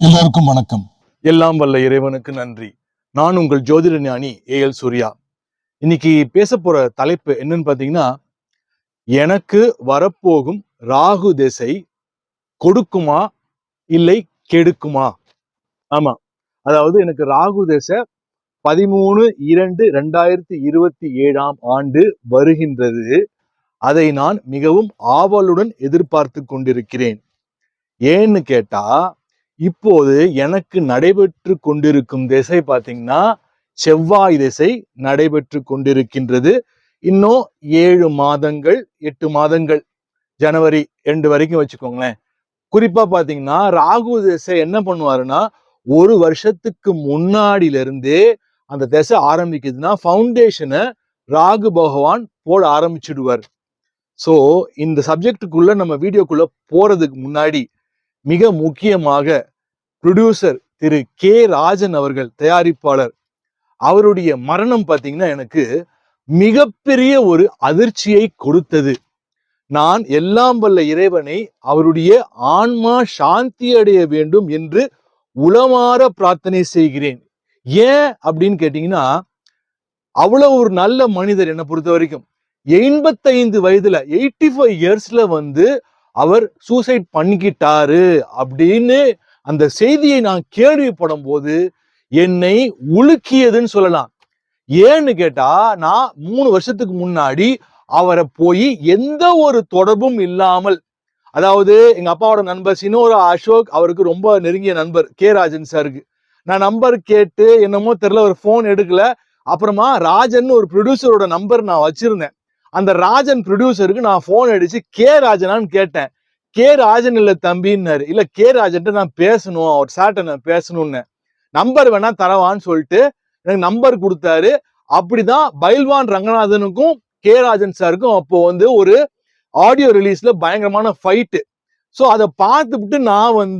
எல்லாருக்கும் வணக்கம். எல்லாம் வல்ல இறைவனுக்கு நன்றி. நான் உங்கள் ஜோதிட ஞானி ஏஎல் சூர்யா. இன்னைக்கு பேச போற தலைப்பு என்னன்னு பாத்தீங்கன்னா, எனக்கு வரப்போகும் ராகு திசை கொடுக்குமா இல்லை கெடுக்குமா? ஆமா, அதாவது எனக்கு ராகு திசை 13/2/2027 வருகின்றது. அதை நான் மிகவும் ஆவலுடன் எதிர்பார்த்து கொண்டிருக்கிறேன். ஏன்னு கேட்டா, இப்போது எனக்கு நடைபெற்று கொண்டிருக்கும் திசை பாத்தீங்கன்னா செவ்வாய் திசை நடைபெற்று கொண்டிருக்கின்றது. இன்னும் 7 மாதங்கள் 8 மாதங்கள் ஜனவரி 2 வரைக்கும் வச்சுக்கோங்களேன். குறிப்பா பாத்தீங்கன்னா ராகு திசை என்ன பண்ணுவாருன்னா, ஒரு வருஷத்துக்கு முன்னாடில இருந்தே அந்த திசை ஆரம்பிக்குதுன்னா ஃபவுண்டேஷனை ராகு பகவான் போட ஆரம்பிச்சுடுவார். சோ இந்த சப்ஜெக்டுக்குள்ள நம்ம வீடியோக்குள்ள போறதுக்கு முன்னாடி மிக முக்கியமாக ப்ரொடியூசர் திரு கே ராஜன் அவர்கள், தயாரிப்பாளர், அவருடைய மரணம் பாத்தீங்கன்னா எனக்கு மிகப்பெரிய ஒரு அதிர்ச்சியை கொடுத்தது. நான் எல்லாம் வல்ல இறைவனை அவருடைய ஆன்மா சாந்தி அடைய வேண்டும் என்று உளமாற பிரார்த்தனை செய்கிறேன். ஏன் அப்படின்னு கேட்டீங்கன்னா, அவ்வளவு ஒரு நல்ல மனிதர். என்னை பொறுத்த வரைக்கும் 85 வயதுல 85 இயர்ஸ்ல அவர் சூசைட் பண்ணிக்கிட்டாரு அப்படின்னு அந்த செய்தியை நான் கேள்விப்படும் போது என்னை உலுக்கியதுன்னு சொல்லலாம். ஏன்னு கேட்டா, நான் 3 வருஷத்துக்கு முன்னாடி அவரை போய் எந்த ஒரு தொடர்பும் இல்லாமல், அதாவது எங்க அப்பாவோட நண்பர் சினோரா அசோக், அவருக்கு ரொம்ப நெருங்கிய நண்பர் கே ராஜன் சாருக்கு நான் நம்பர் கேட்டு என்னமோ தெரியல, ஒரு போன் எடுக்கல. அப்புறமா ராஜன் ஒரு ப்ரொடியூசரோட நம்பர் நான் வச்சிருந்தேன். அந்த ராஜன் ப்ரொடியூசருக்கு நான் போன் அடிச்சு கே ராஜனான்னு கேட்டேன். கே ராஜன் இல்ல தம்பின்னாரு. இல்ல, கே ராஜன் நான் பேசணும், அவர் சார்ட்ட நான் பேசணும்னு. நம்பர் வேணா தரவான்னு சொல்லிட்டு எனக்கு நம்பர் கொடுத்தாரு. அப்படிதான் பைல்வான் ரங்கநாதனுக்கும் கே ராஜன் சாருக்கும் அப்போ ஒரு ஆடியோ ரிலீஸ்ல பயங்கரமான ஃபைட்டு. ஸோ அதை பார்த்துட்டு நான்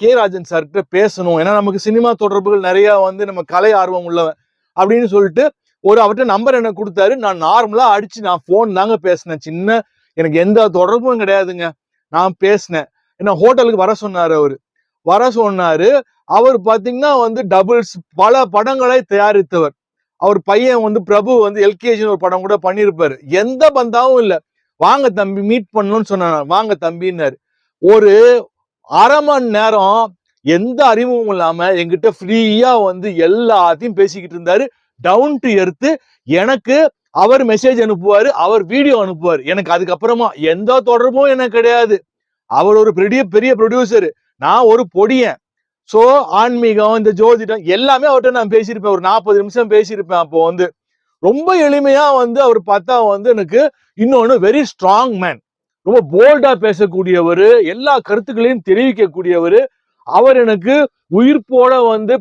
கே ராஜன் சார்கிட்ட பேசணும், ஏன்னா நமக்கு சினிமா தொடர்புகள் நிறைய நம்ம கலை ஆர்வம் உள்ளவன் அப்படின்னு சொல்லிட்டு அவர்கிட்ட நம்பர் எனக்கு கொடுத்தாரு. நான் நார்மலா அடிச்சு நான் போன் தாங்க பேசினேன். எனக்கு எந்த தொடர்பும் கிடையாதுங்க. நான் பேசினேன். என்ன ஹோட்டலுக்கு வர சொன்னாரு. அவர் பாத்தீங்கன்னா டபுள்ஸ் பல படங்களை தயாரித்தவர். அவர் பையன் பிரபு எல்கேஜின்னு ஒரு படம் கூட பண்ணியிருப்பாரு. எந்த பந்தாவும் இல்ல. வாங்க தம்பி மீட் பண்ணணும்னு சொன்னாங்க. வாங்க தம்பின்னாரு. ஒரு அரை மணி நேரம் எந்த அறிமுகமும் இல்லாம என்கிட்ட ஃப்ரீயா எல்லாத்தையும் பேசிக்கிட்டு இருந்தாரு. Down to earth. எனக்கு அவர் மெசேஜ் அனுப்புவாரு, அவர் வீடியோ அனுப்புவார். எனக்கு அதுக்கப்புறமா எந்த தொடர்பும் எனக்கு கிடையாது. அவர் ஒரு பெரிய பெரிய ப்ரொடியூசர், நான் ஒரு பொடியன். சோ ஆன்மீகம், இந்த ஜோதிடம் எல்லாமே அவர்கிட்ட நான் பேசியிருப்பேன். ஒரு 40 நிமிஷம் பேசியிருப்பேன். அப்போ ரொம்ப எளிமையா அவர் பார்த்தா எனக்கு இன்னொன்னு வெரி ஸ்ட்ராங் மேன், ரொம்ப போல்டா பேசக்கூடியவர், எல்லா கருத்துக்களையும் தெரிவிக்கக்கூடியவர். அவர் எனக்கு உயிர்ப்போட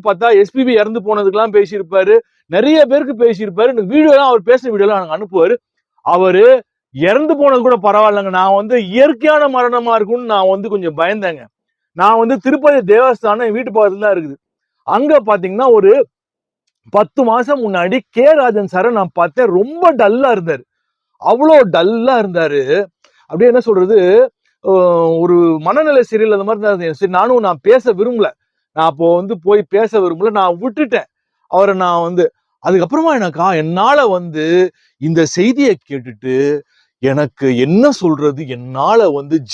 பார்த்தா எஸ்பிபி இறந்து போனதுக்கெல்லாம் பேசியிருப்பாரு, நிறைய பேருக்கு பேசியிருப்பாரு. எனக்கு வீடியோலாம் அவர் பேசின வீடியோலாம் எனக்கு அனுப்புவாரு. அவரு இறந்து போனது கூட பரவாயில்லைங்க, நான் இயற்கையான மரணமா இருக்கும்னு நான் கொஞ்சம் பயந்தேங்க. நான் திருப்பதி தேவஸ்தானம் வீட்டு பக்கத்துல தான் இருக்குது. அங்க பாத்தீங்கன்னா ஒரு 10 மாசம் முன்னாடி கே ராஜன் சாரை நான் பார்த்தேன். ரொம்ப டல்லா இருந்தாரு, அவ்வளோ டல்லா இருந்தாரு. அப்படியே என்ன சொல்றது, ஒரு மனநிலை சரியில்லை அந்த மாதிரி தான். சரி, நான் பேச விரும்பல. நான் அப்போ போய் பேச விரும்பல, நான் விட்டுட்டேன் அவரை. நான் அதுக்கப்புறமா என்னால இந்த செய்தியை கேட்டுட்டு எனக்கு என்ன சொல்றது, என்னால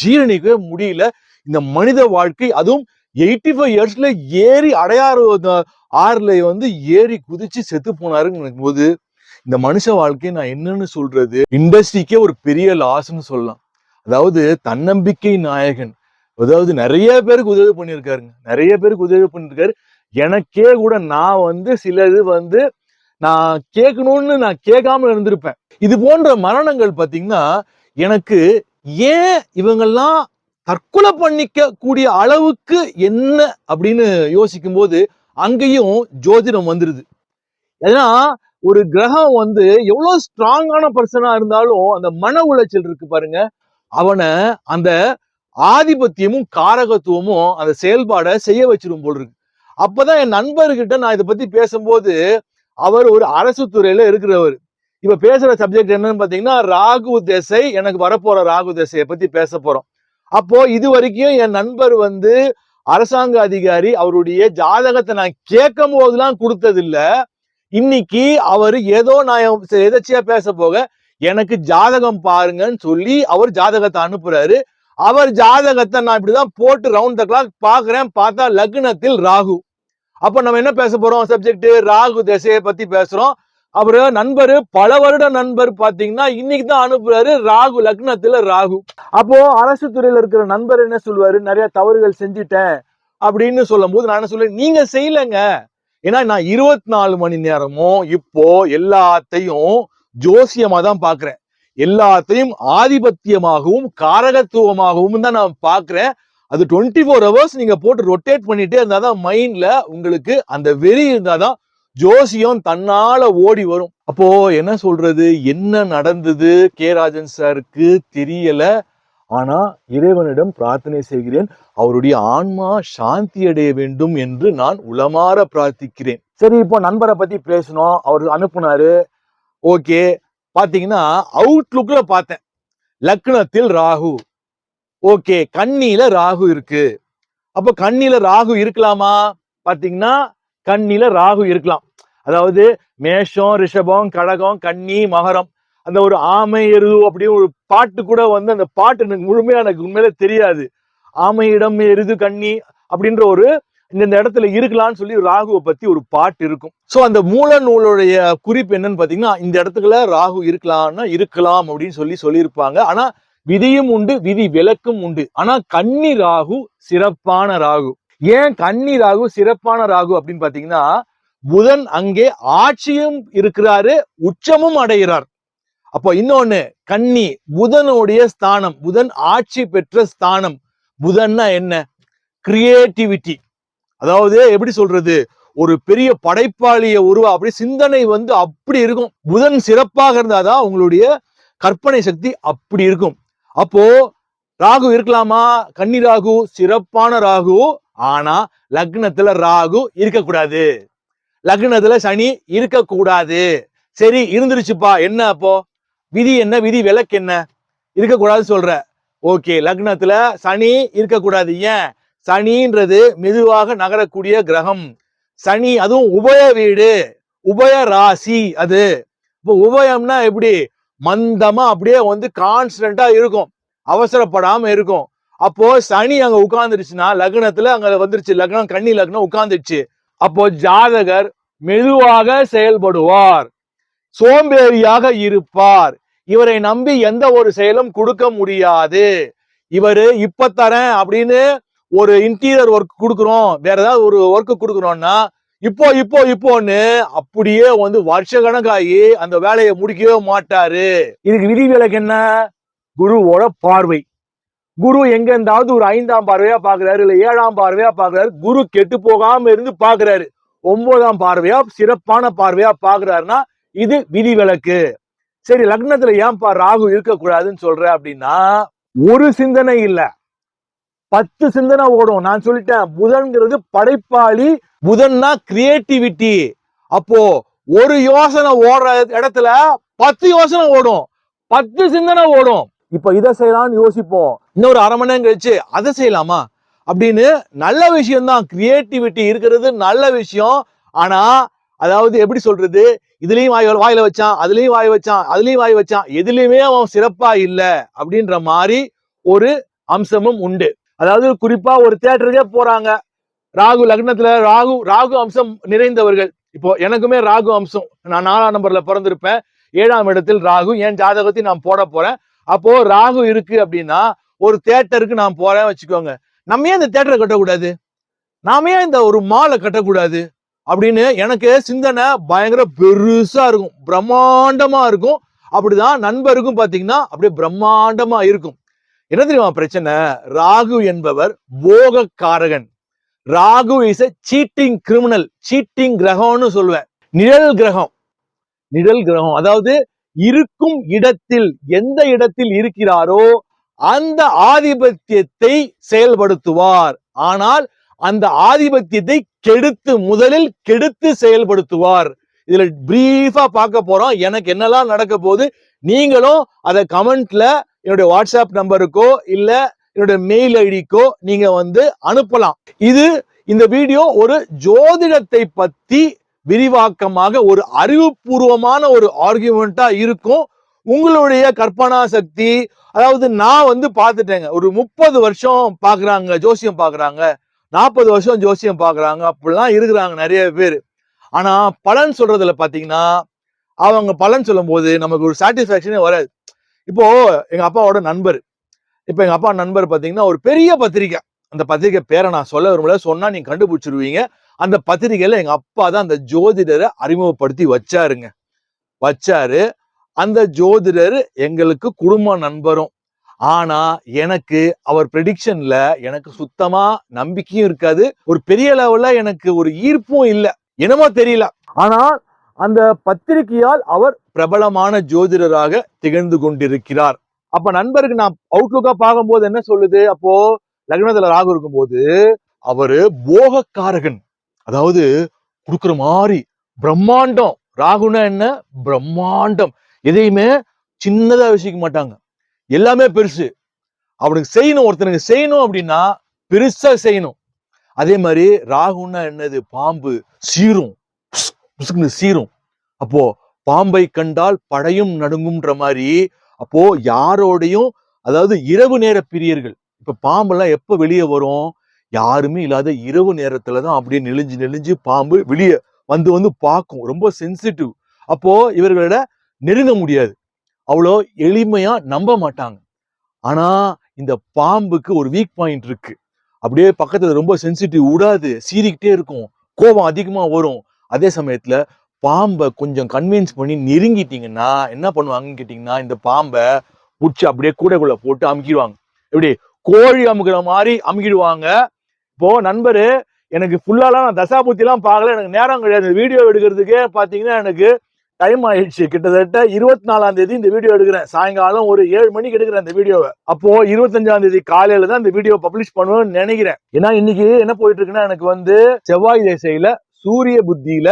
ஜீரணிக்கவே முடியல. இந்த மனித வாழ்க்கை, அதுவும் 85 இயர்ஸ்ல ஏறி அடையாறு ஆறுல ஏறி குதிச்சு செத்து போனாருன்னு போது இந்த மனுஷ வாழ்க்கையை நான் என்னன்னு சொல்றது. இண்டஸ்ட்ரிக்கே ஒரு பெரிய லாஸ்ன்னு சொல்லலாம். அதாவது தன்னம்பிக்கை நாயகன், அதாவது நிறைய பேருக்கு உதவி பண்ணியிருக்காரு. எனக்கே கூட நான் சிலது நான் கேட்கணும்னு நான் கேட்காம இருந்திருப்பேன். இது போன்ற மரணங்கள் பாத்தீங்கன்னா எனக்கு ஏன் இவங்கெல்லாம் தற்கொலை பண்ணிக்க கூடிய அளவுக்கு என்ன அப்படின்னு யோசிக்கும் போது அங்கேயும் ஜோதிடம் வந்துருது. ஏன்னா ஒரு கிரகம் எவ்வளவு ஸ்ட்ராங்கான பர்சனா இருந்தாலும் அந்த மன உளைச்சல் இருக்கு பாருங்க, அவனை அந்த ஆதிபத்தியமும் காரகத்துவமும் அந்த செயல்பாடை செய்ய வச்சிரும் போல் இருக்கு. அப்பதான் என் நண்பர்கிட்ட நான் இதை பத்தி பேசும்போது, அவர் ஒரு அரசு துறையில இருக்கிறவர். இப்ப பேசுற சப்ஜெக்ட் என்னன்னு பாத்தீங்கன்னா ராகு திசை, எனக்கு வரப்போற ராகு திசையை பத்தி பேச போறோம். அப்போ இது வரைக்கும் என் நண்பர் அரசாங்க அதிகாரி அவருடைய ஜாதகத்தை நான் கேட்கும் போதெல்லாம் கொடுத்தது இல்ல. இன்னைக்கு அவரு ஏதோ நான் எதாச்சியா பேச போக எனக்கு ஜாதகம் பாருங்கன்னு சொல்லி அவர் ஜாதகத்தை அனுப்புறாரு. அவர் ஜாதகத்தை நான் இப்படிதான் போட்டு ரவுண்ட் த கிளாக் பாக்குறேன். பார்த்தா லக்னத்தில் ராகு. அப்ப நம்ம என்ன பேச போறோம்? சப்ஜெக்ட் ராகு திசையை பத்தி பேசுறோம். அவரு நண்பரு, பல வருட நண்பர் பாத்தீங்கன்னா இன்னைக்கு தான் அனுப்புறாரு, ராகு லக்னத்துல ராகு. அப்போ அரசு துறையில இருக்கிற நண்பர் என்ன சொல்லுவாரு? நிறைய தவறுகள் செஞ்சுட்டேன் அப்படின்னு சொல்லும் போது நான் என்ன சொல்லுவேன், நீங்க செய்யலங்க. ஏன்னா நான் 24 மணி நேரமும் இப்போ எல்லாத்தையும் ஜோசியமா தான் பாக்குறேன். எல்லாத்தையும் ஆதிபத்தியமாகவும் காரகத்துவமாகவும் தான் நான் பாக்குறேன். அது 24 ஹவர்ஸ் நீங்க போட்டு ரொட்டேட் பண்ணிட்டே இருந்தாதான் மைண்ட்ல உங்களுக்கு அந்த வெறி இருந்தாதான் ஜோசியம் தன்னால ஓடி வரும். அப்போ என்ன சொல்றது, என்ன நடந்தது கே ராஜன் சாருக்கு தெரியல. ஆனா இறைவனிடம் பிரார்த்தனை செய்கிறேன், அவருடைய ஆன்மா சாந்தி அடைய வேண்டும் என்று நான் உளமாற பிரார்த்திக்கிறேன். சரி, இப்போ நண்பரை பத்தி பேசணும், அவர் அனுப்புனாரு. ஓகே, பாத்தீங்கன்னா அவுட்லுக்ல பார்த்தேன், லக்னத்தில் ராகு. ஓகே, கன்னியில ராகு இருக்கு. அப்ப கன்னியில ராகு இருக்கலாமா? பாத்தீங்கன்னா கன்னியில ராகு இருக்கலாம். அதாவது மேஷம், ரிஷபம், கடகம், கன்னி, மகரம், அந்த ஒரு ஆமை எருது அப்படின்னு ஒரு பாட்டு கூட வந்து, அந்த பாட்டு எனக்கு முழுமையா எனக்கு உண்மையிலே தெரியாது. ஆமையிடம் எருது கன்னி அப்படின்ற ஒரு இந்த இடத்துல இருக்கலாம்னு சொல்லி ராகுவை பத்தி ஒரு பாட்டு இருக்கும். சோ அந்த மூல நூலுடைய குறிப்பு என்னன்னு பாத்தீங்கன்னா, இந்த இடத்துக்குள்ள ராகு இருக்கலாம்னா இருக்கலாம் அப்படின்னு சொல்லியிருப்பாங்க. ஆனா விதியும் உண்டு, விதி விலக்கும் உண்டு. ஆனா கன்னி ராகு சிறப்பான ராகு. ஏன் கன்னி ராகு சிறப்பான ராகு அப்படின்னு பாத்தீங்கன்னா, புதன் அங்கே ஆட்சியும் இருக்கிறாரு, உச்சமும் அடைகிறார். அப்போ இன்னொன்னு, கன்னி புதனுடைய ஸ்தானம், புதன் ஆட்சி பெற்ற ஸ்தானம். புதன்னா என்ன? கிரியேட்டிவிட்டி. அதாவது எப்படி சொல்றது, ஒரு பெரிய படைப்பாளிய அப்படி சிந்தனை வந்து அப்படி இருக்கும். புதன் சிறப்பாக இருந்தாதான் உங்களுடைய கற்பனை சக்தி அப்படி இருக்கும். அப்போ ராகு இருக்கலாமா? கன்னி ராகு சிறப்பான ராகு. ஆனா லக்னத்துல ராகு இருக்கக்கூடாது, லக்னத்துல சனி இருக்கக்கூடாது. சரி, இருந்துருச்சுப்பா, என்ன அப்போ விதி என்ன, விதி விலக்கு என்ன? இருக்கக்கூடாது சொல்ற. ஓகே, லக்னத்துல சனி இருக்கக்கூடாது. ஏன்? சனின்றது மெதுவாக நகரக்கூடிய கிரகம். சனி அதுவும் உபய வீடு, உபய ராசி. அது இப்போ உபயம்னா எப்படி? மந்தமா அப்படியே வந்து கான்ஸ்டன்டா இருக்கும், அவசரப்படாம இருக்கும். அப்போ சனி அங்க உட்கார்ந்துருச்சுன்னா லக்னத்துல அங்க வந்துருச்சு, லக்னம் கன்னி லக்னம் உட்கார்ந்துருச்சு. அப்போ ஜாதகர் மெதுவாக செயல்படுவார், சோம்பேறியாக இருப்பார். இவரை நம்பி எந்த ஒரு செயலும் கொடுக்க முடியாது. இவரு இப்ப தரேன் அப்படின்னு ஒரு இன்டீரியர் ஒர்க் கொடுக்குறோம், வேற ஏதாவது ஒரு ஒர்க் கொடுக்குறோம்னா இப்போன்னு அப்படியே வந்து வருஷ கணக்காகி அந்த வேலையை முடிக்கவே மாட்டாரு. இதுக்கு விதி விலக்கு என்ன? குருவோட பார்வை. குரு எங்க இருந்தாவது ஒரு 5ஆம் பார்வையா பாக்குறாரு, இல்ல 7ஆம் பார்வையா பாக்குறாரு. குரு கெட்டு போகாம இருந்து பாக்குறாரு, 9ஆம் பார்வையா சிறப்பான பார்வையா பாக்குறாருன்னா இது விதி விலக்கு. சரி, லக்னத்துல ஏன்பா ராகு இருக்கக்கூடாதுன்னு சொல்ற அப்படின்னா, ஒரு சிந்தனை இல்ல 10 சிந்தனை ஓடும். நான் சொல்லிட்டேன், புதன்கிறது படைப்பாளி, புதன்னா கிரியேட்டிவிட்டி. அப்போ ஒரு யோசனை ஓடுற இடத்துல 10 யோசனை ஓடும், 10 சிந்தனை ஓடும். இப்ப இதை செய்யலாம்னு யோசிப்போம், இன்னொரு அரை மணி நேரம் கழிச்சு அதை செய்யலாமா அப்படின்னு. நல்ல விஷயம் தான், கிரியேட்டிவிட்டி இருக்கிறது நல்ல விஷயம். ஆனா அதாவது எப்படி சொல்றது, இதுலயும் வாயில வச்சான், அதுலயும் வாய் வச்சான், அதுலயும் வாய் வச்சான், எதுலயுமே அவன் சிறப்பா இல்ல அப்படின்ற மாதிரி ஒரு அம்சமும் உண்டு. அதாவது குறிப்பா ஒரு தியேட்டருக்கே போறாங்க, ராகு லக்னத்துல ராகு அம்சம் நிறைந்தவர்கள். இப்போ எனக்குமே ராகு அம்சம், நான் 4ஆம் நம்பர்ல பிறந்திருப்பேன், 7ஆம் இடத்தில் ராகு, என் ஜாதகத்தை நான் போட போறேன். அப்போ ராகு இருக்கு அப்படின்னா ஒரு தியேட்டருக்கு நான் போறேன் வச்சுக்கோங்க, நம்ம ஏன் இந்த தியேட்டரை கட்டக்கூடாது, நாம ஏன் இந்த ஒரு மாலை கட்டக்கூடாது அப்படின்னு எனக்கு சிந்தனை பயங்கர பெருசா இருக்கும், பிரம்மாண்டமா இருக்கும். அப்படிதான் நண்பருக்கும் பாத்தீங்கன்னா அப்படியே பிரம்மாண்டமா இருக்கும். என்ன தெரியுமா பிரச்சனை? ராகு என்பவர் போகக்காரகன். Rahu is a cheating criminal, cheating கிரகம்னு சொல்லுவேன். நிழல் கிரகம், நிழல் கிரகம். அதாவது இருக்கும் இடத்தில், எந்த இடத்தில் இருக்கிறாரோ அந்த ஆதிபத்தியத்தை செயல்படுத்துவார். ஆனால் அந்த ஆதிபத்தியத்தை முதலில் கெடுத்து செயல்படுத்துவார். இதுல பிரீஃபா பார்க்க போறோம், எனக்கு என்னெல்லாம் நடக்க போகுது. நீங்களும் அதை கமெண்ட்ல என்னுடைய வாட்ஸ்அப் நம்பருக்கோ இல்ல என்னோட மெயில் ஐடிக்கோ நீங்க வந்து அனுப்பலாம். இந்த வீடியோ ஒரு ஜோதிடத்தை பத்தி விரிவாக்கமாக ஒரு அறிவுபூர்வமான ஒரு ஆர்குமெண்டா இருக்கும். உங்களுடைய கற்பனா சக்தி, அதாவது நான் வந்து பார்த்துட்டேங்க, ஒரு 30 வருஷம் பாக்குறாங்க ஜோசியம் பாக்குறாங்க, 40 வருஷம் ஜோசியம் பாக்குறாங்க, அப்படிலாம் இருக்கிறாங்க நிறைய பேர். ஆனா பலன் சொல்றதுல பாத்தீங்கன்னா அவங்க பலன் சொல்லும் போது நமக்கு ஒரு சாட்டிஸ்பாக்சனே வராது. இப்போ எங்க அப்பாவோட நண்பர், இப்ப எங்க அப்பா நண்பர் பாத்தீங்கன்னா ஒரு பெரிய பத்திரிக்கை, அந்த பத்திரிக்கை பேரை நான் சொல்ல விரும்பல, சொன்னா நீங்க கண்டுபிடிச்சிருவீங்க. அந்த பத்திரிகையில எங்க அப்பா தான் அந்த ஜோதிடரை அறிமுகப்படுத்தி வச்சாரு. அந்த ஜோதிடர் எங்களுக்கு குடும்ப நண்பரும். ஆனா எனக்கு அவர் ப்ரெடிக்ஷன்ல எனக்கு சுத்தமா நம்பிக்கையும் இருக்காது, ஒரு பெரிய லெவல்ல எனக்கு ஒரு ஈர்ப்பும் இல்ல, என்னமோ தெரியல. ஆனால் அந்த பத்திரிகையால் அவர் பிரபலமான ஜோதிடராக திகழ்ந்து கொண்டிருக்கிறார். அப்ப நண்பருக்கு நான் அவுட்லுக்கா பார்க்கும்போது என்ன சொல்லுது, அப்போ லக்னத்துல ராகு இருக்கும்போது அவரு போகக்காரகன், அதாவது கொடுக்குற மாதிரி பிரம்மாண்டம். ராகுனா என்ன? பிரம்மாண்டம். எதையுமே சின்னதா யோசிக்க மாட்டாங்க, எல்லாமே பெருசு. அவனுக்கு செய்யணும், ஒருத்தனுக்கு செய்யணும் அப்படின்னா பெருசா செய்யணும். அதே மாதிரி ராகுன்னா என்னது? பாம்பு, சீரும் சீரும். அப்போ பாம்பை கண்டால் படையும் நடுங்கும்ன்ற மாதிரி, அப்போ யாரோடையும், அதாவது இரவு நேர பிரியர்கள், இப்ப பாம்பெல்லாம் எப்ப வெளியே வரும்? யாருமே இல்லாத இரவு நேரத்துலதான் அப்படியே நெளிஞ்சு பாம்பு வெளியே வந்து பார்க்கும், ரொம்ப சென்சிட்டிவ். அப்போ இவர்களோட நெருங்க முடியாது, அவ்வளோ எளிமையா நம்ப மாட்டாங்க. ஆனா இந்த பாம்புக்கு ஒரு வீக் பாயிண்ட் இருக்கு, அப்படியே பக்கத்துல ரொம்ப சென்சிட்டிவ், விடாது, சீறிக்கிட்டே இருக்கும், கோபம் அதிகமா வரும். அதே சமயத்துல பாம்பை கொஞ்சம் கன்வின்ஸ் பண்ணி நெருங்கிட்டீங்கன்னா என்ன பண்ணுவாங்கன்னு கேட்டீங்கன்னா, இந்த பாம்பை புடிச்சு அப்படியே கூடைக்குள்ள போட்டு அமுக்கிடுவாங்க, எப்படி கோழி அமுக்கிற மாதிரி அமுக்கிடுவாங்க. இப்போ நண்பரு எனக்கு ஃபுல்லாலாம் நான் தசாபுத்தி எல்லாம் பார்க்கல, எனக்கு நேரம் கிடையாது வீடியோ எடுக்கிறதுக்கே. பாத்தீங்கன்னா எனக்கு டைம் ஆயிடுச்சு, கிட்டத்தட்ட 24ஆம் தேதி இந்த வீடியோ எடுக்கிறேன், சாயங்காலம் ஒரு 7 மணிக்கு எடுக்கிறேன் இந்த வீடியோவை. அப்போ 25ஆம் தேதி காலையில தான் இந்த வீடியோ பப்ளிஷ் பண்ணுவேன்னு நினைக்கிறேன். ஏன்னா இன்னைக்கு என்ன போயிட்டு இருக்குன்னா, எனக்கு வந்து செவ்வாய் திசையில சூரிய புத்தியில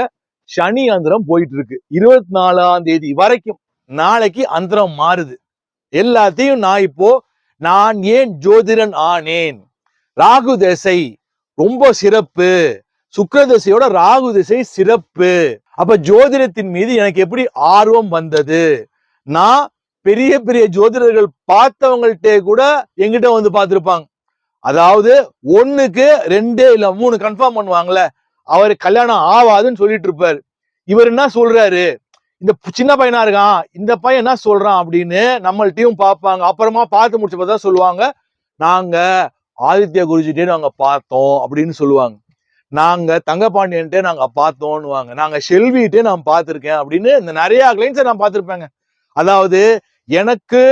சனி அந்தரம் போயிட்டு இருக்கு 24ஆம் தேதி வரைக்கும். நாளைக்கு அந்தரம் மாறுது. எல்லாத்தையும் நான் ஏன் ஜோதிடன் ஆனேன்? ராகு திசை ரொம்ப சிறப்பு, சுக்கிர திசையோட ராகு திசை சிறப்பு. அப்ப ஜோதிடத்தின் மீது எனக்கு எப்படி ஆர்வம் வந்தது? நான் பெரிய பெரிய ஜோதிடர்கள் பார்த்தவங்கள்ட்ட கூட எங்கிட்ட வந்து பார்த்திருப்பாங்க, அதாவது 1க்கு 2 இல்ல 3 கன்ஃபார்ம் பண்ணுவாங்கல்ல, அவரு கல்யாணம் ஆவாதுன்னு சொல்லிட்டு இருப்பாரு. இவர் என்ன சொல்றாரு, இந்த சின்ன பையனா இருக்கான், இந்த பையன் என்ன சொல்றான் அப்படின்னு நம்மள்ட்டையும் பார்ப்பாங்க. அப்புறமா பார்த்து முடிச்சப்பதான் சொல்லுவாங்க, நாங்க ஆதித்ய குருஜிட்டே நாங்க பார்த்தோம் அப்படின்னு சொல்லுவாங்க, நாங்க தங்கபாண்டியன்ட்டே நாங்க பார்த்தோம்னுவாங்க, நாங்க செல்விட்டே நான் பார்த்திருக்கேன் அப்படின்னு இந்த நிறைய கிளைண்ட்ஸை நான் பார்த்திருப்பேங்க. அதாவது எனக்கு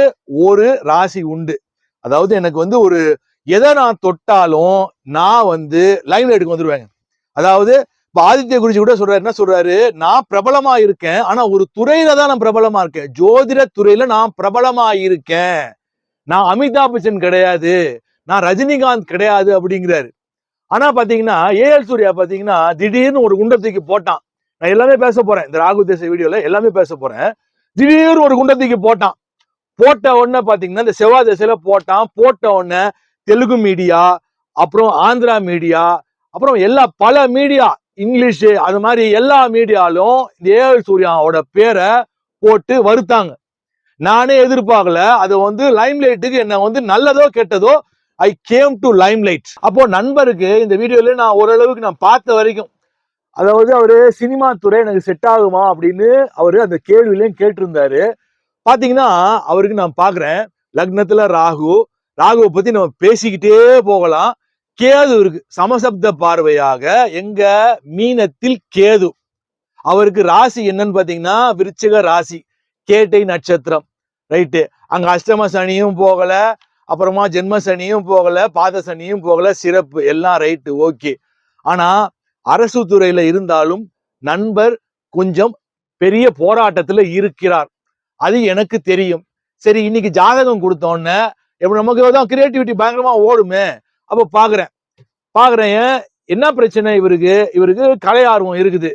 ஒரு ராசி உண்டு, அதாவது எனக்கு வந்து ஒரு எதை நான் தொட்டாலும் நான் வந்து லைன் எடுக்க வந்துருவேங்க. அதாவது இப்ப ஆதித்ய குருஜி கூட சொல்றாரு, என்ன சொல்றாரு, நான் பிரபலமா இருக்கேன், ஆனா ஒரு துறையில தான் நான் பிரபலமா இருக்கேன், ஜோதிட துறையில நான் பிரபலமா இருக்கேன், நான் அமிதாப் பச்சன் கிடையாது, நான் ரஜினிகாந்த் கிடையாது அப்படிங்கிறாரு. ஆனா பாத்தீங்கன்னா ஏஎல் சூர்யா பாத்தீங்கன்னா திடீர்னு ஒரு குண்டத்துக்கு போட்டான். நான் எல்லாமே பேச போறேன் இந்த ராகு தேச வீடியோல, எல்லாமே பேச போறேன். திடீர்னு ஒரு குண்டத்துக்கு போட்ட உடனே பாத்தீங்கன்னா இந்த செவ்வாய் திசையில போட்ட உடனே தெலுங்கு மீடியா, அப்புறம் ஆந்திரா மீடியா, அப்புறம் பல மீடியா, இங்கிலீஷ், அது மாதிரி எல்லா மீடியாலும் இந்த ஏஎல் சூர்யாவோட பேரை போட்டு வருத்தாங்க. நானே எதிர்பார்க்கல, அது வந்து லைம் லைட்டுக்கு என்ன வந்து நல்லதோ கெட்டதோ I came to Lime light. அப்போ நண்பருக்கு இந்த வீடியோல நான் ஓரளவுக்கு நான் பார்த்த வரைக்கும், அதாவது அவரு சினிமா துறை எனக்கு செட் ஆகுமா அப்படின்னு அவரு அந்த கேள்வியிலையும் கேட்டிருந்தாரு. பாத்தீங்கன்னா அவருக்கு நான் பாக்குறேன் லக்னத்துல ராகுவை பத்தி நம்ம பேசிக்கிட்டே போகலாம். கேது இருக்கு சமசப்த பார்வையாக, எங்க மீனத்தில் கேது. அவருக்கு ராசி என்னன்னு பாத்தீங்கன்னா விருச்சிக ராசி, கேட்டை நட்சத்திரம், ரைட்டு. அங்க அஷ்டம சனியும் போகல, அப்புறமா ஜென்ம சனியும் போகல, பாத சனியும் போகல, சிறப்பு, எல்லாம் ரைட்டு, ஓகே. ஆனா அரசு துறையில இருந்தாலும் நண்பர் கொஞ்சம் பெரிய போராட்டத்துல இருக்கிறார், அது எனக்கு தெரியும். சரி, இன்னைக்கு ஜாதகம் கொடுத்தோன்னே எப்படி நமக்கு தான் கிரியேட்டிவிட்டி பயங்கரமா ஓடுமே. அப்ப பாக்குறேன் என்ன பிரச்சனை இவருக்கு கலை ஆர்வம் இருக்குது.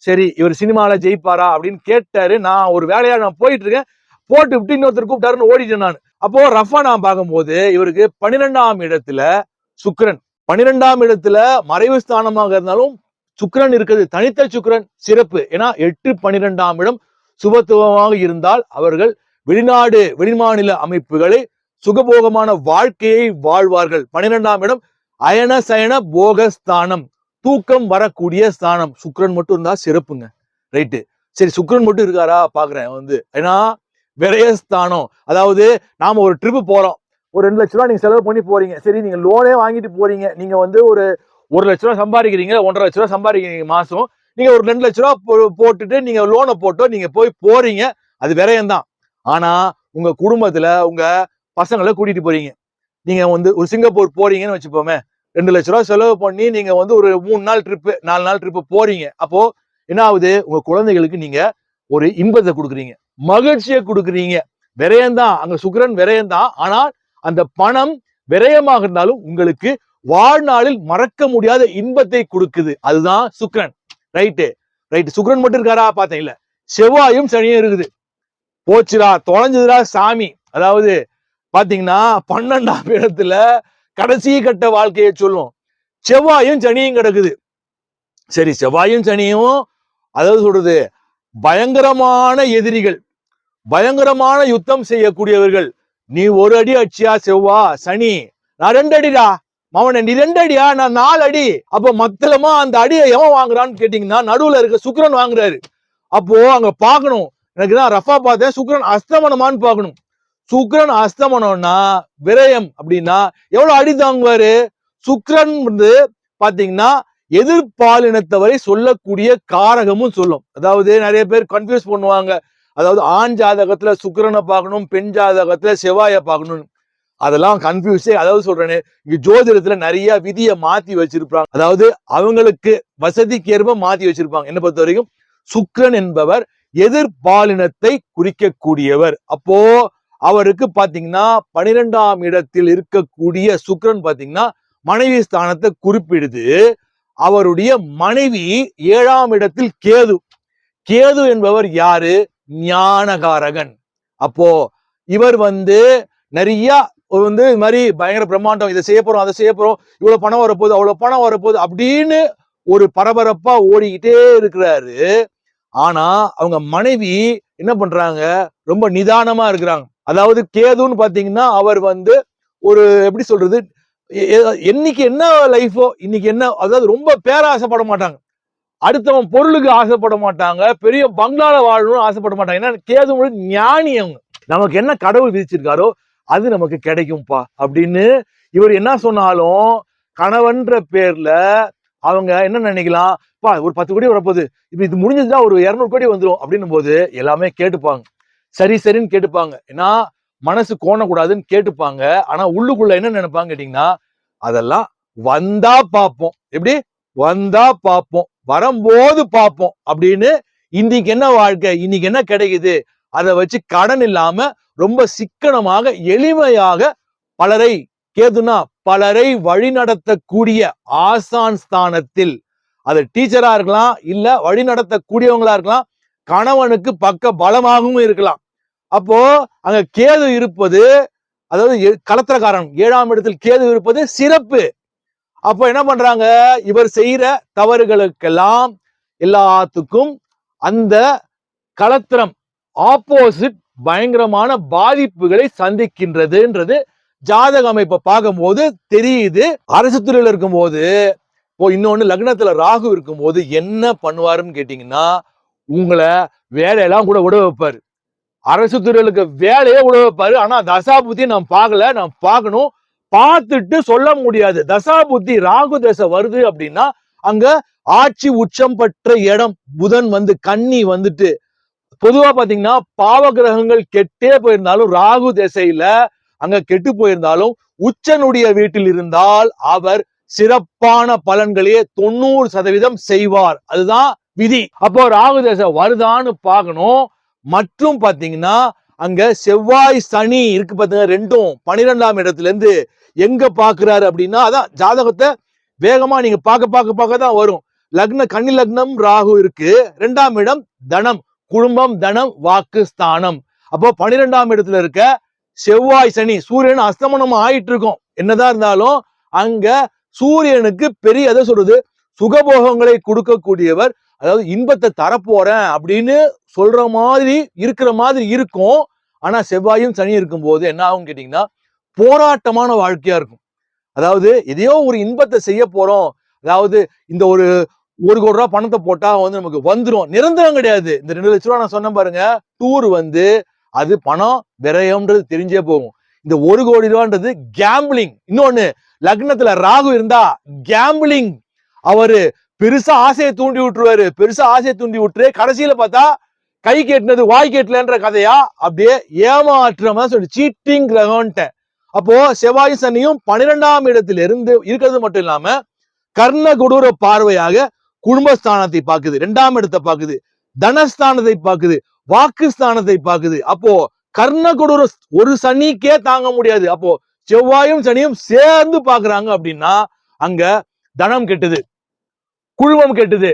சரி, இவர் சினிமால ஜெயிப்பாரா அப்படின்னு கேட்டாரு. நான் ஒரு வேலையா நான் போயிட்டு இருக்கேன், போட்டு விட்டு இன்னொருத்தர் கூப்பிட்டாருன்னு ஓடிட்டேன் நான். அப்போ ரஃபா நான் பார்க்கும்போது இவருக்கு 12ஆம் இடத்துல சுக்கிரன், 12ஆம் இடத்துல மறைவு ஸ்தானமாக இருந்தாலும் சுக்கிரன் இருக்குது. தனித்த சுக்கிரன் சிறப்பு. ஏன்னா 8, 12ஆம் இடம் சுபத்துவமாக இருந்தால் அவர்கள் வெளிநாடு வெளிமாநில அமைப்புகளை சுகபோகமான வாழ்க்கையை வாழ்வார்கள். 12ஆம் இடம் அயன சயன போகஸ்தானம், தூக்கம் வரக்கூடிய ஸ்தானம். சுக்கிரன் மட்டும் இருந்தா சிறப்புங்க. ரைட்டு. சரி, சுக்கிரன் மட்டும் இருக்காரா பாக்குறேன் ஏன்னா விரயஸ்தானம். அதாவது நாம ஒரு ட்ரிப் போறோம், ஒரு 2 லட்ச ரூபா நீங்க செலவு பண்ணி போறீங்க. சரி, நீங்க லோனே வாங்கிட்டு போறீங்க. நீங்க ஒரு 1 லட்ச ரூபா சம்பாதிக்கிறீங்க, 1.5 லட்ச ரூபா சம்பாதிக்கிறீங்க மாசம். நீங்க ஒரு 2 லட்ச ரூபா போட்டுட்டு நீங்க லோனை போட்டோ நீங்க போய் போறீங்க. அது விரயம் தான். ஆனா உங்க குடும்பத்துல உங்க பசங்களை கூட்டிட்டு போறீங்க. நீங்க ஒரு சிங்கப்பூர் போறீங்கன்னு வச்சுப்போமே, 2 லட்ச ரூபா செலவு பண்ணி நீங்க ஒரு 3 நாள் ட்ரிப் 4 நாள் ட்ரிப் போறீங்க. அப்போ என்ன ஆகுது? உங்க குழந்தைகளுக்கு நீங்க ஒரு இன்பத்தை கொடுக்குறீங்க, மகிழ்ச்சியை கொடுக்குறீங்க. விரயம்தான், அங்க சுக்கிரன் விரயம்தான். ஆனால் அந்த பணம் விரயமாக இருந்தாலும் உங்களுக்கு வாழ்நாளில் மறக்க முடியாத இன்பத்தை கொடுக்குது. அதுதான் சுக்கிரன். ரைட்டு. சுக்கிரன் மட்டும் இருக்காரா பார்த்தேன், இல்ல, செவ்வாயும் சனியும் இருக்குது. போச்சுடா, தொலைஞ்சதுடா சாமி. அதாவது பாத்தீங்கன்னா 12ஆம் இடத்துல கடைசி கட்ட வாழ்க்கையை சொல்லும். செவ்வாயும் சனியும் கிடக்குது. சரி, செவ்வாயும் சனியும் அதாவது சொல்றது பயங்கரமான எதிரிகள், பயங்கரமான யுத்தம் செய்யக்கூடியவர்கள். நீ ஒரு அடி அடிச்சியா செவ்வா சனி, நான் 2 அடிடா மவன, நீ 2 அடியா, நான் 4 அடி. அப்ப மொத்தமா அந்த அடியை எவன் வாங்குறான்னு கேட்டீங்கன்னா நடுவுல இருக்க சுக்கிரன் வாங்குறாரு. அப்போ அங்க பாக்கணும், எனக்கு தான் ரஃபா பார்த்தேன், சுக்கிரன் அஸ்தமனமான்னு பாக்கணும். சுக்கிரன் அஸ்தமனம்னா விரயம் அப்படின்னா எவ்வளவு அடி தாங்குவாரு? சுக்கிரன் பாத்தீங்கன்னா எதிர்பாலினத்தவரை சொல்லக்கூடிய காரகமும் சொல்லும். அதாவது நிறைய பேர் கன்ஃபியூஸ் பண்ணுவாங்க. அதாவது ஆண் ஜாதகத்துல சுக்கிரனை பார்க்கணும், பெண் ஜாதகத்துல செவ்வாயை பார்க்கணும். அதெல்லாம் கன்ஃபியூஸே. அதாவது சொல்றேன்னு, இங்க ஜோதிடத்துல நிறைய விதியை மாத்தி வச்சிருப்பாங்க. அதாவது அவங்களுக்கு வசதிக்கு ஏற்ப மாத்தி வச்சிருப்பாங்க. என்ன பொறுத்த வரைக்கும் சுக்கிரன் என்பவர் எதிர்பாலினத்தை குறிக்கக்கூடியவர். அப்போ அவருக்கு பாத்தீங்கன்னா 12ஆம் இடத்தில் இருக்கக்கூடிய சுக்கிரன் பாத்தீங்கன்னா மனைவி ஸ்தானத்தை குறிப்பிடுது. அவருடைய மனைவி 7ஆம் இடத்தில் கேது. கேது என்பவர் யாரு? ஞானகாரகன். அப்போ இவர் நிறைய இது மாதிரி பயங்கர பிரம்மாண்டம், இதை செய்ய போறோம், அதை செய்ய போறோம், இவ்வளவு பணம் வரப்போகுது, அவ்வளவு பணம் வரப்போகுது அப்படின்னு ஒரு பரபரப்பா ஓடிக்கிட்டே இருக்கிறாரு. ஆனா அவங்க மனைவி என்ன பண்றாங்க? ரொம்ப நிதானமா இருக்கிறாங்க. அதாவது கேதுன்னு பாத்தீங்கன்னா அவர் ஒரு எப்படி சொல்றது, என்னைக்கு என்ன லைஃபோ இன்னைக்கு என்ன, அதாவது ரொம்ப பேராசைப்பட மாட்டாங்க, அடுத்தவன் பொருளுக்கு ஆசைப்பட மாட்டாங்க, பெரிய பங்களால வாழணும்னு ஆசைப்பட மாட்டாங்க. ஏன்னா கேது ஞானி. அவங்க நமக்கு என்ன கடவுள் விதிச்சிருக்காரோ அது நமக்கு கிடைக்கும்பா அப்படின்னு இவர் என்ன சொன்னாலும் கணவன்ற பேர்ல அவங்க என்ன நினைக்கலாம், பா ஒரு 10 கோடி வரப்போகுது, இப்ப இது முடிஞ்சதுன்னா ஒரு 200 கோடி வந்துடும் அப்படின்னும் போது எல்லாமே கேட்டுப்பாங்க. சரி சரின்னு கேட்டுப்பாங்க. ஏன்னா மனசு கோணக்கூடாதுன்னு கேட்டுப்பாங்க. ஆனா உள்ளுக்குள்ள என்ன நினைப்பாங்க கேட்டீங்கன்னா, அதெல்லாம் வந்தா பார்ப்போம், எப்படி வந்தா பார்ப்போம், வரும்போது பார்ப்போம் அப்படின்னு. இன்னைக்கு என்ன வாழ்க்கை, இன்னைக்கு என்ன கிடைக்குது, அதை வச்சு கடன் இல்லாம ரொம்ப சிக்கனமாக எளிமையாக பலரை, கேதுனா பலரை வழிநடத்தக்கூடிய ஆசான் ஸ்தானத்தில், அது டீச்சரா இருக்கலாம், இல்ல வழி நடத்தக்கூடியவங்களா இருக்கலாம், கணவனுக்கு பக்க பலமாகவும் இருக்கலாம். அப்போ அங்க கேது இருப்பது, அதாவது கலத்திரக்காரன் 7ஆம் இடத்தில் கேது இருப்பது சிறப்பு. அப்போ என்ன பண்றாங்க? இவர் செய்யற தவறுகளுக்கெல்லாம் எல்லாத்துக்கும் அந்த கலத்திரம் ஆப்போசிட் பயங்கரமான பாதிப்புகளை சந்திக்கின்றதுன்றது ஜாதக அமைப்பை பார்க்கும்போது தெரியுது. அரசு துறையில இருக்கும்போது, இன்னொன்னு லக்னத்துல ராகு இருக்கும்போது என்ன பண்ணுவாருன்னு கேட்டீங்கன்னா, உங்களை வேலையெல்லாம் கூட விட வைப்பாரு. அரசு துறைகளுக்கு வேலையே விட வைப்பாரு. ஆனா தசாபுத்தி நான் பார்க்கல, நான் பார்க்கணும், பார்த்துட்டு சொல்ல முடியாது. தசாபுத்தி ராகு தசை வருது அப்படின்னா அங்க ஆட்சி உச்சம் பெற்ற இடம் புதன் கன்னி பொதுவா பாத்தீங்கன்னா பாவ கிரகங்கள் கெட்டே போயிருந்தாலும் ராகு திசையில அங்க கெட்டு போயிருந்தாலும் உச்சனுடைய வீட்டில் இருந்தால் அவர் சிறப்பான பலன்களையே 90% செய்வார். அதுதான் விதி. அப்போ ராகு தசை வருதான்னு பார்க்கணும். மற்றும் பாத்தீங்கன்னா அங்க செவ்வாய் சனி இருக்கு பாத்தீங்கன்னா, ரெண்டும் 12ஆம் இடத்துல இருந்து எங்க பாக்குறாரு அப்படின்னா, அதான் ஜாதகத்தை வேகமா நீங்க பார்க்க தான் வரும். கன்னி லக்னம் ராகு இருக்கு. 2ஆம் இடம் தனம், குடும்பம், தனம், வாக்கு ஸ்தானம். அப்போ 12ஆம் இடத்துல இருக்க செவ்வாய் சனி சூரியன் அஸ்தமனம் ஆயிட்டு இருக்கும். என்னதான் இருந்தாலும் அங்க சூரியனுக்கு பெரிய எதை சொல்றது சுகபோகங்களை கொடுக்கக்கூடியவர், அதாவது இன்பத்தை தரப்போறேன் அப்படின்னு சொல்ற மாதிரி இருக்கிற மாதிரி இருக்கும். ஆனா செவ்வாயும் சனி இருக்கும் போது என்ன ஆகும் கேட்டீங்கன்னா போராட்டமான வாழ்க்கையா இருக்கும். அதாவது எதையோ ஒரு இன்பத்தை செய்ய போறோம், அதாவது இந்த ஒரு 1 கோடி ரூபாய் பணத்தை போட்டா வந்து நமக்கு வந்துடும், நிரந்தரம் கிடையாது. இந்த 2 லட்ச ரூபா நான் சொன்னேன் பாருங்க, டூர் வந்து அது பணம் விரயம்ன்றது தெரிஞ்சே போகும். இந்த 1 கோடி ரூபான்றது கேம்பிளிங். இன்னொன்னு, லக்னத்துல ராகு இருந்தா கேம்பிளிங். அவரு பெருசா ஆசையை தூண்டி விட்டுருவாரு, பெருசா ஆசையை தூண்டி விட்டுரு கடைசியில பார்த்தா கை கேட்டினது வாய் கேட்டலன்ற கதையா அப்படியே ஏமாற்றமா சொல்லி சீட்டிங் கிரகம்ட்ட. அப்போ செவ்வாய் சனியும் 12ஆம் இடத்துல இருந்து இருக்கிறது மட்டும் இல்லாம கர்ண கொடூர பார்வையாக குடும்பஸ்தானத்தை பார்க்குது, 2ஆம் இடத்தை பார்க்குது, தனஸ்தானத்தை பார்க்குது, வாக்குஸ்தானத்தை பார்க்குது. அப்போ கர்ண கொடூர ஒரு சனிக்கே தாங்க முடியாது. அப்போ செவ்வாயும் சனியும் சேர்ந்து பாக்குறாங்க அப்படின்னா அங்க தனம் கெட்டுது, குழுமம் கெட்டுது,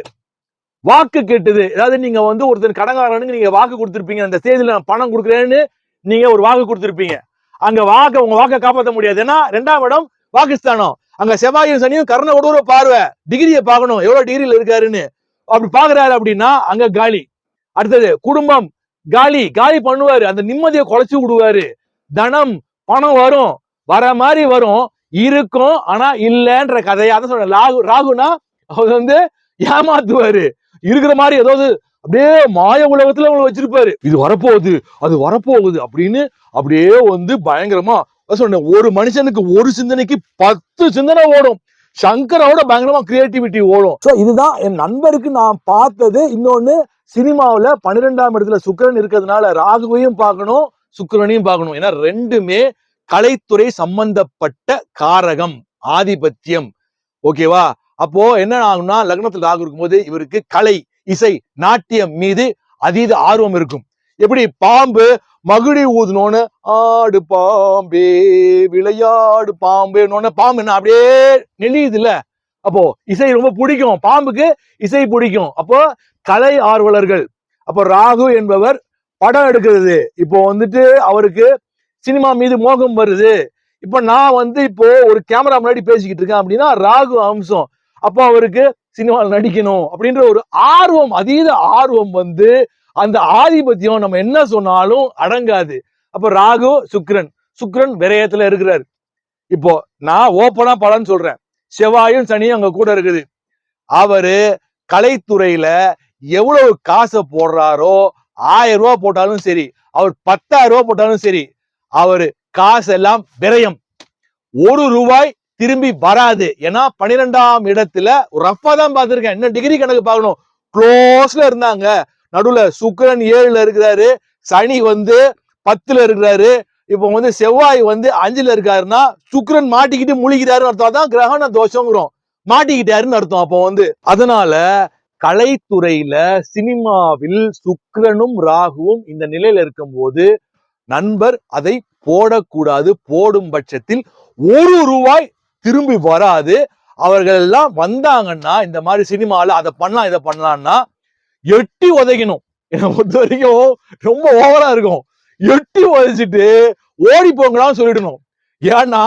வாக்கு கெட்டுது. அதாவது நீங்க வந்து ஒருத்தர் கடங்காரனுக்கு நீங்க வாக்கு கொடுத்திருப்பீங்க, அந்த ஸ்டேஜ்ல நான் பணம் கொடுக்குறேன்னு நீங்க ஒரு வாக்கு கொடுத்திருப்பீங்க. அங்க உங்க வாக்கை காப்பாற்ற முடியாது. ஏன்னா 2ஆம் இடம் பாகிஸ்தானம். அங்க செவ்வாயும் சனியும் கர்ண கொடூர பார்வை, டிகிரியை பார்க்கணும் எவ்வளவு டிகிரியில இருக்காருன்னு. அப்படி பாக்குறாரு அப்படின்னா அங்க காலி. அடுத்தது குடும்பம் காலி, காலி பண்ணுவாரு, அந்த நிம்மதியை குலைச்சு விடுவாரு. தனம் பணம் வரும், வர மாதிரி வரும், இருக்கும் ஆனா இல்லன்ற கதையா தான் சொல்ற. ராகுனா அவர் வந்து ஏமாத்துவாரு, இருக்கிற மாதிரி ஏதாவது அப்படியே மாய உலகத்துல அவங்க வச்சிருப்பாரு. இது வரப்போகுது அது வரப்போகுது அப்படின்னு அப்படியே வந்து பயங்கரமா சொன்ன. ஒரு மனுஷனுக்கு ஒரு சிந்தனைக்கு 10 சிந்தனை ஓடும். சங்கரோட பயங்கரமா கிரியேட்டிவிட்டி ஓடும். இதுதான் என் நண்பருக்கு நான் பார்த்தது. இன்னொன்னு, சினிமாவில 12ஆம் இடத்துல சுக்கிரன் இருக்கிறதுனால ராகுவையும் பார்க்கணும் சுக்கிரனையும் பார்க்கணும். ஏன்னா ரெண்டுமே கலைத்துறை சம்பந்தப்பட்ட காரகம், ஆதிபத்தியம். ஓகேவா? அப்போ என்ன ஆகும்னா லக்னத்தில் ராகு இருக்கும்போது இவருக்கு கலை, இசை, நாட்டியம் மீது அதீத ஆர்வம் இருக்கும். எப்படி பாம்பு மகுடி ஊதுனோன்னு ஆடு பாம்பே விளையாடு பாம்பே, பாம்பு என்ன அப்படியே நெளியுது இல்ல, அப்போ இசை ரொம்ப பிடிக்கும், பாம்புக்கு இசை பிடிக்கும். அப்போ கலை ஆர்வலர்கள். அப்போ ராகு என்பவர் படம் எடுக்கிறது, இப்போ வந்துட்டு அவருக்கு சினிமா மீது மோகம் வருது. இப்ப நான் வந்து இப்போ ஒரு கேமரா முன்னாடி பேசிக்கிட்டு இருக்கேன் அப்படின்னா ராகு அம்சம். அப்போ அவருக்கு சினிமாவில் நடிக்கணும் அப்படின்ற ஒரு ஆர்வம், அதீத ஆர்வம் வந்து அந்த ஆதிபத்தியம் நம்ம என்ன சொன்னாலும் அடங்காது. அப்ப ராகு சுக்கிரன், சுக்கிரன் விரயத்துல இருக்கிறார். இப்போ நான் ஓப்பனா பலன் சொல்றேன், செவ்வாயும் சனியும் அங்க கூட இருக்குது. அவரு கலைத்துறையில எவ்வளவு காசை போடுறாரோ, 1000 ரூபாய் போட்டாலும் சரி, அவர் 10,000 ரூபாய் போட்டாலும் சரி, அவரு காசெல்லாம் விரயம், 1 ரூபாய் திரும்பி வராது. ஏன்னா 12ஆம் இடத்துல ரஃபா தான் பார்த்திருக்கேன், இன்னும் டிகிரி கணக்கு பார்க்கணும். க்ளோஸ்ல இருந்தாங்க, நடுவுல சுக்கிரன் 7ல இருக்கிறாரு, சனி வந்து 10ல இருக்கிறாரு, இப்போ வந்து செவ்வாய் வந்து 5ல இருக்காருன்னா சுக்கிரன் மாட்டிக்கிட்டு முழிக்கிறாருன்னு அர்த்தம். தான் கிரகண தோஷங்கிறோம், மாட்டிக்கிட்டாருன்னு அர்த்தம். அப்போ வந்து அதனால கலைத்துறையில சினிமாவில் சுக்கிரனும் ராகுவும் இந்த நிலையில இருக்கும் போது நண்பர் அதை போடக்கூடாது. போடும் பட்சத்தில் 1 ரூபாய் திரும்பி வராது. அவர்கள் எல்லாம் வந்தாங்கன்னா இந்த மாதிரி சினிமால அதை பண்ணலாம் இதை பண்ணலாம்னா எட்டி உதைக்கணும். என்னை பொறுத்த வரைக்கும் ரொம்ப ஓவரா இருக்கும். எட்டி உதைச்சிட்டு ஓடி போங்களான்னு சொல்லிடணும். ஏன்னா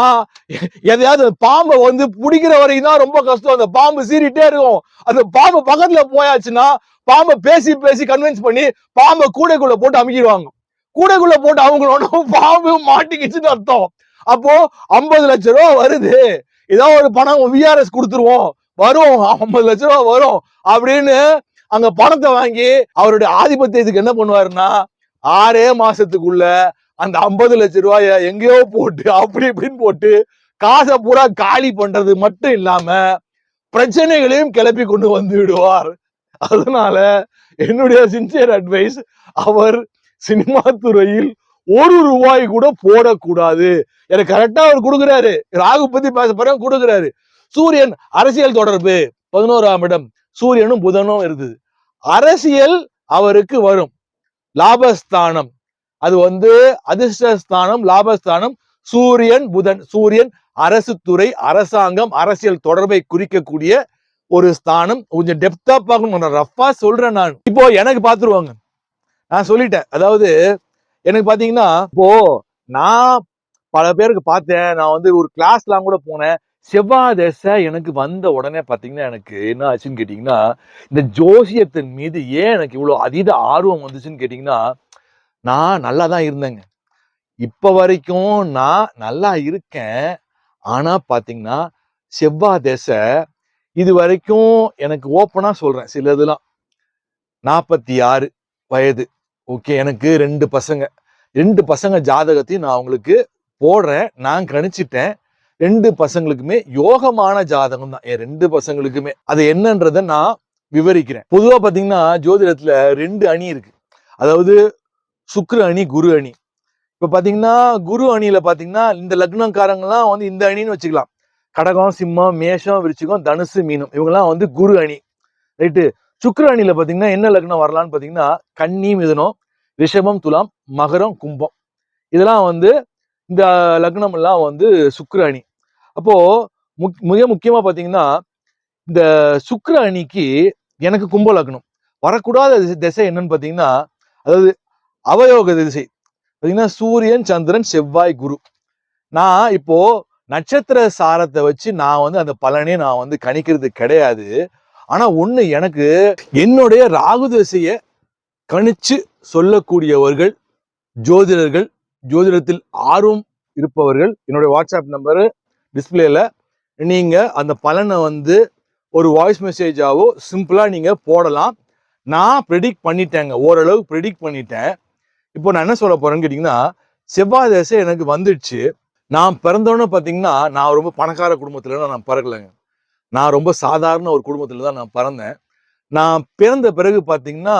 எதையாவது பாம்பை வந்து பிடிக்கிற வரைக்கும் தான் ரொம்ப கஷ்டம். அந்த பாம்பு சீறிட்டே இருக்கும். அந்த பாம்பு பக்கத்துல போயாச்சுன்னா பாம்பை பேசி பேசி கன்வின்ஸ் பண்ணி பாம்பை கூடைக்குள்ள போட்டு அமுக்கிடுவாங்க. கூடைக்குள்ள போட்டு அவங்களோட பாம்பு மாட்டிக்கிச்சுன்னு அர்த்தம். அப்போ 50 லட்ச ரூபா வருது, ஏதாவது ஒரு பணம் விஆர்எஸ் கொடுத்துருவோம், வரும் 50 லட்ச ரூபா வரும் அப்படின்னு அங்க பணத்தை வாங்கி அவருடைய ஆதிபத்தியத்துக்கு என்ன பண்ணுவாருன்னா 6 மாசத்துக்குள்ள அந்த 50 லட்ச ரூபாய எங்கேயோ போட்டு அப்படி இப்படின்னு போட்டு காசை பூரா காலி பண்றது மட்டும் இல்லாம பிரச்சனைகளையும் கிளப்பி கொண்டு வந்து விடுவார். அதனால என்னுடைய சின்சியர் அட்வைஸ், அவர் சினிமா துறையில் 1 ரூபாய் கூட போடக்கூடாது. எனக்கு கரெக்டா அவர் கொடுக்குறாரு, ராகு பத்தி பேச போற கொடுக்குறாரு. சூரியன் அரசியல் தொடர்பு 11ஆம் இடம், சூரியனும் புதனும் இருக்குது. அரசியல் அவருக்கு வரும், லாபஸ்தானம் அது வந்து அதிர்ஷ்டஸ்தானம், லாபஸ்தானம். சூரியன் புதன், சூரியன் அரசு துறை, அரசாங்கம், அரசியல் தொடர்பை குறிக்கக்கூடிய ஒரு ஸ்தானம். கொஞ்சம் டெப்தா பார்க்கணும், ரஃபா சொல்றேன் நான். இப்போ எனக்கு பாத்துருவாங்க, நான் சொல்லிட்டேன். அதாவது எனக்கு பாத்தீங்கன்னா இப்போ நான் பல பேருக்கு பார்த்தேன். நான் வந்து ஒரு கிளாஸ்லாம் கூட போனேன். செவ்வாய் திசை எனக்கு வந்த உடனே பாத்தீங்கன்னா எனக்கு என்ன ஆச்சுன்னு கேட்டீங்கன்னா, இந்த ஜோசியத்தின் மீது ஏன் எனக்கு இவ்வளவு அதீத ஆர்வம் வந்துச்சுன்னு கேட்டீங்கன்னா, நான் நல்லா தான் இருந்தேங்க. இப்ப வரைக்கும் நான் நல்லா இருக்கேன். ஆனா பாத்தீங்கன்னா, செவ்வாய் திசை இது வரைக்கும் எனக்கு ஓப்பனா சொல்றேன் சிலதெல்லாம். 46 வயது. ஓகே. எனக்கு 2 பசங்க. 2 பசங்க ஜாதகத்தையும் நான் உங்களுக்கு போடுறேன். நான் கணிச்சிட்டேன். 2 பசங்களுக்குமே யோகமான ஜாதகம் தான். என் 2 பசங்களுக்குமே. அது என்னன்றத நான் விவரிக்கிறேன். பொதுவா பாத்தீங்கன்னா, ஜோதிடத்துல 2 அணி இருக்கு. அதாவது சுக்கிர அணி, குரு அணி. இப்ப பாத்தீங்கன்னா, குரு அணியில பாத்தீங்கன்னா, இந்த லக்னக்காரங்கலாம் வந்து இந்த அணின்னு வச்சுக்கலாம். கடகம், சிம்மம், மேஷம், விருச்சிகம், தனுசு, மீனம். இவங்கெல்லாம் வந்து குரு அணி. ரைட்டு. சுக்கிர அணியில பாத்தீங்கன்னா என்ன லக்னம் வரலான்னு பாத்தீங்கன்னா, கன்னி, மிதுனம், ரிஷபம், துலாம், மகரம், கும்பம். இதெல்லாம் வந்து இந்த லக்னம் எல்லாம் வந்து சுக்கிர அணி. அப்போ மிக முக்கியமா பாத்தீங்கன்னா, இந்த சுக்கிர அணிக்கு எனக்கு கும்ப லக்னம். வரக்கூடாத திசை என்னன்னு பாத்தீங்கன்னா, அதாவது அவயோக திசை. பாத்தீங்கன்னா சூரியன், சந்திரன், செவ்வாய், குரு. நான் இப்போ நட்சத்திர சாரத்தை வச்சு நான் வந்து அந்த பலனே நான் வந்து கணிக்கிறது கிடையாது. ஆனா ஒண்ணு எனக்கு என்னுடைய ராகு திசைய கணிச்சு சொல்லக்கூடியவர்கள் ஜோதிடர்கள், ஜோதிடத்தில் ஆர்வம் இருப்பவர்கள், என்னுடைய வாட்ஸ்அப் நம்பரு டிஸ்பிளேல நீங்க அந்த பலனை வந்து ஒரு வாய்ஸ் மெசேஜாவோ சிம்பிளா நீங்க போடலாம். நான் ப்ரெடிக்ட் பண்ணிட்டேங்க. ஓரளவு ப்ரெடிக்ட் பண்ணிட்டேன். இப்போ நான் என்ன சொல்ல போறேன்னு கேட்டீங்கன்னா, செவ்வாய் திசை எனக்கு வந்துடுச்சு. நான் பிறந்தோன்னு பாத்தீங்கன்னா, நான் ரொம்ப பணக்கார குடும்பத்துல நான் பிறக்கலைங்க. நான் ரொம்ப சாதாரண ஒரு குடும்பத்துல தான் நான் பிறந்தேன். நான் பிறந்த பிறகு பாத்தீங்கன்னா,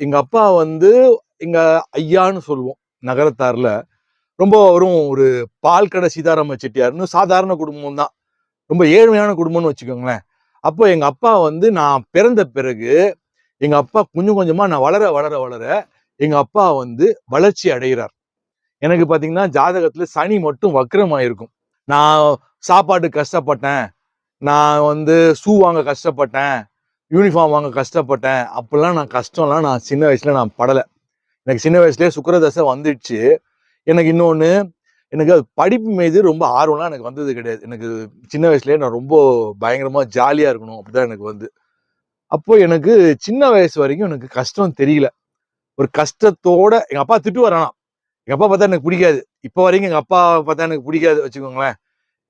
எங்க அப்பா வந்து எங்க ஐயான்னு சொல்லுவோம் நகரத்தார்ல. ரொம்ப வரும் ஒரு பால் கடை சீதாராம செட்டியார்னு சாதாரண குடும்பம் தான். ரொம்ப ஏழ்மையான குடும்பம்னு வச்சுக்கோங்களேன். அப்போ எங்க அப்பா வந்து நான் பிறந்த பிறகு, எங்க அப்பா கொஞ்சம் கொஞ்சமா நான் வளர வளர வளர எங்க அப்பா வந்து வளர்ச்சி அடைகிறார். எனக்கு பாத்தீங்கன்னா ஜாதகத்துல சனி மட்டும் வக்ரமாயிருக்கும். நான் சாப்பாட்டுக்கு கஷ்டப்பட்டேன். நான் வந்து ஷூ வாங்க கஷ்டப்பட்டேன். யூனிஃபார்ம் வாங்க கஷ்டப்பட்டேன். அப்பெல்லாம் நான் கஷ்டம்லாம் நான் சின்ன வயசுல நான் படல. எனக்கு சின்ன வயசுலயே சுக்கிரதசை வந்துடுச்சு. எனக்கு இன்னொன்னு, எனக்கு அது படிப்பு மீது ரொம்ப ஆர்வம்லாம் எனக்கு வந்தது கிடையாது. எனக்கு சின்ன வயசுலயே நான் ரொம்ப பயங்கரமா ஜாலியா இருக்கணும் அப்படிதான் எனக்கு வந்து. அப்போ எனக்கு சின்ன வயசு வரைக்கும் எனக்கு கஷ்டம் தெரியல. ஒரு கஷ்டத்தோட எங்க அப்பா திட்டுவாரு ஆனா. எங்க அப்பா பார்த்தா எனக்கு பிடிக்காது. இப்ப வரைக்கும் எங்க அப்பா பார்த்தா எனக்கு பிடிக்காது வச்சுக்கோங்களேன்.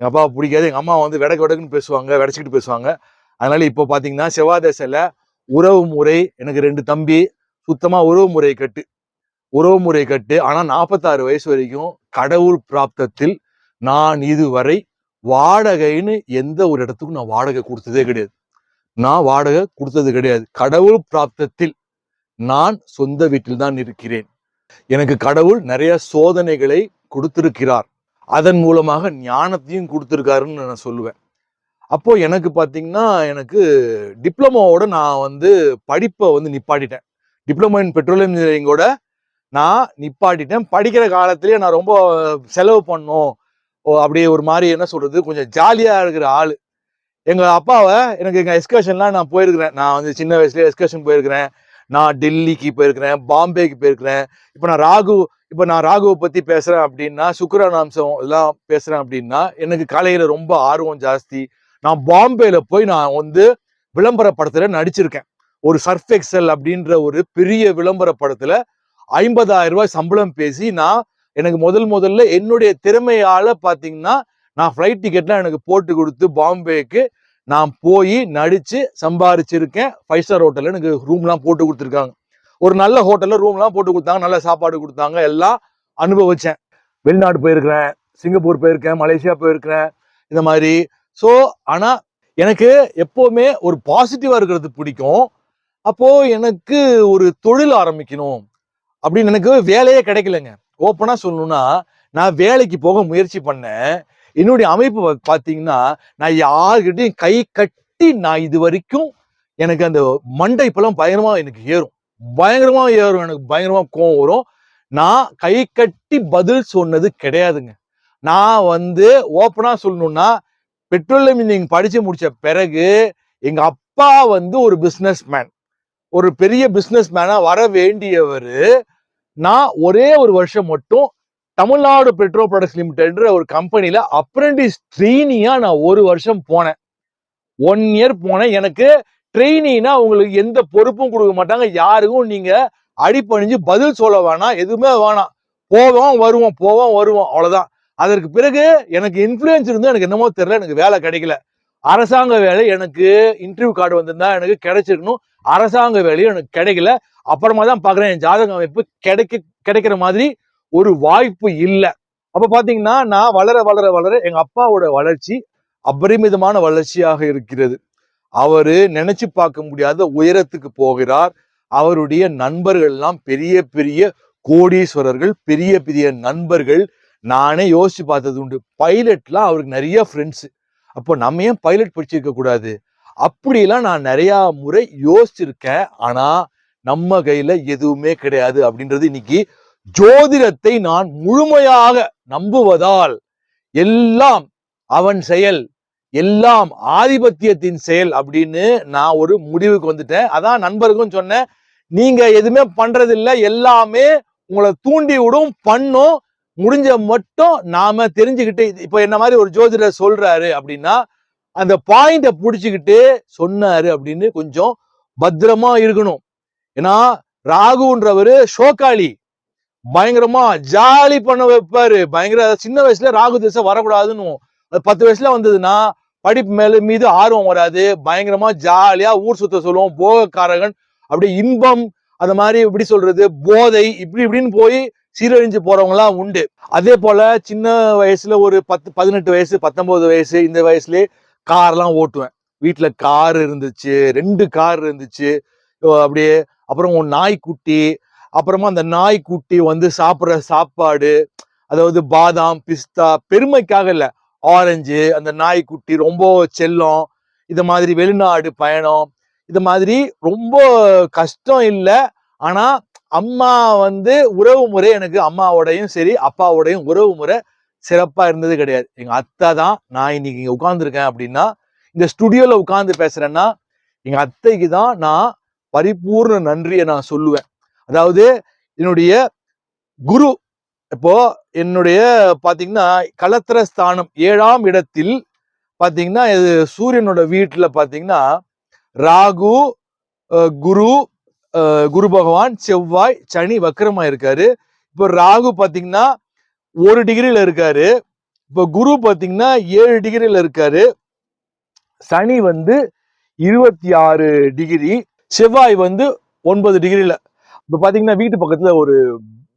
எங்க அப்பாவை பிடிக்காது. எங்க அம்மா வந்து வெடக்கு வெடக்குன்னு பேசுவாங்க, வெடச்சிக்கிட்டு பேசுவாங்க. அதனால இப்போ பாத்தீங்கன்னா செவ்வாய் திசையில உறவு முறை எனக்கு 2 தம்பி சுத்தமா உறவு முறை கட்டு. உறவு முறை கட்டு. ஆனா 46 வயசு வரைக்கும் கடவுள் பிராப்தத்தில் நான் இதுவரை வாடகைன்னு எந்த ஒரு இடத்துக்கும் நான் வாடகை கொடுத்ததே கிடையாது. நான் வாடகை கொடுத்தது கிடையாது. கடவுள் பிராப்தத்தில் நான் சொந்த வீட்டில் தான் இருக்கிறேன். எனக்கு கடவுள் நிறைய சோதனைகளை கொடுத்திருக்கிறார். அதன் மூலமாக ஞானத்தையும் கொடுத்திருக்காருன்னு நான் சொல்லுவேன். அப்போ எனக்கு பாத்தீங்கன்னா எனக்கு டிப்ளமோவோட நான் வந்து படிப்பை வந்து நிப்பாட்டிட்டேன். டிப்ளமோ இன் பெட்ரோலியம் இன்ஜினியரிங்கோட நான் நிப்பாட்டிட்டேன். படிக்கிற காலத்திலேயே நான் ரொம்ப செலவு பண்ணோம். அப்படியே ஒரு மாதிரி என்ன சொல்றது கொஞ்சம் ஜாலியா இருக்கிற ஆளு. எங்க அப்பாவை எனக்கு எங்க எக்ஸ்கர்ஷன்லாம் நான் போயிருக்கிறேன். நான் வந்து சின்ன வயசுல எக்ஸ்கர்ஷன் போயிருக்கிறேன். நான் டெல்லிக்கு போயிருக்கிறேன், பாம்பேக்கு போயிருக்கிறேன். இப்ப நான் ராகுவை பத்தி பேசுறேன் அப்படின்னா, சுக்கிரனாம்சம் எல்லாம் பேசுறேன் அப்படின்னா, எனக்கு கலையில ரொம்ப ஆர்வம் ஜாஸ்தி. நான் பாம்பேல போய் நான் வந்து விளம்பர படத்துல நடிச்சிருக்கேன். ஒரு சர்ஃப் எக்ஸல் அப்படின்ற ஒரு பெரிய விளம்பர படத்துல 50,000 ரூபாய் சம்பளம் பேசி நான் எனக்கு முதல்ல என்னுடைய திறமையால பாத்தீங்கன்னா நான் ஃப்ளைட் டிக்கெட்லாம் எனக்கு போட்டு கொடுத்து பாம்பேக்கு நான் போய் நடிச்சு சம்பாரிச்சிருக்கேன். 5 ஸ்டார் ஹோட்டல்ல எனக்கு ரூம்லாம் போட்டு கொடுத்துருக்காங்க. ஒரு நல்ல ஹோட்டல்ல ரூம்லாம் போட்டு கொடுத்தாங்க, நல்ல சாப்பாடு கொடுத்தாங்க, எல்லாம் அனுபவிச்சேன். வெளிநாடு போயிருக்கிறேன், சிங்கப்பூர் போயிருக்கேன், மலேசியா போயிருக்கிறேன், இந்த மாதிரி. ஸோ ஆனா எனக்கு எப்பவுமே ஒரு பாசிட்டிவா இருக்கிறது பிடிக்கும். அப்போ எனக்கு ஒரு தொழில் ஆரம்பிக்கணும் அப்படின்னு எனக்கு வேலையே கிடைக்கலங்க. ஓப்பனா சொல்லணும்னா நான் வேலைக்கு போக முயற்சி பண்ணேன். என்னுடைய அமைப்பு பாத்தீங்கன்னா நான் யாருக்கிட்டையும் கை கட்டி நான் இது வரைக்கும் எனக்கு அந்த மண்டை இப்பெல்லாம் பயங்கரமா எனக்கு ஏறும். பயங்கரமா ஏறும். எனக்கு பயங்கரமா கோவம் வரும். நான் கை கட்டி பதில் சொன்னது கிடையாதுங்க. நான் வந்து ஓப்பனா சொல்லணும்னா பெட்ரோலியம் இன்ஜினியரிங் படிச்சு முடிச்ச பிறகு எங்க அப்பா வந்து ஒரு பிசினஸ் மேன், ஒரு பெரிய பிசினஸ் மேனா வர வேண்டியவர். நான் ஒரே ஒரு வருஷம் மட்டும் தமிழ்நாடு பெட்ரோ ப்ராடக்ட்ஸ் லிமிடெட் ஒரு கம்பெனில அப்ரெண்டிஸ் ட்ரெயினியா நான் 1 வருஷம் போனேன். 1 இயர் போனேன். எனக்கு ட்ரெயினினா உங்களுக்கு எந்த பொறுப்பும் கொடுக்க மாட்டாங்க. யாருக்கும் நீங்க அடிபணிஞ்சு பதில் சொல்ல வேணாம், எதுவுமே வேணாம். போவோம் வருவோம், போவோம் வருவோம், அவ்வளவுதான். அதற்கு பிறகு எனக்கு இன்ஃபுளுயன்ஸ் இருந்து எனக்கு என்னமோ தெரியல, எனக்கு வேலை கிடைக்கல. அரசாங்க வேலை எனக்கு இன்டர்வியூ கார்டு வந்திருந்தா எனக்கு கிடைச்சிருக்கணும். அரசாங்க வேலையும் எனக்கு கிடைக்கல. அப்புறமா தான் பாக்குறேன் என் ஜாதக அமைப்பு கிடைக்கிற மாதிரி ஒரு வாய்ப்பு இல்லை. அப்ப பாத்தீங்கன்னா நான் வளர வளர வளர எங்க அப்பாவோட வளர்ச்சி அபரிமிதமான வளர்ச்சியாக இருக்கிறது. அவரு நினைச்சு பார்க்க முடியாத உயரத்துக்கு போகிறார். அவருடைய நண்பர்கள் எல்லாம் பெரிய பெரிய கோடீஸ்வரர்கள், பெரிய பெரிய நண்பர்கள். நானே யோசிச்சு பார்த்தது உண்டு. பைலட்லாம் அவருக்கு நிறைய ஃப்ரெண்ட்ஸ். அப்போ நம்ம ஏன் பைலட் படிச்சிருக்க கூடாது? அப்படிலாம் நான் நிறைய முறை யோசிச்சிருக்கேன். ஆனா நம்ம கையில எதுவுமே கிடையாது அப்படின்றது இன்னைக்கு ஜோதிடத்தை நான் முழுமையாக நம்புவதால் எல்லாம் அவன் செயல், எல்லாம் ஆதிபத்தியத்தின் செயல் அப்படின்னு நான் ஒரு முடிவுக்கு வந்துட்டேன். அதான் நண்பருக்கும் சொன்னேன், நீங்க எதுவுமே பண்றது இல்லை, எல்லாமே உங்களை தூண்டி விடும், பண்ணும். முடிஞ்ச மட்டும் நாம தெரிஞ்சுக்கிட்டு, இப்ப என்ன மாதிரி ஒரு ஜோதிடர் சொல்றாரு அப்படின்னா அந்த பாயிண்ட புடிச்சுக்கிட்டு சொன்னாரு அப்படின்னு கொஞ்சம் பத்திரமா இருக்கணும். ஏன்னா ராகுன்றவரு ஷோக்காளி, பயங்கரமா ஜாலி பண்ண வைப்பாரு. பயங்கர சின்ன வயசுல ராகு திசை வரக்கூடாதுன்னு 10 வயசுல வந்ததுன்னா படிப்பு மீது ஆர்வம் வராது. பயங்கரமா ஜாலியா ஊர் சுத்த சொல்லுவோம், போகக்காரகன், அப்படியே இன்பம், அந்த மாதிரி எப்படி சொல்றது, போதை, இப்படி இப்படின்னு போய் சீரழிஞ்சு போறவங்க எல்லாம் உண்டு. அதே போல சின்ன வயசுல ஒரு 10, 18 வயசு, 19 வயசு, இந்த வயசுலயே கார்லாம் ஓட்டுவேன். வீட்டுல கார் இருந்துச்சு, 2 கார் இருந்துச்சு. அப்படியே அப்புறம் ஒரு நாய்க்குட்டி, அப்புறமா அந்த நாய்க்குட்டி வந்து சாப்பிட்ற சாப்பாடு, அதாவது பாதாம், பிஸ்தா, பெருமைக்காக இல்ல, ஆரஞ்சு, அந்த நாய்க்குட்டி ரொம்ப செல்லம். இந்த மாதிரி வெளிநாடு பயணம், இது மாதிரி ரொம்ப கஷ்டம் இல்லை. ஆனா அம்மா வந்து உறவு முறை, எனக்கு அம்மாவோடையும் சரி அப்பாவோடையும் உறவு முறை சிறப்பா இருந்தது கிடையாது. எங்க அத்தை தான். நான் இன்னைக்கு இங்க உட்கார்ந்துருக்கேன் அப்படின்னா, இந்த ஸ்டுடியோல உட்கார்ந்து பேசுறேன்னா எங்க அத்தைக்கு தான் நான் பரிபூர்ண நன்றியை நான் சொல்லுவேன். அதாவது என்னுடைய குரு, இப்போ என்னுடைய பாத்தீங்கன்னா களத்திர ஸ்தானம் 7ஆம் இடத்தில் பாத்தீங்கன்னா இது சூரியனோட வீட்டுல பாத்தீங்கன்னா ராகு, குரு, குரு பகவான், செவ்வாய், சனி வக்கரமா இருக்காரு. இப்போ ராகு பாத்தீங்கன்னா 1 டிகிரில இருக்காரு. இப்போ குரு பாத்தீங்கன்னா 7 டிகிரில இருக்காரு. சனி வந்து 26 டிகிரி, செவ்வாய் வந்து 9 டிகிரில. இப்ப பாத்தீங்கன்னா வீட்டு பக்கத்துல ஒரு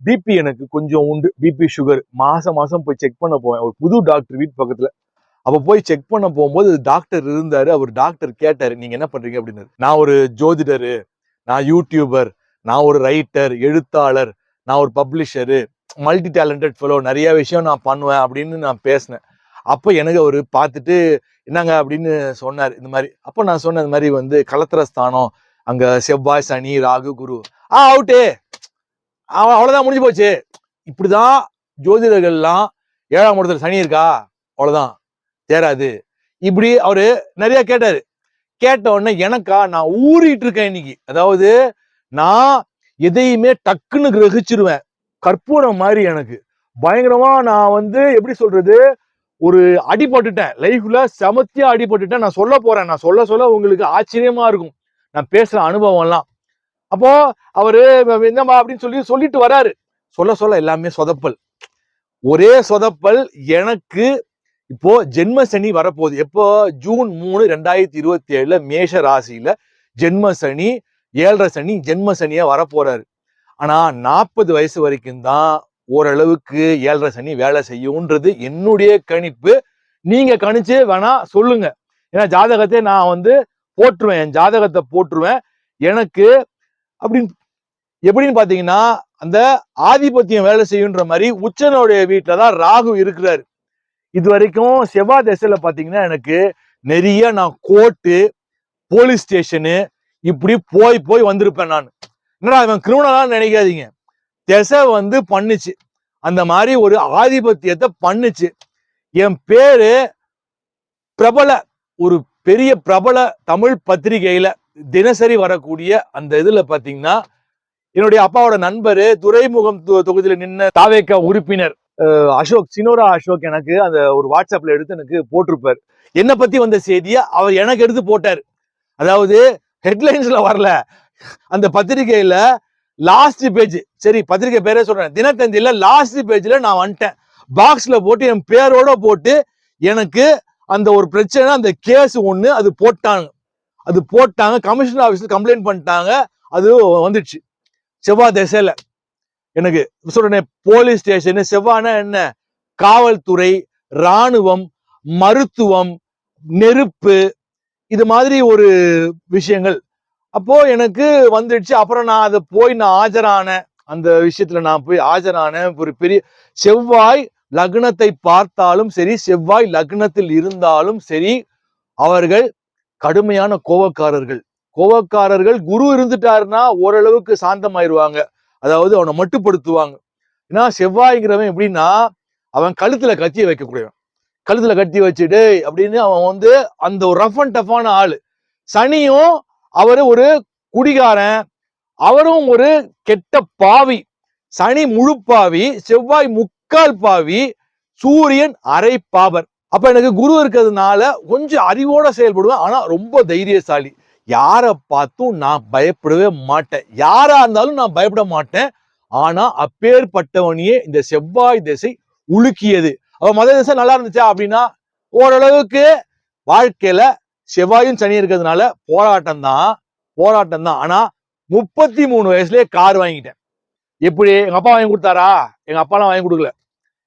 பிபி எனக்கு கொஞ்சம் உண்டு, பிபி சுகர். மாசம் மாசம் போய் செக் பண்ண போவேன். ஒரு புது டாக்டர் வீட்டு பக்கத்துல. அப்ப போய் செக் பண்ண போகும்போது டாக்டர் இருந்தாரு. அவர் டாக்டர் கேட்டாரு, நீங்க என்ன பண்றீங்க அப்படின்னு. நான் ஒரு ஜோதிடரு, நான் யூடியூபர், நான் ஒரு ரைட்டர், எழுத்தாளர், நான் ஒரு பப்ளிஷரு, மல்டி டேலண்டட் ஃபெலோ, நிறைய விஷயம் நான் பண்ணுவேன் அப்படின்னு நான் பேசினேன். அப்போ எனக்கு அவர் பார்த்துட்டு என்னங்க அப்படின்னு சொன்னார். இந்த மாதிரி அப்போ நான் சொன்ன இந்த மாதிரி வந்து களத்திரஸ்தானம், அங்க செவ்வாய், சனி, ராகு, குரு, அவுட்டே, அவ்வளவுதான், முடிஞ்சு போச்சு. இப்படிதான் ஜோதிடர்கள்லாம் 7ஆம் இடத்துல சனி இருக்கா, அவ்வளவுதான், தேராது, இப்படி அவரு நிறைய கேட்டாரு. கேட்ட உடனே எனக்கா நான் ஊறிட்டு இருக்கேன் இன்னைக்கு. அதாவது நான் எதையுமே டக்குன்னு கிரகிச்சிருவேன், கற்பூரம் மாதிரி. எனக்கு பயங்கரமா நான் வந்து எப்படி சொல்றது, ஒரு அடிபட்டுட்டேன் லைஃப்ல, செமத்தியா அடிபட்டுட்டேன். நான் சொல்ல போறேன், நான் சொல்ல சொல்ல உங்களுக்கு ஆச்சரியமா இருக்கும் நான் பேசுற அனுபவம் எல்லாம். அப்போ அவரு என்னமா அப்படின்னு சொல்லிட்டு வராரு. சொல்ல சொல்ல எல்லாமே சொதப்பல், ஒரே சொதப்பல். எனக்கு இப்போ ஜென்ம சனி வரப்போகுது. எப்போ? ஜூன் 3, 2027 மேஷ ராசியில ஜென்ம சனி, 7.5 சனி, ஜென்ம சனியா வரப்போறாரு. ஆனா 40 வயசு வரைக்கும் தான் ஓரளவுக்கு 7.5 சனி வேலை செய்யும்ன்றது என்னுடைய கணிப்பு. நீங்க கணிச்சு வேணா சொல்லுங்க. ஏன்னா ஜாதகத்தை நான் வந்து போட்டுருவேன், என் ஜாதகத்தை போட்டுருவேன். எனக்கு அப்படின்னு எப்படின்னு பாத்தீங்கன்னா அந்த ஆதிபத்தியம் வேலை செய்யுன்ற மாதிரி உச்சனுடைய வீட்டுலதான் ராகு இருக்கிறாரு. இது வரைக்கும் செவ்வாய் திசையில பாத்தீங்கன்னா எனக்கு நிறைய நான் கோர்ட்டு, போலீஸ் ஸ்டேஷனு இப்படி போய் போய் வந்திருப்பேன். நான் என்னடா இவன் கிரிமினலா நினைக்காதீங்க, திசை வந்து பண்ணுச்சு, அந்த மாதிரி ஒரு ஆதிபத்தியத்தை பண்ணுச்சு. என் பேரு பிரபல, ஒரு பெரிய பிரபல தமிழ் பத்திரிகையில தினசரி வரக்கூடிய அந்த இதுல பாத்தீங்கன்னா என்னுடைய அப்பாவோட நண்பரு, துறைமுகம் தொகுதியில நின்ன தாவேக உறுப்பினர் அசோக், சினோரா அசோக் எனக்கு அந்த ஒரு வாட்ஸ்அப்ல எடுத்து எனக்கு போட்டிருப்பாரு. என்னை பத்தி வந்த செய்தியை அவர் எனக்கு எடுத்து போட்டார். அதாவது ஹெட்லைன்ஸ்ல வரல, அந்த பத்திரிகையில லாஸ்ட் பேஜ், சரி பத்திரிகை பேரே சொல்றேன், தினத்தந்தியில லாஸ்ட் பேஜ்ல நான் வந்துட்டேன். பாக்ஸ்ல போட்டு என் பேரோட போட்டு எனக்கு அந்த ஒரு பிரச்சனை, அந்த கேஸ் ஒண்ணு அது போட்டாங்க. கமிஷனர் ஆபீஸ்ல கம்ப்ளைண்ட் பண்ணிட்டாங்க. அது வந்துடுச்சு செவ்வாய் திசையில. எனக்கு சொல்றேன், போலீஸ் ஸ்டேஷன், செவ்வாய்னா என்ன, காவல்துறை, ராணுவம், மருத்துவம், நெருப்பு, இது மாதிரி ஒரு விஷயங்கள். அப்போ எனக்கு வந்துடுச்சு. அப்புறம் நான் அதை போய் நான் ஆஜரான, அந்த விஷயத்துல நான் போய் ஆஜரான. ஒரு பெரிய செவ்வாய் லக்னத்தை பார்த்தாலும் சரி, செவ்வாய் லக்னத்தில் இருந்தாலும் சரி, அவர்கள் கடுமையான கோவக்காரர்கள். குரு இருந்துட்டாருன்னா ஓரளவுக்கு சாந்தமாயிருவாங்க, அதாவது அவனை மட்டுப்படுத்துவாங்க. ஏன்னா செவ்வாய்ங்கிறவன் எப்படின்னா, அவன் கழுத்துல கத்தியை வைக்கக்கூடியவன். கழுத்துல கத்தி வச்சுட்டு அப்படின்னு அவன் வந்து அந்த ஒரு ரஃப் அண்ட் டஃப்பான ஆளு. சனியும் அவரு ஒரு குடிகாரன், அவரும் ஒரு கெட்ட பாவி. சனி முழு பாவி, செவ்வாய் முக்கால் பாவி, சூரியன் அரை பாவர். அப்ப எனக்கு குரு இருக்கிறதுனால கொஞ்சம் அறிவோட செயல்படுவேன். ஆனா ரொம்ப தைரியசாலி. யாரை பார்த்தும் நான் பயப்படவே மாட்டேன். யாரா இருந்தாலும் நான் பயப்பட மாட்டேன். ஆனா அப்பேற்பட்டவனையே இந்த செவ்வாய் திசை உலுக்கியது. அவ மத திசை நல்லா இருந்துச்சா அப்படின்னா, ஓரளவுக்கு வாழ்க்கையில செவ்வாயும் சனி இருக்கிறதுனால போராட்டம் தான். ஆனா 33 வயசுலயே கார் வாங்கிட்டேன். எப்படி? எங்க அப்பா வாங்கி கொடுத்தாரா? எங்க அப்பாலாம் வாங்கி கொடுக்கல.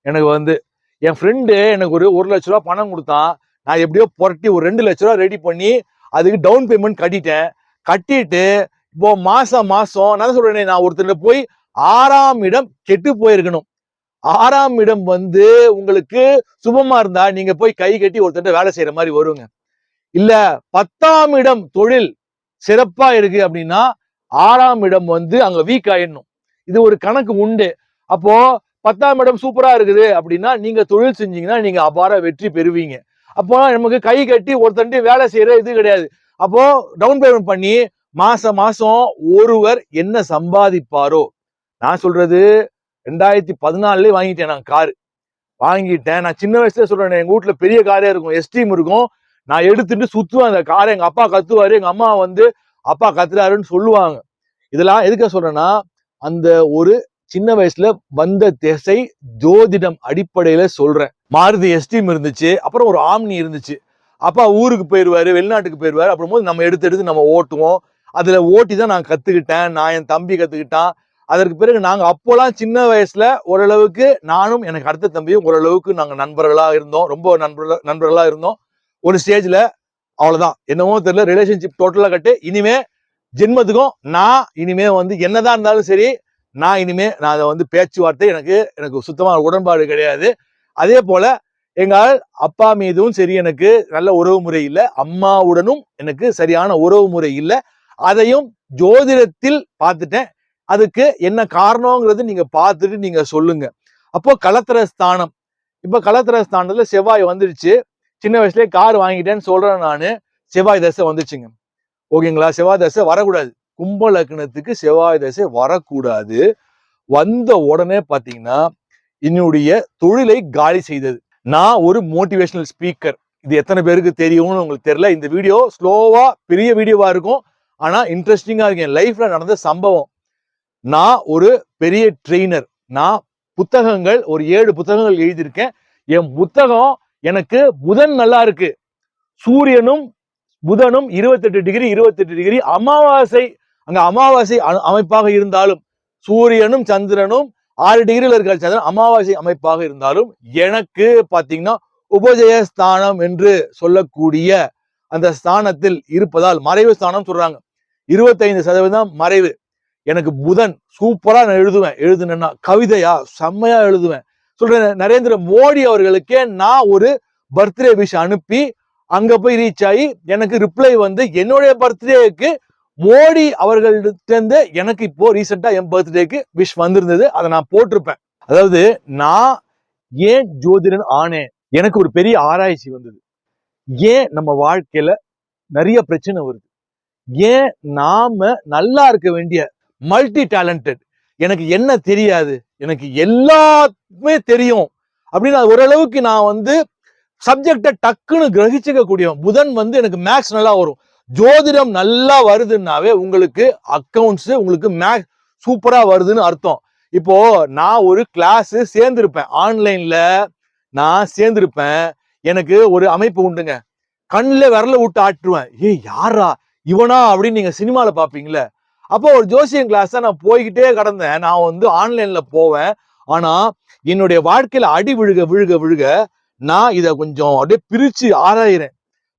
எனக்கு வந்து என் ஃப்ரெண்டு எனக்கு ஒரு 1 லட்ச ரூபா பணம் கொடுத்தான். நான் எப்படியோ புரட்டி ஒரு 2 லட்ச ரூபா ரெடி பண்ணி அதுக்கு டவுன் பேமெண்ட் கட்டிட்டு இப்போ மாசம் நான் சொல்றேன், நான் ஒருத்தர் போய் 6ஆம் இடம் கெட்டு போயிருக்கணும். 6ஆம் இடம் வந்து உங்களுக்கு சுபமா இருந்தா நீங்க போய் கை கட்டி ஒருத்தர் வேலை செய்யற மாதிரி வருங்க. இல்ல 10ஆம் இடம் தொழில் சிறப்பா இருக்கு அப்படின்னா 6ஆம் இடம் வந்து அங்க வீக் ஆயிடணும். இது ஒரு கணக்கு உண்டு. அப்போ 10ஆம் இடம் சூப்பரா இருக்குது அப்படின்னா நீங்க தொழில் செஞ்சீங்கன்னா நீங்க அபார வெற்றி பெறுவீங்க. அப்போ நமக்கு கை கட்டி ஒருத்தண்டி வேலை செய்யற இது கிடையாது. அப்போ டவுன் பேமெண்ட் பண்ணி மாசம் ஒருவர் என்ன சம்பாதிப்பாரோ, நான் சொல்றது 2014 வாங்கிட்டேன். நான் காரு வாங்கிட்டேன். நான் சின்ன வயசுல சொல்றேன், எங்க வீட்டுல பெரிய காரே இருக்கும், எஸ்டீம் இருக்கும். நான் எடுத்துட்டு சுத்துவேன் அந்த காரை. எங்க அப்பா கத்துவாரு, எங்க அம்மா வந்து அப்பா கத்துறாருன்னு சொல்லுவாங்க. இதெல்லாம் எதுக்க சொல்றேன்னா, அந்த ஒரு சின்ன வயசுல வந்த திசை ஜோதிடம் அடிப்படையில சொல்றேன். மாருதி எஸ்டீம் இருந்துச்சு, அப்புறம் ஒரு ஆம்னி இருந்துச்சு. அப்பா ஊருக்கு போயிருவாரு, வெளிநாட்டுக்கு போயிருவாரு. அப்புறம் போது நம்ம எடுத்து நம்ம ஓட்டுவோம். அதுல ஓட்டி தான் நான் கத்துக்கிட்டேன். நான் என் தம்பி கத்துக்கிட்டான். அதற்கு பிறகு நாங்க அப்போலாம் சின்ன வயசுல ஓரளவுக்கு நானும் எனக்கு அடுத்த தம்பியும் ஓரளவுக்கு நாங்க நண்பர்களா இருந்தோம். ரொம்ப நண்பர்களா இருந்தோம். ஒரு ஸ்டேஜ்ல அவ்வளவுதான், என்னவோ தெரியல, ரிலேஷன்ஷிப் டோட்டலா கட்டு. இனிமே ஜென்மத்துக்கும் நான் இனிமே வந்து என்னதான் இருந்தாலும் சரி, நான் அதை வந்து பேச்சுவார்த்தை எனக்கு சுத்தமா உடன்பாடு கிடையாது. அதே போல எங்க அப்பா மீதும் சரி எனக்கு நல்ல உறவு முறை இல்லை, அம்மாவுடனும் எனக்கு சரியான உறவு முறை இல்லை. அதையும் ஜோதிடத்தில் பார்த்துட்டேன். அதுக்கு என்ன காரணங்கிறது நீங்க பார்த்துட்டு நீங்க சொல்லுங்க. அப்போ களத்திர ஸ்தானம், இப்ப களத்திர ஸ்தானத்துல செவ்வாய் வந்துருச்சு. சின்ன வயசுலயே கார் வாங்கிட்டேன்னு சொல்றேன் நானு. செவ்வாய் தசை வந்துச்சுங்க. ஓகேங்களா? செவ்வாய் தசை வரக்கூடாது. கும்ப லக்னத்துக்கு செவ்வாய் தசை வரக்கூடாது. வந்த உடனே பாத்தீங்கன்னா என்னுடைய தொழிலை காலி செய்தது. நான் ஒரு மோட்டிவேஷனல் ஸ்பீக்கர். இது எத்தனை பேருக்கு தெரியும்னு உங்களுக்கு தெரியல. இந்த வீடியோ ஸ்லோவா பெரிய வீடியோவா இருக்கும், ஆனா இன்ட்ரெஸ்டிங்கா இருக்கு. என் லைஃப்ல நடந்த சம்பவம். நான் ஒரு பெரிய ட்ரெயினர். நான் புத்தகங்கள் ஒரு 7 புத்தகங்கள் எழுதியிருக்கேன். என் புத்தகம் எனக்கு புதன் நல்லா இருக்கு, சூரியனும் புதனும் 28 டிகிரி அமாவாசை, அங்க அமாவாசை அமைப்பாக இருந்தாலும், சூரியனும் சந்திரனும் 6 டிகிரியில் இருக்கிற சந்திரன் அமாவாசை அமைப்பாக இருந்தாலும், எனக்கு பாத்தீங்கன்னா உபஜய ஸ்தானம் என்று சொல்லக்கூடிய அந்த ஸ்தானத்தில் இருப்பதால், மறைவு ஸ்தானம் சொல்றாங்க, 25% மறைவு. எனக்கு புதன் சூப்பரா நான் எழுதுனேன்னா கவிதையா செம்மையா எழுதுவேன். சொல்றேன், நரேந்திர மோடி அவர்களுக்கே நான் ஒரு பர்த்டே விஷ் அனுப்பி அங்க போய் ரீச் ஆகி எனக்கு ரிப்ளை வந்து என்னுடைய பர்த்டேக்கு மோடி அவர்களிருந்து எனக்கு இப்போ ரீசெண்டா என் பர்த்டேக்கு விஷ் வந்திருந்தது. அதை நான் போட்டிருப்பேன். அதாவது நான் ஏன் ஜோதிடன் ஆனேன், எனக்கு ஒரு பெரிய ஆராய்ச்சி வந்தது. ஏன் நம்ம வாழ்க்கையில நிறைய பிரச்சனை வருது, ஏன் நாம நல்லா இருக்க வேண்டிய மல்டி டேலண்டட், எனக்கு என்ன தெரியாது, எனக்கு எல்லாமே தெரியும் அப்படின்னு ஓரளவுக்கு நான் வந்து சப்ஜெக்டை டக்குன்னு கிரகிச்சுக்க கூடிய புதன் வந்து எனக்கு மேக்ஸ் நல்லா வரும். ஜோதிடம் நல்லா வருதுன்னாவே உங்களுக்கு அக்கவுண்ட்ஸ் உங்களுக்கு மேக்ஸ் சூப்பரா வருதுன்னு அர்த்தம். இப்போ நான் ஒரு கிளாஸ் சேர்ந்திருப்பேன், ஆன்லைன்ல நான் சேர்ந்திருப்பேன். எனக்கு ஒரு அமைப்பு உண்டுங்க, கண்ணுல விரல விட்டு ஆட்டுருவேன். ஏய் யாரா இவனா அப்படின்னு நீங்க சினிமால பாப்பீங்களே. அப்போ ஒரு ஜோசியம் கிளாஸ் நான் போய்கிட்டே கடந்தேன். நான் வந்து ஆன்லைன்ல போவேன். ஆனா என்னுடைய வாழ்க்கையில அடி விழுக விழுக விழுக நான் இதை கொஞ்சம் அப்படியே பிரிச்சு ஆராயிறேன்.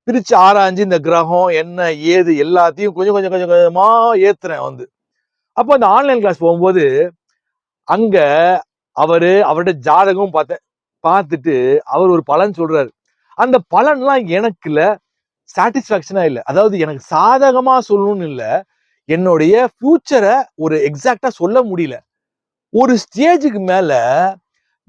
பிரிச்சு ஆராய்ஞ்சு இந்த கிரகம் என்ன ஏது எல்லாத்தையும் கொஞ்சம் கொஞ்சம் கொஞ்சம் கொஞ்சமா ஏத்துறேன் வந்து. அப்போ அந்த ஆன்லைன் கிளாஸ் போகும்போது அங்க அவருடைய ஜாதகம் பார்த்தேன். பார்த்துட்டு அவர் ஒரு பலன் சொல்றாரு. அந்த பலன்லாம் எனக்குல சாட்டிஸ்பாக்சனா இல்லை. அதாவது எனக்கு சாதகமா சொல்லணும்னு இல்லை, என்னுடைய ஃபியூச்சரை ஒரு எக்ஸாக்டா சொல்ல முடியல. ஒரு ஸ்டேஜுக்கு மேல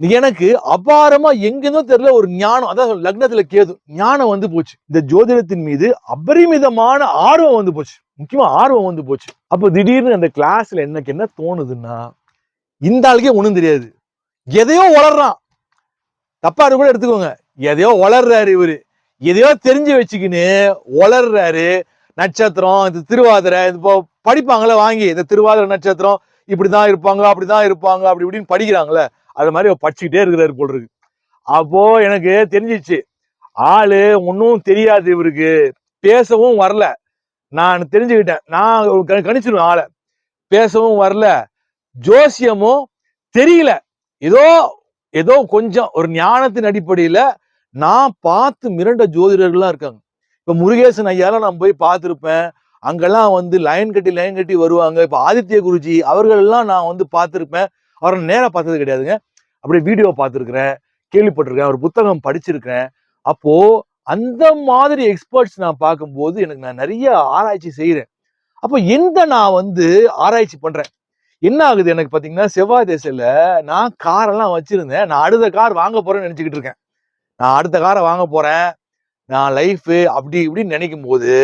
எனக்கு அபாரமா எங்கேனோ தெரியல ஒரு ஞானம், அதாவது லக்னத்துல கேது ஞானம் வந்து போச்சு. இந்த ஜோதிடத்தின் மீது அபரிமிதமான ஆர்வம் வந்து போச்சு, முக்கியமா ஆர்வம் வந்து போச்சு. அப்போ திடீர்னு அந்த கிளாஸ்ல எனக்கு என்ன தோணுதுன்னா, இந்த ஆளுக்கே ஒண்ணும் தெரியாது, எதையோ வளர்றான், தப்பா கூட எடுத்துக்கோங்க, எதையோ வளர்றாரு இவரு, எதையோ தெரிஞ்சு வச்சுக்கின்னு வளர்றாரு. நட்சத்திரம், இந்த திருவாதிரை இப்போ படிப்பாங்களே வாங்கி, இந்த திருவாதிரை நட்சத்திரம் இப்படிதான் இருப்பாங்க அப்படிதான் இருப்பாங்க அப்படி இப்படின்னு படிக்கிறாங்களே, அது மாதிரி படிச்சுக்கிட்டே இருக்கிறாரு போல் இருக்கு. அப்போ எனக்கு தெரிஞ்சிச்சு, ஆளு ஒன்னும் தெரியாது இவருக்கு, பேசவும் வரல. நான் தெரிஞ்சுக்கிட்டேன், நான் கணிச்சிருவேன் ஆளை, பேசவும் வரல, ஜோசியமும் தெரியல, ஏதோ ஏதோ கொஞ்சம் ஒரு ஞானத்தின் அடிப்படையில நான் பார்த்து மிரண்ட ஜோதிடர்கள்லாம் இருக்காங்க. இப்ப முருகேசன் ஐயாலாம் நான் போய் பார்த்திருப்பேன், அங்கெல்லாம் வந்து லைன் கட்டி வருவாங்க. இப்ப ஆதித்ய குருஜி அவர்கள் எல்லாம் நான் வந்து பார்த்திருப்பேன். அவரை நேரா பார்த்தது கிடையாதுங்க, அப்படியே வீடியோ பார்த்திருக்கிறேன், கேள்விப்பட்டிருக்கேன், ஒரு புத்தகம் படிச்சிருக்கேன். அப்போ அந்த மாதிரி எக்ஸ்பர்ட்ஸ் நான் பார்க்கும்போது எனக்கு நான் நிறைய ஆராய்ச்சி செய்யறேன். அப்போ எந்த நான் வந்து ஆராய்ச்சி பண்றேன், என்ன ஆகுது எனக்கு பாத்தீங்கன்னா, செவ்வாய் திசையில நான் காரெல்லாம் வச்சிருந்தேன், நான் அடுத்த கார் வாங்க போறேன்னு நினைச்சுக்கிட்டு இருக்கேன். நான் அடுத்த காரை வாங்க போறேன், நான் லைஃப் அப்படி இப்படின்னு நினைக்கும் போது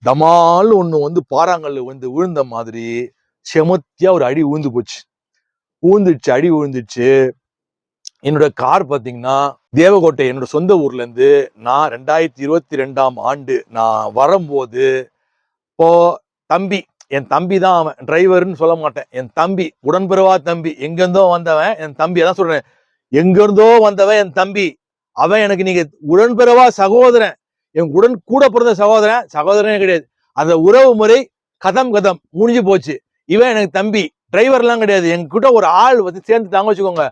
டமால் ஒண்ணு வந்து பாறாங்கல்ல வந்து விழுந்த மாதிரி செமத்தியா ஒரு அடி விழுந்து போச்சு. அடி விழுந்துச்சு. என்னோட கார் பாத்தீங்கன்னா தேவகோட்டை, என்னோட சொந்த ஊர்ல இருந்து நான் 2022ஆம் ஆண்டு நான் வரும்போது, இப்போ தம்பி, என் தம்பி தான் அவன், டிரைவர்னு சொல்ல மாட்டேன், என் தம்பி, உடன்பிறவா தம்பி, எங்கிருந்தோ வந்தவன் என் தம்பி, அதான் சொல்றேன், எங்கிருந்தோ வந்தவன் என் தம்பி, அவன் எனக்கு நீங்க உடன்பிறவா சகோதரன், என் கூட பிறந்த சகோதரனே கிடையாது. அந்த உறவு முறை கதம் முடிஞ்சு போச்சு. இவன் எனக்கு தம்பி, டிரைவர் எல்லாம் கிடையாது. என்கிட்ட ஒரு ஆள் வந்து சேர்ந்து தாங்க வச்சுக்கோங்க,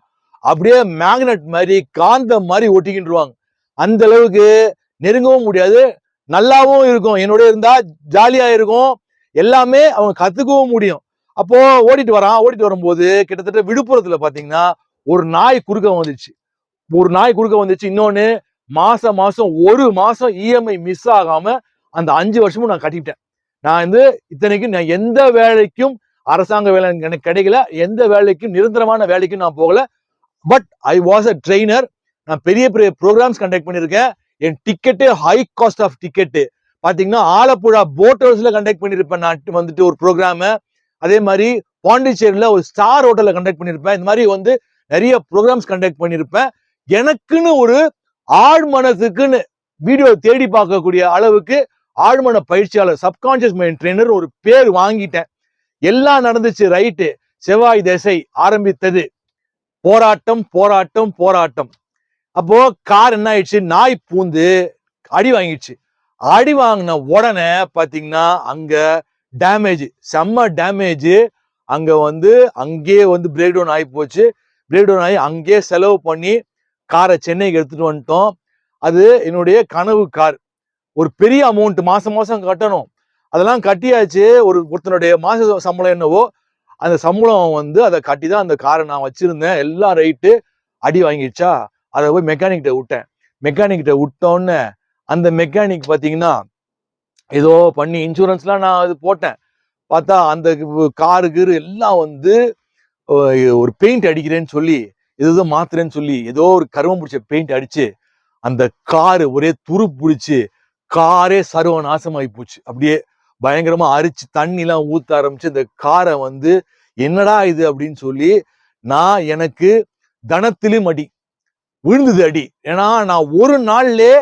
அப்படியே மேக்னெட் மாதிரி காந்தம் மாதிரி ஒட்டிக்கிட்டுருவாங்க. அந்த அளவுக்கு நெருங்கவும் முடியாது, நல்லாவும் இருக்கும், என்னோட இருந்தா ஜாலியா இருக்கும், எல்லாமே அவங்க கத்துக்கவும் முடியும். அப்போ ஓடிட்டு வரும்போது கிட்டத்தட்ட விழுப்புரத்துல பாத்தீங்கன்னா ஒரு நாய் குறுக்க வந்துச்சு. இன்னொன்னு மாசம் ஒரு மாசம் இஎம்ஐ மிஸ் ஆகாம அந்த 5 வருஷமும் நான் கட்டிட்டேன். நான் வந்து இத்தனைக்கும் நான் எந்த வேலைக்கும், அரசாங்க வேலை எனக்கு கிடைக்கல, எந்த வேலைக்கும் நிரந்தரமான வேலைக்கும் நான் போகல. But I was a trainer. நான் பெரிய பெரிய ப்ரோக்ராம்ஸ் கண்டக்ட் பண்ணியிருக்கேன். என் ticket high cost of ticket பாத்தீங்கன்னா ஆலப்புழா போட் ஹவுஸ்ல கண்டக்ட் பண்ணியிருப்பேன் நான் வந்துட்டு ஒரு ப்ரோக்ராம. அதே மாதிரி பாண்டிச்சேரியில ஒரு ஸ்டார் ஹோட்டல்ல கண்டக்ட் பண்ணியிருப்பேன். இந்த மாதிரி வந்து நிறைய ப்ரோக்ராம்ஸ் கண்டக்ட் பண்ணியிருப்பேன். எனக்குன்னு ஒரு ஆழ்மனத்துக்குன்னு வீடியோ தேடி பார்க்கக்கூடிய அளவுக்கு ஆழ்மன பயிற்சியாளர், சப்கான்சியஸ் மைண்ட் ட்ரெயினர் ஒரு பேர் வாங்கிட்டேன். எல்லாம் நடந்துச்சு ரைட்டு. செவ்வாய் திசை ஆரம்பித்தது, போராட்டம். அப்போ கார் என்ன ஆயிடுச்சு, நாய் பூந்து அடி வாங்கிடுச்சு. அடி வாங்கின உடனே பாத்தீங்கன்னா அங்க டேமேஜ், செம்ம டேமேஜ். அங்க வந்து அங்கேயே வந்து பிரேக் டவுன் ஆகி போச்சு. பிரேக் டவுன் ஆகி அங்கேயே செலவு பண்ணி காரை சென்னைக்கு எடுத்துட்டு வந்துட்டோம். அது என்னுடைய கனவு கார். ஒரு பெரிய அமௌண்ட் மாசம் கட்டணும், அதெல்லாம் கட்டியாச்சு. ஒருத்தனுடைய மாச சம்பளம் என்னவோ அந்த சம்பளம் வந்து அதை கட்டி தான் அந்த காரை நான் வச்சிருந்தேன். எல்லாம் ரைட்டு. அடி வாங்கிடுச்சா, அதை போய் மெக்கானிக்கிட்ட விட்டேன். மெக்கானிக்கிட்ட விட்டோன்னு அந்த மெக்கானிக் பாத்தீங்கன்னா ஏதோ பண்ணி இன்சூரன்ஸ்லாம் நான் அது போட்டேன். பார்த்தா அந்த காருக்கு எல்லாம் வந்து ஒரு பெயிண்ட் அடிக்கிறேன்னு சொல்லி, ஏதோ மாத்துறேன்னு சொல்லி ஏதோ ஒரு கருவம் பிடிச்ச பெயிண்ட் அடிச்சு அந்த காரு ஒரே துரு பிடிச்சு காரே சர்வ நாசமாகி போச்சு. அப்படியே பயங்கரமா அரிச்சு தண்ணி எல்லாம் ஊத்த ஆரம்பிச்சு இந்த காரை வந்து என்னடா இது அப்படின்னு சொல்லி எனக்கு தனத்திலும் அடி விழுந்தது அடி. ஏன்னா நான் ஒரு நாள்லே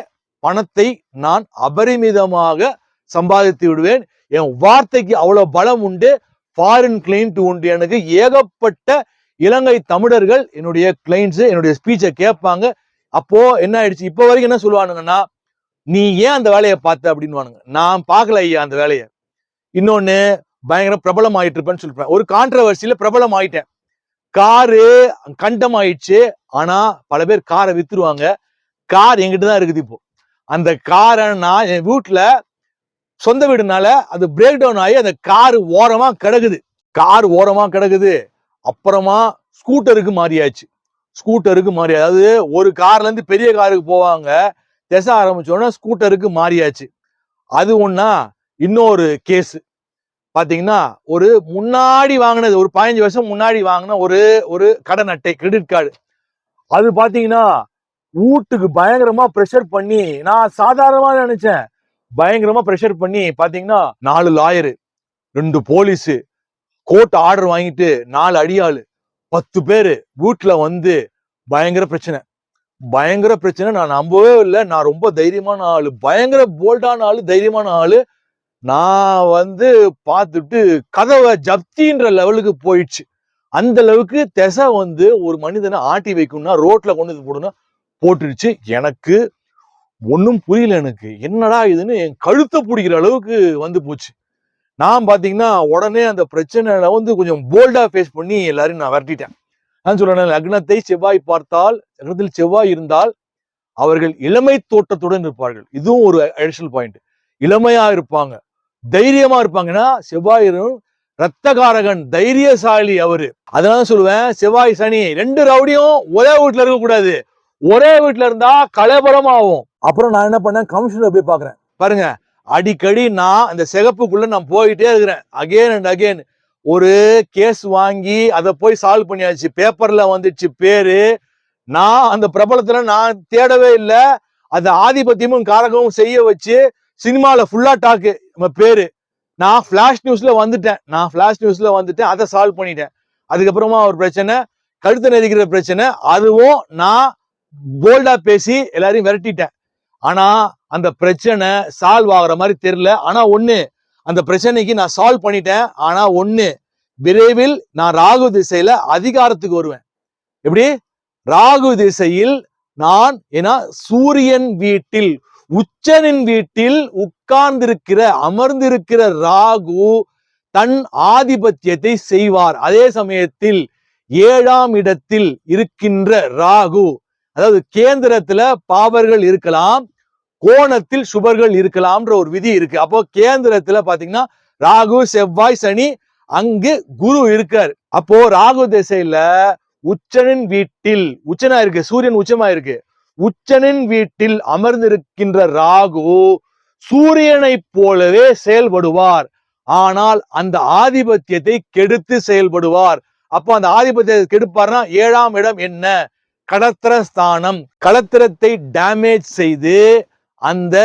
பணத்தை நான் அபரிமிதமாக சம்பாதித்து விடுவேன். என் வார்த்தைக்கு அவ்வளவு பலம் உண்டு. ஃபாரின் கிளைண்ட் உண்டு. எனக்கு ஏகப்பட்ட இலங்கை தமிழர்கள் என்னுடைய கிளைண்ட்ஸ் என்னுடைய ஸ்பீச்சை கேட்பாங்க. அப்போ என்ன ஆயிடுச்சு, இப்ப வரைக்கும் என்ன சொல்லுவானுங்கன்னா, நீ ஏன் அந்த வேலையை பார்த்த அப்படின்னு. நான் பார்க்கல ஐயா அந்த வேலையை. இன்னொன்னு, பயங்கர பிரபலம் ஆயிட்டு இருப்பேன்னு சொல்லிப்பேன். ஒரு கான்ட்ரவர்சியில பிரபலம் ஆயிட்டேன். காரு கண்டம் ஆயிடுச்சு. ஆனா பல பேர் காரை வித்துருவாங்க. கார் எங்கிட்ட தான் இருக்குது. இப்போ அந்த காரை நான் என் வீட்டுல சொந்த வீடுனால அது பிரேக் டவுன் ஆகி அந்த கார் ஓரமா கிடக்குது. அப்புறமா ஸ்கூட்டருக்கு மாறியாச்சு. அதாவது ஒரு கார்ல இருந்து பெரிய காருக்கு போவாங்க. திசை ஆரம்பிச்சோன்னா ஸ்கூட்டருக்கு மாறியாச்சு. அது ஒண்ணா. இன்னொரு கேஸ் பாத்தீங்கன்னா, ஒரு முன்னாடி வாங்கினது, ஒரு 15 வருஷம் முன்னாடி வாங்கின ஒரு கடன் அட்டை, கிரெடிட் கார்டு. அது பாத்தீங்கன்னா வீட்டுக்கு பயங்கரமா பிரஷர் பண்ணி, நான் சாதாரணமா நினைச்சேன், பயங்கரமா பிரஷர் பண்ணி பாத்தீங்கன்னா 4 லாயரு, 2 போலீஸு, கோர்ட் ஆர்டர் வாங்கிட்டு 4 அடியாளு, 10 பேரு வீட்டுல வந்து பயங்கர பிரச்சனை. நான் நம்பவே இல்லை. நான் ரொம்ப தைரியமான ஆளு, பயங்கர போல்டான ஆளு, தைரியமான ஆளு. நான் வந்து பார்த்துட்டு கதவை ஜப்தின்ற லெவலுக்கு போயிடுச்சு. அந்த அளவுக்கு திசை வந்து ஒரு மனிதனை ஆட்டி வைக்கணும்னா, ரோட்ல கொண்டு வந்து போடணும் போட்டுடுச்சு. எனக்கு ஒன்னும் புரியல. எனக்கு என்னடா இதுன்னு என் கழுத்தை பிடிக்கிற அளவுக்கு வந்து போச்சு. நான் பாத்தீங்கன்னா உடனே அந்த பிரச்சனையில வந்து கொஞ்சம் போல்டா ஃபேஸ் பண்ணி எல்லாரையும் நான் விரட்டிட்டேன். நான் சொல்றேன், லக்னத்தை செவ்வாய் பார்த்தால், லக்னத்தில் செவ்வாய் இருந்தால் அவர்கள் இளமை தோற்றத்துடன் இருப்பார்கள். இதுவும் ஒரு அடிஷனல் பாயிண்ட். இளமையா இருப்பாங்க, தைரியமா இருப்பாங்கன்னா. செவ்வாய் ரத்தகாரகன், தைரியசாலி அவரு. அதனால சொல்லுவேன், செவ்வாய் சனி 2 ரவுடியும் ஒரே வீட்டுல இருக்க கூடாது. ஒரே வீட்டுல இருந்தா கலவரம் ஆகும். அப்புறம் நான் என்ன பண்ணேன், கமிஷனர் போய் பாக்குறேன். பாருங்க, அடிக்கடி நான் அந்த சிகப்புக்குள்ள நான் போயிட்டே இருக்கிறேன். அகெயின் அண்ட் அகெயின் ஒரு கேஸ் வாங்கி அதை போய் சால்வ் பண்ணியாச்சு. பேப்பர்ல வந்துச்சு பேரு. நான் அந்த பிரபலத்துல நான் தேடவே இல்லை. அந்த ஆதிபத்தியமும் காரகமும் செய்ய வச்சு சினிமால ஃபுல்லா டாக்கு நம்ம பேரு. நான் பிளாஷ் நியூஸ்ல வந்துட்டேன். அதை சால்வ் பண்ணிட்டேன். அதுக்கப்புறமா ஒரு பிரச்சனை, கழுத்து நெரிக்கிற பிரச்சனை. அதுவும் நான் போல்டா பேசி எல்லாரையும் விரட்டிட்டேன். ஆனா அந்த பிரச்சனை சால்வ் ஆகுற மாதிரி தெரியல. ஆனா ஒண்ணு, அந்த பிரச்சனைக்கு நான் சால்வ் பண்ணிட்டேன். ஆனா ஒண்ணு, விரைவில் நான் ராகு திசையில அதிகாரத்துக்கு வருவேன். எப்படி? ராகு திசையில் நான், ஏன்னா சூரியன் வீட்டில், உச்சனின் வீட்டில் உட்கார்ந்திருக்கிற, அமர்ந்திருக்கிற ராகு தன் ஆதிபத்தியத்தை செய்வார். அதே சமயத்தில் 7ஆம் இடத்தில் இருக்கின்ற ராகு, அதாவது கேந்திரத்துல பாவர்கள் இருக்கலாம், கோணத்தில் சுபர்கள் இருக்கலாம்ன்ற ஒரு விதி இருக்கு. அப்போ கேந்திரத்துல பாத்தீங்கன்னா ராகு, செவ்வாய், சனி, அங்கு குரு இருக்காரு. அப்போ ராகு திசையில உச்சனின் வீட்டில், உச்சனா இருக்கு, சூரியன் உச்சமா இருக்கு, உச்சனின் வீட்டில் அமர்ந்திருக்கின்ற ராகு சூரியனை போலவே செயல்படுவார். ஆனால் அந்த ஆதிபத்தியத்தை கெடுத்து செயல்படுவார். அப்போ அந்த ஆதிபத்தியத்தை கெடுப்பார்னா 7ஆம் இடம் என்ன? கடத்திர ஸ்தானம். கடத்திரத்தை டேமேஜ் செய்து அந்த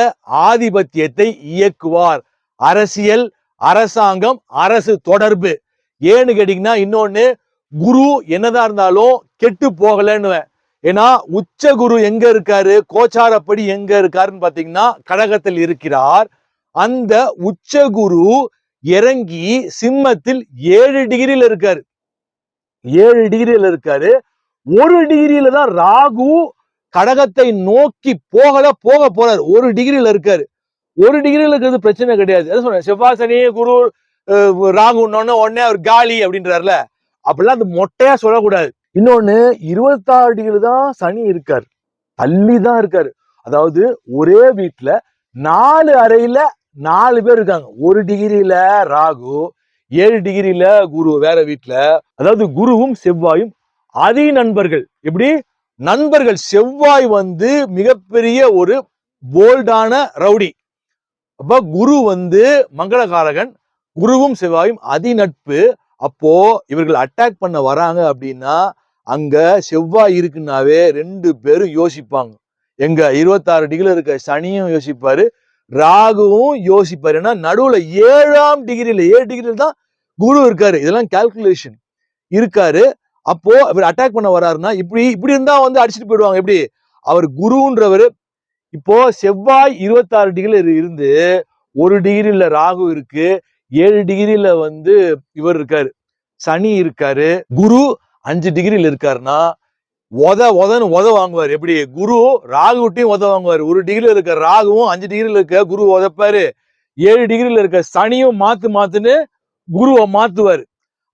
ஆதிபத்தியத்தை இயக்குவார். அரசியல், அரசாங்கம், அரசு தொடர்பு. ஏன்னு கேட்டீங்கன்னா, இன்னொன்னு, குரு என்னதான் இருந்தாலும் கெட்டு போகலன்னு. ஏன்னா உச்ச குரு எங்க இருக்காரு, கோச்சாரப்படி எங்க இருக்காருன்னு பாத்தீங்கன்னா கடகத்தில் இருக்கிறார். அந்த உச்ச குரு இறங்கி சிம்மத்தில் 7 டிகிரியில இருக்காரு. 7 டிகிரியில இருக்காரு. 1 டிகிரியில தான் ராகு கடகத்தை நோக்கி போக போறாரு. 1 டிகிரியில இருக்காரு. 1 டிகிரியில இருக்கிறது பிரச்சனை கிடையாது. சொல்றேன், செவ்வாய் சனி குரு ராகு உடனே அவர் காலி அப்படின்றாருல, அப்படிலாம் அது மொட்டையா சொல்லக்கூடாது. இன்னொன்னு, 26 டிகிரி தான் சனி இருக்காரு, தள்ளிதான் இருக்காரு. அதாவது ஒரே வீட்டுல 4 அறையில 4 பேர் இருக்காங்க. 1 டிகிரியில ராகு, 7 டிகிரியில குரு வேற வீட்டுல. அதாவது குருவும் செவ்வாயும் அதி நண்பர்கள். எப்படி நண்பர்கள்? செவ்வாய் வந்து மிகப்பெரிய ஒரு போல்டான ரவுடி. அப்ப குரு வந்து மங்களகாரகன், குருவும் செவ்வாயும் அதி நட்பு. அப்போ இவர்கள் அட்டாக் பண்ண வராங்க அப்படின்னா அங்க செவ்வாய் இருக்குன்னாவே 2 பேரும் யோசிப்பாங்க. எங்க 26 டிகிரில இருக்க சனியும் யோசிப்பாரு, ராகுவும் யோசிப்பாரு. ஏன்னா நடுவுல 7ஆம் டிகிரியில 7 டிகிரியில தான் குரு இருக்காரு. இதெல்லாம் கால்குலேஷன் இருக்காரு. அப்போ இவர் அட்டாக் பண்ண வர்றாருன்னா இப்படி இப்படி இருந்தா வந்து அடிச்சுட்டு போயிடுவாங்க. எப்படி அவர் குருன்றவர் இப்போ செவ்வாய் 26 டிகிரில இருந்து 1 டிகிரில ராகு இருக்கு, 7 டிகிரில வந்து இவர் இருக்காரு, சனி இருக்காரு, குரு 5 டிகிரில இருக்காருன்னா உத வாங்குவார். எப்படி குரு ராகுட்டையும் உத வாங்குவார். 1 டிகிரில இருக்க ராகுவும் 5 டிகிரில இருக்க குரு உதப்பாரு, 7 டிகிரில இருக்க சனியும் மாத்துன்னு குருவை மாத்துவாரு.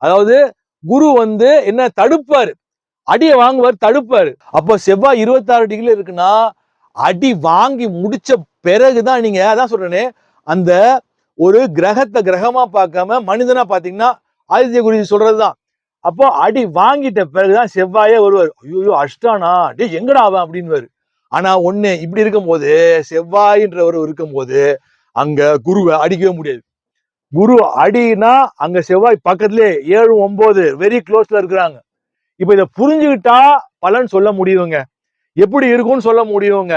அதாவது குரு வந்து என்ன தடுப்பாரு, அடியை வாங்குவார், தடுப்பாரு. அப்போ செவ்வாய் 26 டிகிரில இருக்குன்னா அடி வாங்கி முடிச்ச பிறகுதான் நீங்க அதான் சொல்றேனே, அந்த ஒரு கிரகமா பார்க்காம மனிதனா பாத்தீங்கன்னா ஆதித்ய குருஜி சொல்றதுதான். அப்போ அடி வாங்கிட்ட பிறகுதான் செவ்வாயே வருவார். ஐயோ அஷ்டானா டே எங்கடா அவன் அப்படின்னு. ஆனா ஒண்ணு இப்படி இருக்கும் போது செவ்வாயின்றவர் இருக்கும் போது அங்க குருவை அடிக்கவே முடியாது. குரு அடினா அங்க செவ்வாய் பக்கத்திலே 7, 9 வெரி க்ளோஸ்ல இருக்கிறாங்க. இப்ப இதை புரிஞ்சுக்கிட்டா பலன் சொல்ல முடியுங்க, எப்படி இருக்கும்னு சொல்ல முடியுங்க.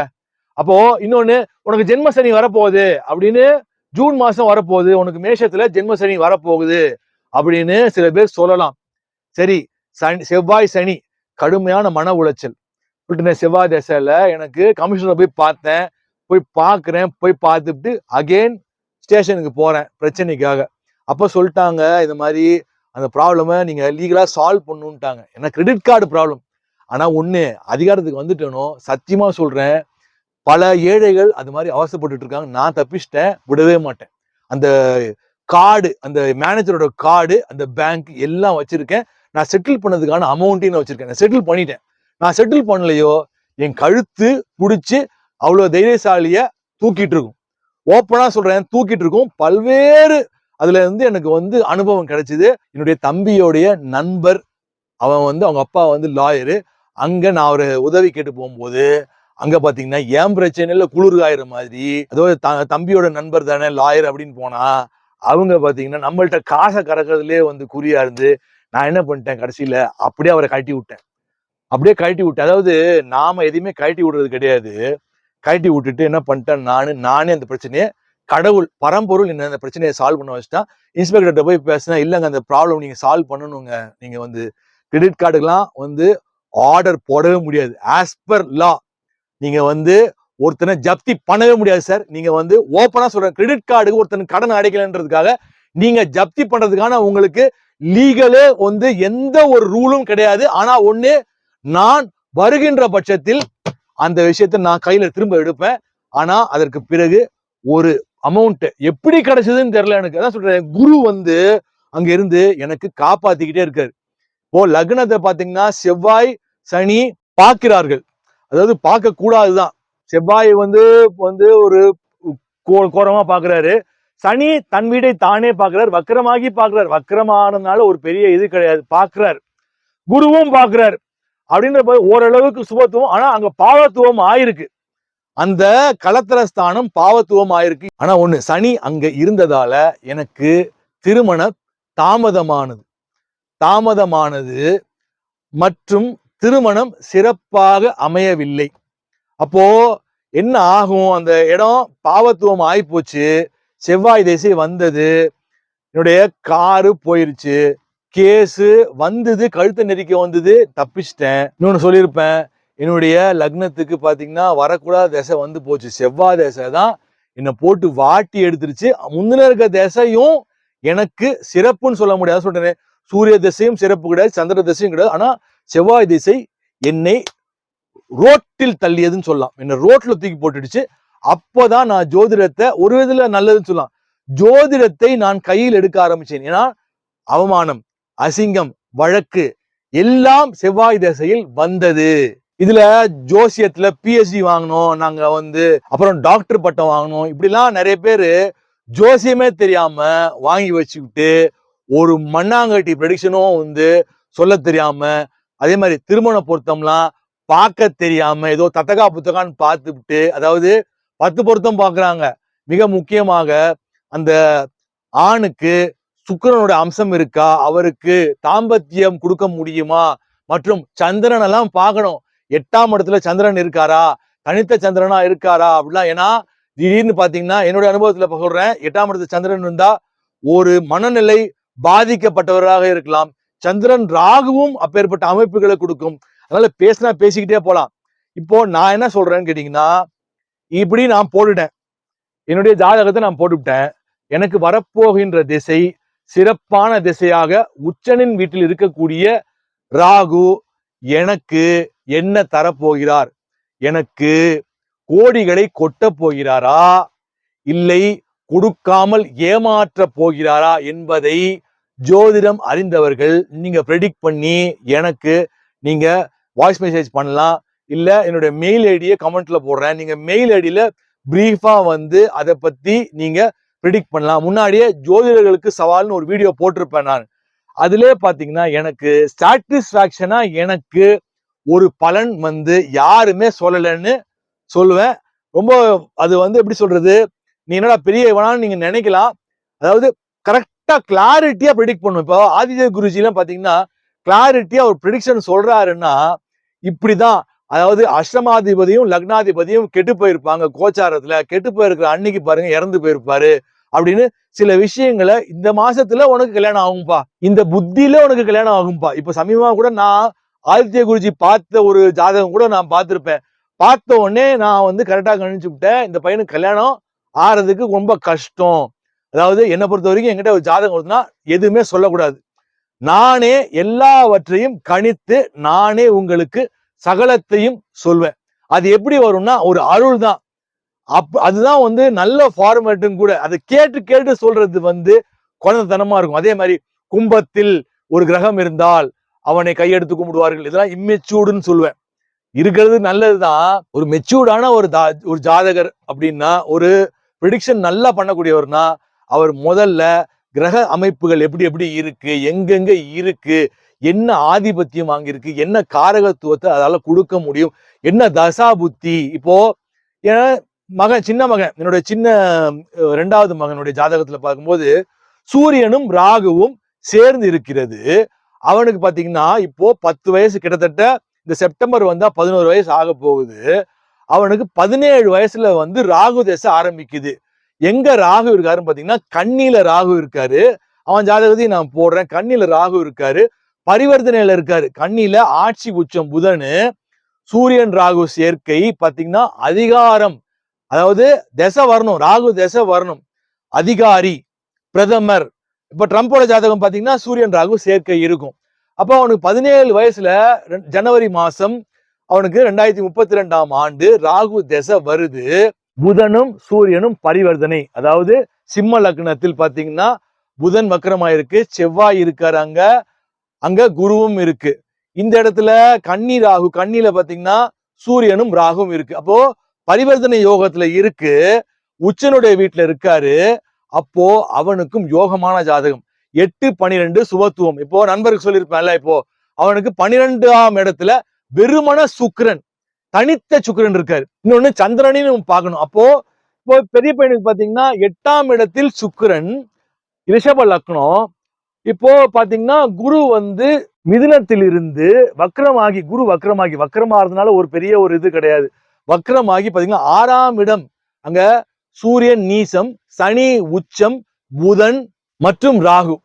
அப்போ இன்னொன்னு, உனக்கு ஜென்ம சனி வரப்போகுது அப்படின்னு, ஜூன் மாசம் வரப்போகுது, உனக்கு மேஷத்துல ஜென்ம சனி வரப்போகுது அப்படின்னு சில பேர் சொல்லலாம். சரி, செவ்வாய் சனி கடுமையான மன உளைச்சல். செவ்வாய் தசையில எனக்கு கமிஷனர் போய் பார்த்தேன், போய் பார்க்கிறேன், போய் பார்த்துட்டு அகெயின் ஸ்டேஷனுக்கு போறேன் பிரச்சனைக்காக. அப்ப சொல்லிட்டாங்க இந்த மாதிரி அந்த ப்ராப்ளமை நீங்க லீகலா சால்வ் பண்ணுட்டாங்க. ஏன்னா கிரெடிட் கார்டு ப்ராப்ளம். ஆனா ஒண்ணு, அதிகாரத்துக்கு வந்துட்டேனோ சத்தியமா சொல்றேன், பல ஏழைகள் அது மாதிரி அவசரப்பட்டு இருக்காங்க. நான் தப்பிச்சிட்டேன், விடவே மாட்டேன். அந்த கார்டு, அந்த மேனேஜரோட கார்டு, அந்த பேங்க் எல்லாம் வச்சிருக்கேன். நான் செட்டில் பண்ணதுக்கான அமௌண்ட்டையும் வச்சிருக்கேன். நான் செட்டில் பண்ணிட்டேன். நான் செட்டில் பண்ணலையோ என் கழுத்து பிடிச்சி அவ்வளவு தைரியசாலிய தூக்கிட்டு இருக்கும். ஓப்பனா சொல்றேன், தூக்கிட்டு இருக்கும். பல்வேறு அதுல இருந்து எனக்கு வந்து அனுபவம் கிடைச்சது. என்னுடைய தம்பியோடைய நண்பர், அவன் வந்து அவங்க அப்பா வந்து லாயரு. அங்க நான் ஒரு உதவி கேட்டு போகும்போது அங்க பாத்தீங்கன்னா ஏன் பிரச்சனையில குளிர் காயிற மாதிரி, அதாவது தம்பியோட நண்பர் தானே லாயர் அப்படின்னு போனா அவங்க பாத்தீங்கன்னா நம்மள்ட்ட காசை கறக்கிறதுலயே வந்து குறியா இருந்து, நான் என்ன பண்ணிட்டேன் கடைசியில அப்படியே அவரை கழட்டி விட்டேன். அதாவது நாம எதையுமே கழட்டி விடுறது கிடையாது. கழட்டி விட்டுட்டு என்ன பண்ணிட்டேன், நானே அந்த பிரச்சனையை, கடவுள் பரம்பொருள் என்ன அந்த பிரச்சனையை சால்வ் பண்ண வச்சுட்டான். இன்ஸ்பெக்டர்கிட்ட போய் பேசினா, இல்லைங்க அந்த ப்ராப்ளம் நீங்க சால்வ் பண்ணணுங்க, நீங்க வந்து கிரெடிட் கார்டுக்கெல்லாம் வந்து ஆர்டர் போடவே முடியாது. ஆஸ் பர் லா நீங்க வந்து ஒருத்தனை ஜப்தி பண்ணவே முடியாது சார். நீங்க வந்து ஓப்பனா சொல்றேன், கிரெடிட் கார்டுக்கு ஒருத்தன் கடன் அடைக்கலன்றதுக்காக நீங்க ஜப்தி பண்றதுக்கான உங்களுக்கு லீகலே வந்து எந்த ஒரு ரூலும் கிடையாது. ஆனா ஒண்ணு, நான் வருகின்ற பட்சத்தில் அந்த விஷயத்தை நான் கையில திரும்ப எடுப்பேன். ஆனா அதற்கு பிறகு ஒரு அமௌண்ட் எப்படி கிடைச்சதுன்னு தெரியல எனக்கு. அதான் சொல்றேன், குரு வந்து அங்க இருந்து எனக்கு காப்பாத்திக்கிட்டே இருக்காரு. இப்போ லக்னத்தை பாத்தீங்கன்னா செவ்வாய் சனி பார்க்கிறார்கள். அதாவது பார்க்க கூடாதுதான். செவ்வாய் வந்து வந்து ஒரு கோரமா பாக்குறாரு. சனி தன் வீடை தானே பாக்குறாரு, வக்கரமாகி பாக்குறாரு. வக்கரமானதுனால ஒரு பெரிய இது கிடையாது, பாக்குறாரு. குருவும் பாக்குறாரு. அப்படின்ற போது ஓரளவுக்கு சுபத்துவம். ஆனா அங்க பாவத்துவம் ஆயிருக்கு. அந்த கலத்திரஸ்தானம் பாவத்துவம் ஆயிருக்கு. ஆனா ஒண்ணு, சனி அங்க இருந்ததால எனக்கு திருமண தாமதமானது மற்றும் திருமணம் சிறப்பாக அமையவில்லை. அப்போ என்ன ஆகும், அந்த இடம் பாவத்துவம் ஆயிப்போச்சு. செவ்வாய் திசை வந்தது, என்னுடைய காரு போயிருச்சு, கேஸு வந்தது, கழுத்தை நெரிக்க வந்தது, தப்பிச்சிட்டேன். இன்னொன்னு சொல்லியிருப்பேன், என்னுடைய லக்னத்துக்கு பாத்தீங்கன்னா வரக்கூடாத திசை வந்து போச்சு. செவ்வாய் திசை தான் என்னை போட்டு வாட்டி எடுத்துருச்சு. முந்தின இருக்க திசையும் எனக்கு சிறப்புன்னு சொல்ல முடியாது. சொல்றேன், சூரிய திசையும் சிறப்பு கிடையாது, சந்திர திசையும் கிடையாது. ஆனா செவ்வாய் திசை என்னை ரோட்டில் தள்ளியதுன்னு சொல்லலாம். என்ன ரோட்ல தூக்கி போட்டுடுச்சு. அப்போதான் நான் ஜோதிடத்தை ஒரு விதத்துல நல்லதுன்னு சொல்லலாம், ஜோதிடத்தை நான் கையில் எடுக்க ஆரம்பிச்சேன். ஏன்னா அவமானம், அசிங்கம், வழக்கு எல்லாம் செவ்வாய் திசையில் வந்தது. இதுல ஜோசியத்துல பிஹெச்டி வாங்கணும், நாங்க வந்து அப்புறம் டாக்டர் பட்டம் வாங்கணும், இப்படிலாம் நிறைய பேரு ஜோசியமே தெரியாம வாங்கி வச்சுக்கிட்டு ஒரு மண்ணாங்கட்டி ப்ரெடிக்ஷனும் வந்து சொல்ல தெரியாம, அதே மாதிரி திருமண பொருத்தம்லாம் பார்க்க தெரியாம ஏதோ தத்தகா புத்தகான்னு பார்த்துவிட்டு, அதாவது 10 பொருத்தம் பார்க்கறாங்க. மிக முக்கியமாக அந்த ஆணுக்கு சுக்கிரனோட அம்சம் இருக்கா, அவருக்கு தாம்பத்தியம் கொடுக்க முடியுமா, மற்றும் சந்திரன் எல்லாம் பார்க்கணும். 8ஆம் இடத்துல சந்திரன் இருக்காரா, தனித்த சந்திரனா இருக்காரா அப்படிலாம். ஏன்னா திடீர்னு பாத்தீங்கன்னா என்னுடைய அனுபவத்துல சொல்றேன், 8ஆம் இடத்துல சந்திரன் இருந்தா ஒரு மனநிலை பாதிக்கப்பட்டவராக இருக்கலாம், சந்திரன் ராகுவும் அப்பேற்பட்ட அமைப்புகளை கொடுக்கும். அதனால பேசினா பேசிக்கிட்டே போலாம். இப்போ நான் என்ன சொல்றேன்னு கேட்டீங்கன்னா, இப்படி நான் போட்டுட்டேன், என்னுடைய ஜாதகத்தை நான் போட்டுவிட்டேன். எனக்கு வரப்போகின்ற திசை சிறப்பான திசையாக உச்சனின் வீட்டில் இருக்கக்கூடிய ராகு எனக்கு என்ன தரப்போகிறார், எனக்கு கோடிகளை கொட்ட போகிறாரா இல்லை கொடுக்காமல் ஏமாற்ற போகிறாரா என்பதை ஜோதிடம் அறிந்தவர்கள் நீங்க ப்ரெடிக்ட் பண்ணி எனக்கு நீங்க வாய்ஸ் மெசேஜ் பண்ணலாம், இல்ல என்னுடைய மெயில் ஐடியை கமெண்ட்ல போடுறேன். நீங்க மெயில் ஐடியில பிரீஃபா வந்து அதை பத்தி நீங்க ப்ரெடிக்ட் பண்ணலாம். முன்னாடியே ஜோதிடர்களுக்கு சவால்னு ஒரு வீடியோ போட்டிருப்பேன் நான். அதுல பாத்தீங்கன்னா எனக்கு சாட்டிஸ்பாக்சனா எனக்கு ஒரு பலன் வந்து யாருமே சொல்லலைன்னு சொல்லுவேன். ரொம்ப அது வந்து எப்படி சொல்றது, நீ என்னடா பெரிய இவனான்னு நீங்க நினைக்கலாம். அதாவது கரெக்டா கிளாரிட்டியா ப்ரெடிக்ட் பண்ணும். இப்போ ஆதித்ய குருஜி எல்லாம் பாத்தீங்கன்னா கிளாரிட்டியா ஒரு ப்ரெடிக்ஷன் சொல்றாருன்னா இப்படிதான். அதாவது அஷ்டமாதிபதியும் லக்னாதிபதியும் கெட்டு போயிருப்பாங்க கோச்சாரத்துல, கெட்டு போயிருக்கிற அன்னைக்கு பாருங்க இறந்து போயிருப்பாரு அப்படின்னு சில விஷயங்களை இந்த மாசத்துல உனக்கு கல்யாணம் ஆகும்பா, இந்த புத்தியில உனக்கு கல்யாணம் ஆகும்பா. இப்ப சமீபமா கூட நான் ஆதித்ய குருஜி பார்த்த ஒரு ஜாதகம் கூட நான் பார்த்திருப்பேன். பார்த்த உடனே நான் வந்து கரெக்டா கணிச்சு விட்டேன், இந்த பையனுக்கு கல்யாணம் ஆறதுக்கு ரொம்ப கஷ்டம். அதாவது என்னை பொறுத்த வரைக்கும் என்கிட்ட ஒரு ஜாதகம் வருதுன்னா எதுவுமே சொல்லக்கூடாது. நானே எல்லாவற்றையும் கணித்து நானே உங்களுக்கு சகலத்தையும் சொல்வேன். அது எப்படி வரும்னா ஒரு அருள் தான். அதுதான் வந்து நல்ல ஃபார்மேட்டும் கூட. அதை கேட்டு கேட்டு சொல்றது வந்து குழந்தைத்தனமா இருக்கும். அதே மாதிரி கும்பத்தில் ஒரு கிரகம் இருந்தால் அவனை கையெடுத்து கும்பிடுவார்கள். இதெல்லாம் இம்மெச்சூர்டுன்னு சொல்லுவேன். இருக்கிறது நல்லதுதான். ஒரு மெச்சூர்டான ஒரு ஜாதகர் அப்படின்னா, ஒரு ப்ரெடிக்ஷன் நல்லா பண்ணக்கூடியவர்னா அவர் முதல்ல கிரக அமைப்புகள் எப்படி எப்படி இருக்கு, எங்கெங்க இருக்கு, என்ன ஆதிபத்தியம் வாங்கியிருக்கு, என்ன காரகத்துவத்தை அதால கொடுக்க முடியும், என்ன தசா புத்தி. இப்போ என் மகன், சின்ன மகன், என்னுடைய சின்ன 2வது மகனுடைய ஜாதகத்துல பார்க்கும்போது சூரியனும் ராகுவும் சேர்ந்து இருக்கிறது. அவனுக்கு பாத்தீங்கன்னா இப்போ 10 வயசு, கிட்டத்தட்ட இந்த செப்டம்பர் வந்தா 11 வயசு ஆக போகுது. அவனுக்கு 17 வயசுல வந்து ராகு தசை ஆரம்பிக்குது. எங்க ராகு இருக்காருன்னு பாத்தீங்கன்னா கன்னியில ராகு இருக்காரு. அவன் ஜாதகத்தையும் நான் போடுறேன். கன்னியில ராகு இருக்காரு, பரிவர்த்தனையில இருக்காரு. கன்னியில ஆட்சி உச்சம் புதனு, சூரியன் ராகு சேர்க்கை பாத்தீங்கன்னா அதிகாரம், அதாவது திசை வரணும், ராகு திசை வரணும், அதிகாரி, பிரதமர். இப்ப ட்ரம்போட ஜாதகம் பாத்தீங்கன்னா சூரியன் ராகு சேர்க்கை இருக்கும். அப்போ அவனுக்கு 17 வயசுல ஜனவரி மாசம் அவனுக்கு 2032ஆம் ஆண்டு ராகு திசை வருது. புதனும் சூரியனும் பரிவர்த்தனை, அதாவது சிம்ம லக்னத்தில் பாத்தீங்கன்னா புதன் வக்கரமாயிருக்கு, செவ்வாய் இருக்காரு, அங்க குருவும் இருக்கு. இந்த இடத்துல கன்னி ராகு, கன்னியில பாத்தீங்கன்னா சூரியனும் ராகும் இருக்கு. அப்போ பரிவர்த்தனை யோகத்துல இருக்கு, உச்சனுடைய வீட்டுல இருக்காரு. அப்போ அவனுக்கும் யோகமான ஜாதகம். 8-12 சுபத்துவம். இப்போ நண்பருக்கு சொல்லியிருப்பேன்ல, இப்போ அவனுக்கு 12ஆம் இடத்துல வெறுமன சுக்கிரன், தனித்த சுக்கிரன் இருக்காரு. இன்னொன்னு சந்திரனையும் பார்க்கணும். அப்போ இப்போ பெரிய பையனுக்கு பாத்தீங்கன்னா 8ஆம் இடத்தில் சுக்கிரன், ரிஷப லக்னம். இப்போ பாத்தீங்கன்னா குரு வந்து மிதுனத்தில் இருந்து வக்ரமாகி, குரு வக்ரமாகிறதுனால ஒரு பெரிய ஒரு இது கிடையாது. வக்ரமாகி பாத்தீங்கன்னா 6ஆம் இடம், அங்க சூரியன் நீசம், சனி உச்சம், புதன் மற்றும் ராகு.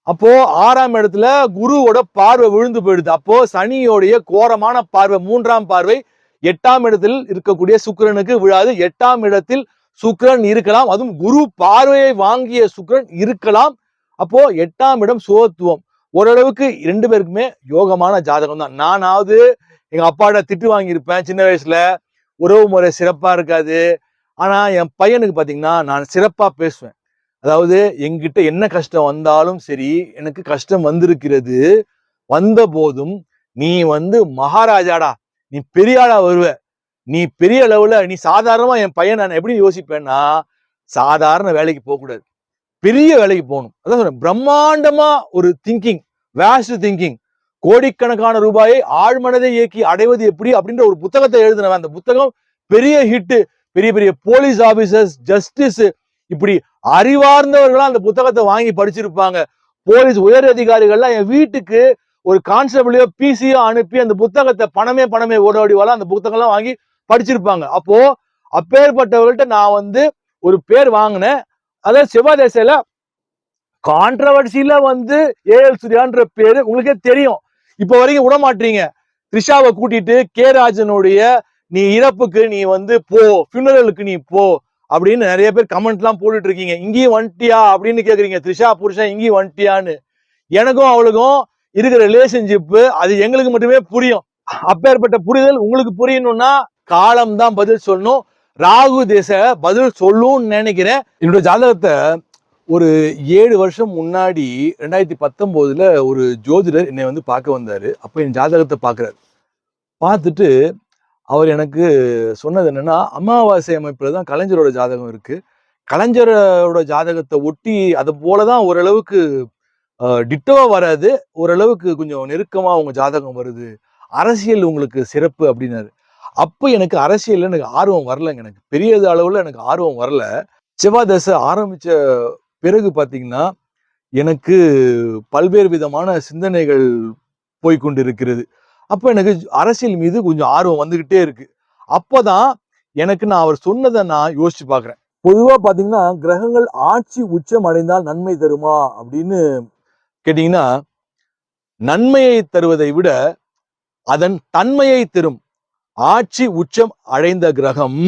அப்போ 6ஆம் இடத்துல குருவோட பார்வை விழுந்து போயிடுது. அப்போ சனியோடைய கோரமான பார்வை, 3ஆம் பார்வை 8ஆம் இடத்தில் இருக்கக்கூடிய சுக்கிரனுக்கு விழாது. 8ஆம் இடத்தில் சுக்கிரன் இருக்கலாம், அதுவும் குரு பார்வையை வாங்கிய சுக்கிரன் இருக்கலாம். அப்போ 8ஆம் இடம் சுகத்துவம். ஓரளவுக்கு 2 பேருக்குமே யோகமான ஜாதகம் தான். நானாவது எங்க அப்பாட்ட திட்டு வாங்கியிருப்பேன் சின்ன வயசுல, உறவு முறை சிறப்பா இருக்காது. ஆனா என் பையனுக்கு பாத்தீங்கன்னா நான் சிறப்பா பேசுவேன். அதாவது என்கிட்ட என்ன கஷ்டம் வந்தாலும் சரி, எனக்கு கஷ்டம் வந்திருக்கிறது, வந்த போதும் நீ வந்து மகாராஜாடா, நீ பெரிய ஆளா வருவ, நீ பெரிய லெவல்ல, நீ சாதாரணமா, என் பையன் நான் எப்படி யோசிப்பேன்னா, சாதாரண வேலைக்கு போக கூடாது, பெரிய வேலைக்கு போகணும். அதான் சொல்றேன், பிரம்மாண்டமா ஒரு திங்கிங், வேஸ்ட் திங்கிங், கோடிக்கணக்கான ரூபாயை ஆழ்மனதை இயக்கி அடைவது எப்படி அப்படின்ற ஒரு புத்தகத்தை எழுதினவன். அந்த புத்தகம் பெரிய ஹிட். பெரிய பெரிய போலீஸ் ஆபீசர்ஸ், ஜஸ்டிஸ், இப்படி அறிவார்ந்தவர்களா அந்த புத்தகத்தை வாங்கி படிச்சிருப்பாங்க. போலீஸ் உயர் அதிகாரிகள்லாம் என் வீட்டுக்கு ஒரு கான்ஸ்டபிளையோ பிசியோ அனுப்பி அந்த புத்தகத்தை பணமே ஓடோடிவாலாம் அந்த புத்தகம்லாம் வாங்கி படிச்சிருப்பாங்க. அப்போ அப்பேற்பட்டவர்கள்ட்ட நான் வந்து ஒரு பேர் வாங்கினேன். அதாவது செவ்வாய் திசையில கான்ட்ரவர்சியில வந்து ஏஎல் சூர்யான்ற பேரு உங்களுக்கே தெரியும். இப்ப வரைக்கும் விட மாட்டீங்க. த்ரிஷாவை கூட்டிட்டு கே ராஜனுடைய நீ இறப்புக்கு நீ வந்து போ, ஃபியூனரலுக்கு நீ போ அப்படின்னு நிறைய பேர் கமெண்ட் எல்லாம் போட்டுட்டு இருக்கீங்க. இங்கேயும் வந்துட்டியா அப்படின்னு கேக்குறீங்க. த்ரிஷா புருஷன் இங்கேயும் வந்துட்டியான்னு. எனக்கும் அவளுக்கும் இருக்கிற ரிலேஷன்ஷிப் அது எங்களுக்கு மட்டுமே புரியும். அப்பேற்பட்ட புரிதல் உங்களுக்கு புரியணும்னா காலம் தான் பதில் சொல்லணும். ராகு தேச பதில் சொல்லும் நினைக்கிறேன். என்னோட ஜாதகத்தை ஒரு 7 வருஷம் முன்னாடி 2019 ஒரு ஜோதிடர் என்னை வந்து பார்க்க வந்தாரு. அப்ப என் ஜாதகத்தை பார்க்கிறார். பார்த்துட்டு அவர் எனக்கு சொன்னது என்னன்னா, அமாவாசை அமைப்புல தான் கலைஞரோட ஜாதகம் இருக்கு. கலைஞரோட ஜாதகத்தை ஒட்டி அது போலதான் ஓரளவுக்கு டிட்டோவா வராது, ஓரளவுக்கு கொஞ்சம் நெருக்கமா உங்க ஜாதகம் வருது, அரசியல் உங்களுக்கு சிறப்பு அப்படின்னாரு. அப்ப எனக்கு அரசியல் எனக்கு ஆர்வம் வரலங்க. எனக்கு பெரிய அளவுல எனக்கு ஆர்வம் வரல. செவ்வாய் தசை ஆரம்பிச்ச பிறகு பாத்தீங்கன்னா எனக்கு பல்வேறு விதமான சிந்தனைகள் போய்கொண்டிருக்கிறது. அப்ப எனக்கு அரசியல் மீது கொஞ்சம் ஆர்வம் வந்துகிட்டே இருக்கு. அப்பதான் எனக்கு நான் அவர் சொன்னதை நான் யோசிச்சு பாக்குறேன். பொதுவா பாத்தீங்கன்னா கிரகங்கள் ஆட்சி உச்சம் அடைந்தால் நன்மை தருமா அப்படின்னு கேட்டீங்கன்னா, நன்மையை தருவதை விட அதன் தன்மையை தரும். ஆட்சி உச்சம் அடைந்த கிரகம்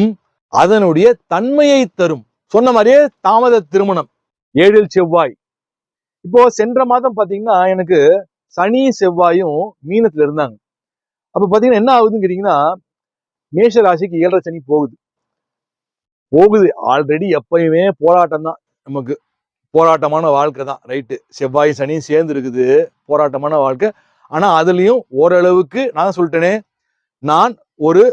அதனுடைய தன்மையை தரும். சொன்ன மாதிரியே தாமத திருமணம், 7 செவ்வாய். இப்போ சென்ற மாதம் பாத்தீங்கன்னா எனக்கு சனி செவ்வாயும் மீனத்துல இருந்தாங்க. அப்ப பாத்தீங்கன்னா என்ன ஆகுதுன்னு கேட்டீங்கன்னா, மேஷ ராசிக்கு 7.5 சனி போகுது. ஆல்ரெடி எப்பயுமே போராட்டம் தான், நமக்கு போராட்டமான வாழ்க்கை தான். ரைட்டு, செவ்வாய் சனியும் சேர்ந்து இருக்குது, போராட்டமான வாழ்க்கை. ஆனா அதுலயும் ஓரளவுக்கு நான் சொல்லிட்டேனே, நான் ஒரு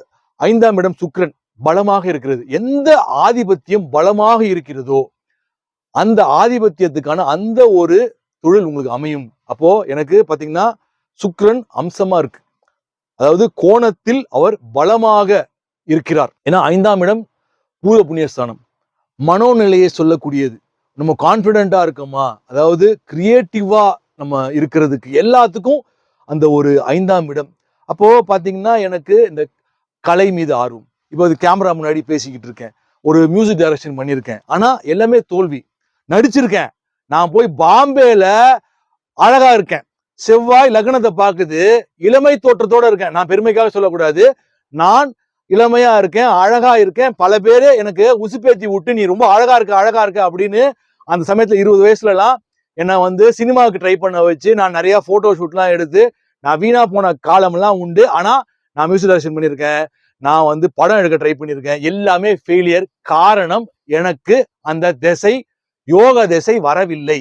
5ஆம் இடம் சுக்கிரன் பலமாக இருக்கிறது. எந்த ஆதிபத்தியம் பலமாக இருக்கிறதோ அந்த ஆதிபத்தியத்துக்கான அந்த ஒரு தொழில் உங்களுக்கு அமையும். அப்போ எனக்கு பாத்தீங்கன்னா சுக்கிரன் அம்சமா இருக்கு, அதாவது கோணத்தில் அவர் பலமாக இருக்கிறார். ஏன்னா 5ஆம் இடம் பூர்வ புண்ணியஸ்தானம், மனோநிலையை சொல்லக்கூடியது. நம்ம கான்பிடென்டா இருக்கோமா, அதாவது கிரியேட்டிவா நம்ம இருக்கிறதுக்கு எல்லாத்துக்கும் அந்த ஒரு 5ஆம் இடம். அப்போ பாத்தீங்கன்னா எனக்கு இந்த கலை மீது ஆர்வம். இப்போ அது கேமரா முன்னாடி பேசிக்கிட்டு இருக்கேன், ஒரு மியூசிக் டைரக்ஷன் பண்ணியிருக்கேன், ஆனா எல்லாமே தோல்வி. நடிச்சிருக்கேன், நான் போய் பாம்பேல அழகா இருக்கேன், செவ்வாய் லக்னத்தை பாக்குது, இளமை தோற்றத்தோட இருக்கேன். நான் பெருமைக்காக சொல்லக்கூடாது, நான் இளமையா இருக்கேன், அழகா இருக்கேன். பல பேரு எனக்கு உசுப்பேத்தி விட்டு நீ ரொம்ப அழகா இருக்க அப்படின்னு அந்த சமயத்துல 20 வயசுல எல்லாம் என்ன வந்து சினிமாவுக்கு ட்ரை பண்ண வச்சு நான் நிறைய போட்டோ ஷூட்லாம் எடுத்து நான் வீணா போன காலம் எல்லாம் உண்டு. ஆனா நான் மியூசிக் டைரக்ஷன் பண்ணியிருக்கேன், நான் வந்து படம் எடுக்க ட்ரை பண்ணியிருக்கேன், எல்லாமே ஃபெயிலியர். காரணம், எனக்கு அந்த திசை யோக திசை வரவில்லை.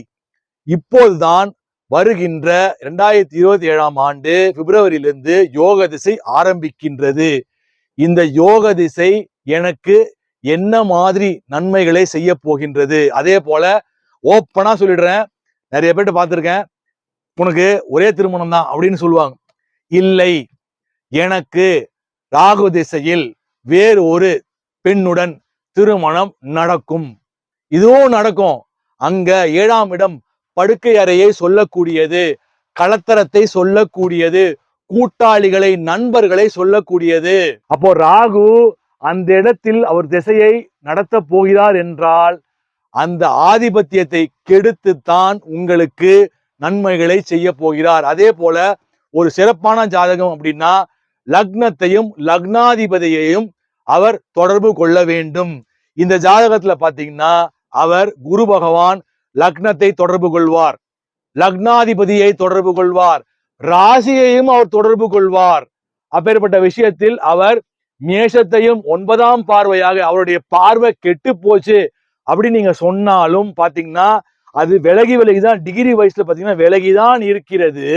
இப்போதுதான் வருகின்ற 2027ஆம் ஆண்டு பிப்ரவரியிலிருந்து யோக திசை ஆரம்பிக்கின்றது. இந்த யோக திசை எனக்கு என்ன மாதிரி நன்மைகளை செய்ய போகின்றது? அதே போல ஓப்பனா சொல்லிடுறேன், நிறைய பேர்ட்ட பார்த்திருக்கேன், உனக்கு ஒரே திருமணம் தான் அப்படின்னு சொல்லுவாங்க. இல்லை, எனக்கு ராகு திசையில் வேறு ஒரு பெண்ணுடன் திருமணம் நடக்கும். இதுவும் நடக்கும். அங்க 7ஆம் இடம் படுக்கை அறையை சொல்லக்கூடியது, கலத்தரத்தை சொல்லக்கூடியது, கூட்டாளிகளை நண்பர்களை சொல்லக்கூடியது. அப்போ ராகு அந்த இடத்தில் அவர் திசையை நடத்த போகிறார் என்றால் அந்த ஆதிபத்தியத்தை கெடுத்துத்தான் உங்களுக்கு நன்மைகளை செய்ய போகிறார். அதே போல ஒரு சிறப்பான ஜாதகம் அப்படின்னா லக்னத்தையும் லக்னாதிபதியையும் அவர் தொடர்பு கொள்ள வேண்டும். இந்த ஜாதகத்துல பாத்தீங்கன்னா அவர் குரு பகவான் லக்னத்தை தொடர்பு கொள்வார், லக்னாதிபதியை தொடர்பு கொள்வார், ராசியையும் அவர் தொடர்பு கொள்வார். அப்பேற்பட்ட விஷயத்தில் அவர் மேஷத்தையும் 9ஆம் பார்வையாக, அவருடைய பார்வை கெட்டு போச்சு அப்படின்னு நீங்க சொன்னாலும் பாத்தீங்கன்னா அது விலகிதான், டிகிரி வைஸ்ல பாத்தீங்கன்னா விலகிதான் இருக்கிறது.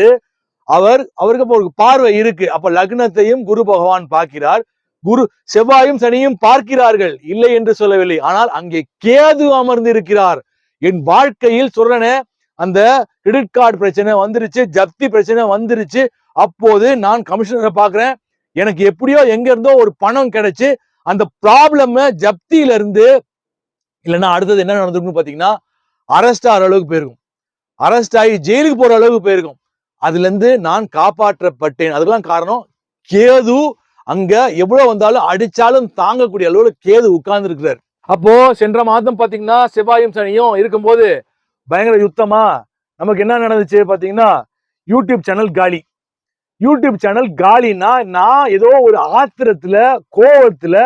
அவருக்கு ஒரு பார்வை இருக்கு. அப்ப லக்னத்தையும் குரு பகவான் பார்க்கிறார், குரு செவ்வாயும் சனியும் பார்க்கிறார்கள், இல்லை என்று சொல்லவில்லை. ஆனால் அங்கே கேது அமர்ந்து இருக்கிறார். என் வாழ்க்கையில் சொல்றேனே, அந்த கிரெடிட் கார்டு பிரச்சனை வந்துருச்சு, ஜப்தி பிரச்சனை வந்துருச்சு. அப்போது நான் கமிஷனரை பாக்குறேன், எனக்கு எப்படியோ எங்க இருந்தோ ஒரு பணம் கிடைச்சு அந்த ப்ராப்ளம் ஜப்தியில இருந்து, இல்லைன்னா அடுத்தது என்ன நடந்திருக்குன்னு பாத்தீங்கன்னா அரெஸ்ட் ஆகிற அளவுக்கு போயிருக்கும், அரெஸ்ட் ஆகி ஜெயிலுக்கு போற அளவுக்கு போயிருக்கும். அதுல இருந்து நான் காப்பாற்றப்பட்டேன். அதுக்கெல்லாம் காரணம் கேது. அங்க எவ்வளவு வந்தாலும் அடிச்சாலும் தாங்கக்கூடிய அளவுல கேது உட்கார்ந்து இருக்கிறார். அப்போ சென்ற மாதம் பாத்தீங்கன்னா செவ்வாயும் சனியும் இருக்கும்போது பயங்கர யுத்தமா. நமக்கு என்ன நடந்துச்சு பாத்தீங்கன்னா, யூடியூப் சேனல் காலி. யூடியூப் சேனல் காலினா, நான் ஏதோ ஒரு ஆத்திரத்துல, கோவத்துல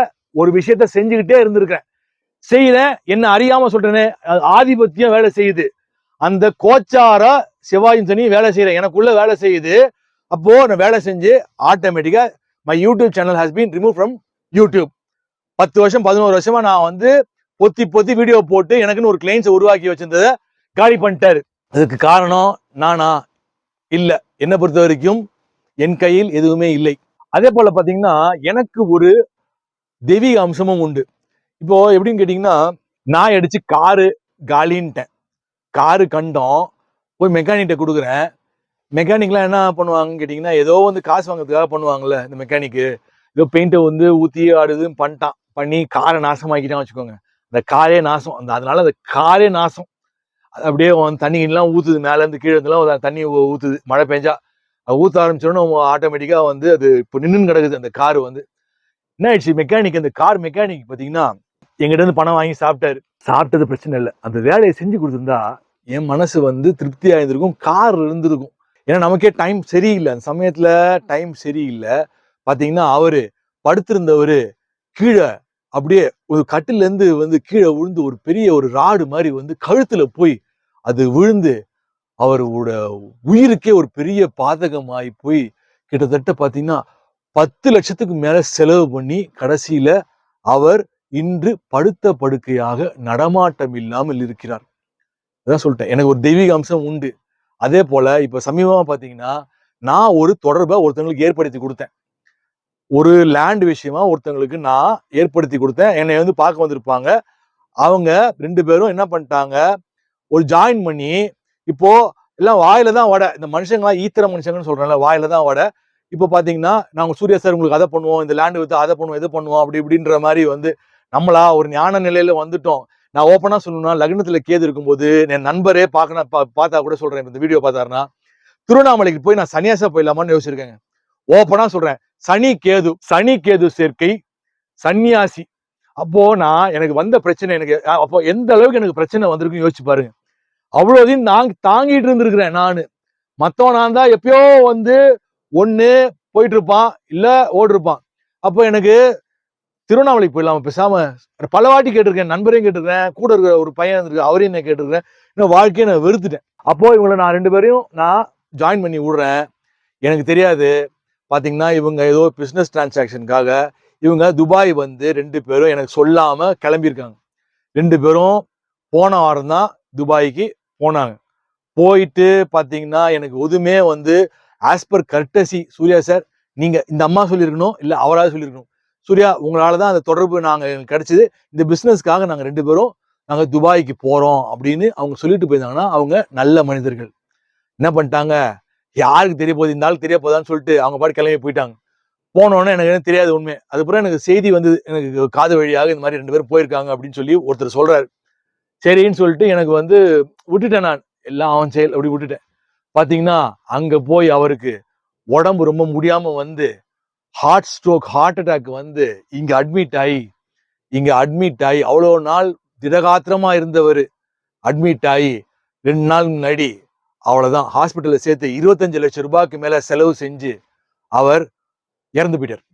ஒரு விஷயத்த செஞ்சுக்கிட்டே இருந்திருக்கேன். செய்யறேன், என்ன அறியாம சொல்றேனே, ஆதிபத்தியம் வேலை செய்யுது. அந்த கோச்சாரா செவ்வாயும் சனி வேலை செய்யறேன், எனக்குள்ள வேலை செய்யுது. அப்போ நான் வேலை செஞ்சு ஆட்டோமேட்டிக்கா my YouTube channel has been remove from YouTube. 10 வருஷம் 11 வருஷமா நான் வந்து பொத்தி பொத்தி வீடியோ போட்டு எனக்குன்னு ஒரு கிளைண்ட்ஸை உருவாக்கி வச்சிருந்ததை காலி பண்ணிட்டாரு. அதுக்கு காரணம் நானா? இல்ல. என்னை பொறுத்த வரைக்கும் என் கையில் எதுவுமே இல்லை. அதே போல பாத்தீங்கன்னா, எனக்கு ஒரு தெய்வீக அம்சமும் உண்டு. இப்போ எப்படின்னு கேட்டீங்கன்னா, நான் அடிச்சு காரு காலின்ட்டேன். காரு கண்டம் போய் மெக்கானிக்கிட்ட கொடுக்குறேன். மெக்கானிக்லாம் என்ன பண்ணுவாங்கன்னு கேட்டீங்கன்னா, ஏதோ வந்து காசு வாங்குறதுக்காக பண்ணுவாங்கல்ல இந்த மெக்கானிக்கு. ஏதோ பெயிண்ட்டை வந்து ஊத்தி ஆடுதுன்னு பண்ணிட்டான். பண்ணி காரை நாசமாக்கிட்டான்னு வச்சுக்கோங்க. அந்த காரே நாசம். அதனால அந்த காரே நாசம். அப்படியே தண்ணி எல்லாம் ஊத்துது, மேல இருந்து கீழே இருந்தெல்லாம் தண்ணி ஊத்துது. மழை பெஞ்சா ஊத்த ஆரம்பிச்சோன்னா ஆட்டோமேட்டிக்கா வந்து அது இப்போ நின்று கிடக்குது அந்த கார் வந்து. என்ன ஆயிடுச்சு, மெக்கானிக், அந்த கார் மெக்கானிக் பாத்தீங்கன்னா எங்கிட்ட இருந்து பணம் வாங்கி சாப்பிட்டாரு. சாப்பிட்டது பிரச்சனை இல்லை, அந்த வேலையை செஞ்சு கொடுத்துருந்தா என் மனசு வந்து திருப்தியா இருந்திருக்கும், கார் இருந்திருக்கும். ஏன்னா நமக்கே டைம் சரியில்லை, அந்த சமயத்துல டைம் சரியில்லை. பாத்தீங்கன்னா அவரு படுத்திருந்தவரு கீழே அப்படியே ஒரு கட்டில இருந்து வந்து கீழே விழுந்து ஒரு பெரிய ஒரு ராடு மாதிரி வந்து கழுத்துல போய் அது விழுந்து அவரோட உயிருக்கே ஒரு பெரிய பாதகமாயி போய் கிட்டத்தட்ட பாத்தீங்கன்னா 10 லட்சத்துக்கு மேல செலவு பண்ணி கடைசியில அவர் இன்று படுத்த படுக்கையாக நடமாட்டம் இல்லாமல் இருக்கிறார். அதான் சொல்லிட்டேன், எனக்கு ஒரு தெய்வீக அம்சம் உண்டு. அதே போல இப்ப சமீபமா பாத்தீங்கன்னா, நான் ஒரு தொடர்பை ஒருத்தவங்களுக்கு ஏற்படுத்தி கொடுத்தேன். ஒரு லேண்ட் விஷயமா ஒருத்தவங்களுக்கு நான் ஏற்படுத்தி கொடுத்தேன். என்னை வந்து பார்க்க வந்திருப்பாங்க. அவங்க 2 பேரும் என்ன பண்ணிட்டாங்க, ஒரு ஜாயின் பண்ணி இப்போ எல்லாம் வாயில தான் வடை. இந்த மனுஷங்களா ஈத்திர மனுஷங்கன்னு சொல்றேன்ல, வாயில தான் வடை. இப்போ பாத்தீங்கன்னா, நாங்க சூர்யா சார் உங்களுக்கு அதை பண்ணுவோம், இந்த லேண்ட் வித்து அதை பண்ணுவோம், இதை பண்ணுவோம், அப்படி இப்படின்ற மாதிரி வந்து நம்மளா ஒரு ஞான நிலையில வந்துட்டோம். நான் ஓப்பனா சொல்லணும்னா, லக்னத்துல கேது இருக்கும்போது என் நண்பரே பார்த்தா கூட சொல்றேன், இந்த வீடியோ பார்த்தாருன்னா திருவண்ணாமலைக்கு போய் நான் சன்னியாசா போயிடலாமான்னு யோசிச்சிருக்கேங்க. ஓப்பனா சொல்றேன், சனி கேது சேர்க்கை, சன்னியாசி. அப்போ நான் எனக்கு வந்த பிரச்சனை, எனக்கு அப்போ எந்த அளவுக்கு எனக்கு பிரச்சனை வந்திருக்குன்னு யோசிச்சு பாருங்க. அவ்வளோதையும் நான் தாங்கிட்டு இருந்திருக்கிறேன் நானு. மத்தவன் நான் தான் எப்பயோ வந்து ஒண்ணு போயிட்டு இருப்பான், இல்ல ஓடி இருப்பான். அப்போ எனக்கு திருவண்ணாமலைக்கு போயிடலாம் பேசாம, பல வாட்டி கேட்டிருக்கேன், நண்பரையும் கேட்டிருக்கேன், கூட இருக்கிற ஒரு பையன் இருக்கு அவரையும் நான் கேட்டிருக்கேன். இன்னும் வாழ்க்கையை நான் வெறுத்துட்டேன். அப்போ இவங்களை நான் 2 பேரையும் நான் ஜாயின் பண்ணி விடுறேன். எனக்கு தெரியாது பாத்தீங்கன்னா, இவங்க ஏதோ பிசினஸ் டிரான்சாக்ஷனுக்காக இவங்க துபாய் வந்து 2 பேரும் எனக்கு சொல்லாம கிளம்பியிருக்காங்க. 2 பேரும் போன வாரம் தான் துபாய்க்கு போனாங்க. போயிட்டு பாத்தீங்கன்னா, எனக்கு எதுவுமே வந்து as per courtesy, Suriya sir நீங்க இந்த அம்மா சொல்லியிருக்கணும், இல்ல அவராவது சொல்லியிருக்கணும். சூர்யா உங்களாலதான் அந்த தொடர்பு எங்களுக்கு கிடைச்சது, இந்த பிசினஸ்க்காக நாங்க 2 பேரும் நாங்க துபாய்க்கு போறோம் அப்படின்னு அவங்க சொல்லிட்டு போயிருந்தாங்கன்னா, அவங்க நல்ல மனிதர்கள். என்ன பண்ணிட்டாங்க, யாருக்கு தெரிய போகுது, இந்த ஆள் தெரிய போதான்னு சொல்லிட்டு அவங்க பாட்டு கிளம்பி போயிட்டாங்க. போனோன்னே எனக்கு என்ன தெரியாது உண்மை. அதுக்கப்புறம் எனக்கு செய்தி வந்து எனக்கு காது வழியாக இந்த மாதிரி 2 பேரும் போயிருக்காங்க அப்படின்னு சொல்லி ஒருத்தர் சொல்றாரு. சரின்னு சொல்லிட்டு எனக்கு வந்து விட்டுட்டேன், நான் எல்லாம் அவன் செயல் அப்படி விட்டுட்டேன். பாத்தீங்கன்னா அங்க போய் அவருக்கு உடம்பு ரொம்ப முடியாம வந்து ஹார்ட் ஸ்ட்ரோக், ஹார்ட் அட்டாக் வந்து இங்க அட்மிட் ஆகி அவ்வளோ நாள் திடகாத்திரமா இருந்தவர் அட்மிட் ஆகி 2 நாள் முன்னாடி அவ்வளவுதான் ஹாஸ்பிட்டல்ல சேர்த்து 25 லட்சம் ரூபாய்க்கு மேல செலவு செஞ்சு அவர் இறந்து போயிட்டார்.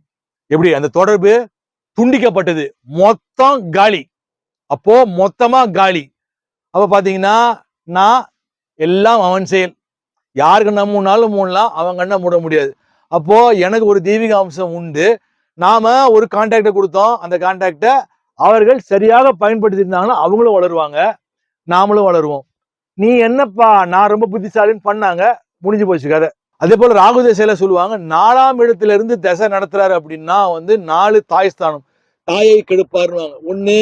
எப்படி அந்த தொடர்பு துண்டிக்கப்பட்டது, மொத்தம் காலி. அப்போ மொத்தமா காலி. அப்ப பாத்தீங்கன்னா நான் எல்லாம் அவன் செயல். யாருக்கு கண்ணா மூணாலும் மூடலாம், அவன் கண்ணா மூட முடியாது. அப்போ எனக்கு ஒரு தெய்வீக அம்சம் உண்டு. நாம ஒரு கான்டாக்டை கொடுத்தோம், அந்த கான்டாக்டை அவர்கள் சரியாக பயன்படுத்தி இருந்தாங்கன்னா அவங்களும் வளருவாங்க, நாமளும் வளருவோம். நீ என்னப்பா நான் ரொம்ப புத்திசாலின்னு பண்ணாங்க, முடிஞ்சு போச்சு கதை. அதே போல ராகு திசையில சொல்லுவாங்க, 4ஆம் இடத்துல இருந்து திசை நடத்துறாரு அப்படின்னா வந்து 4 தாய் ஸ்தானம், தாயை கெடுப்பாருவாங்க. ஒண்ணு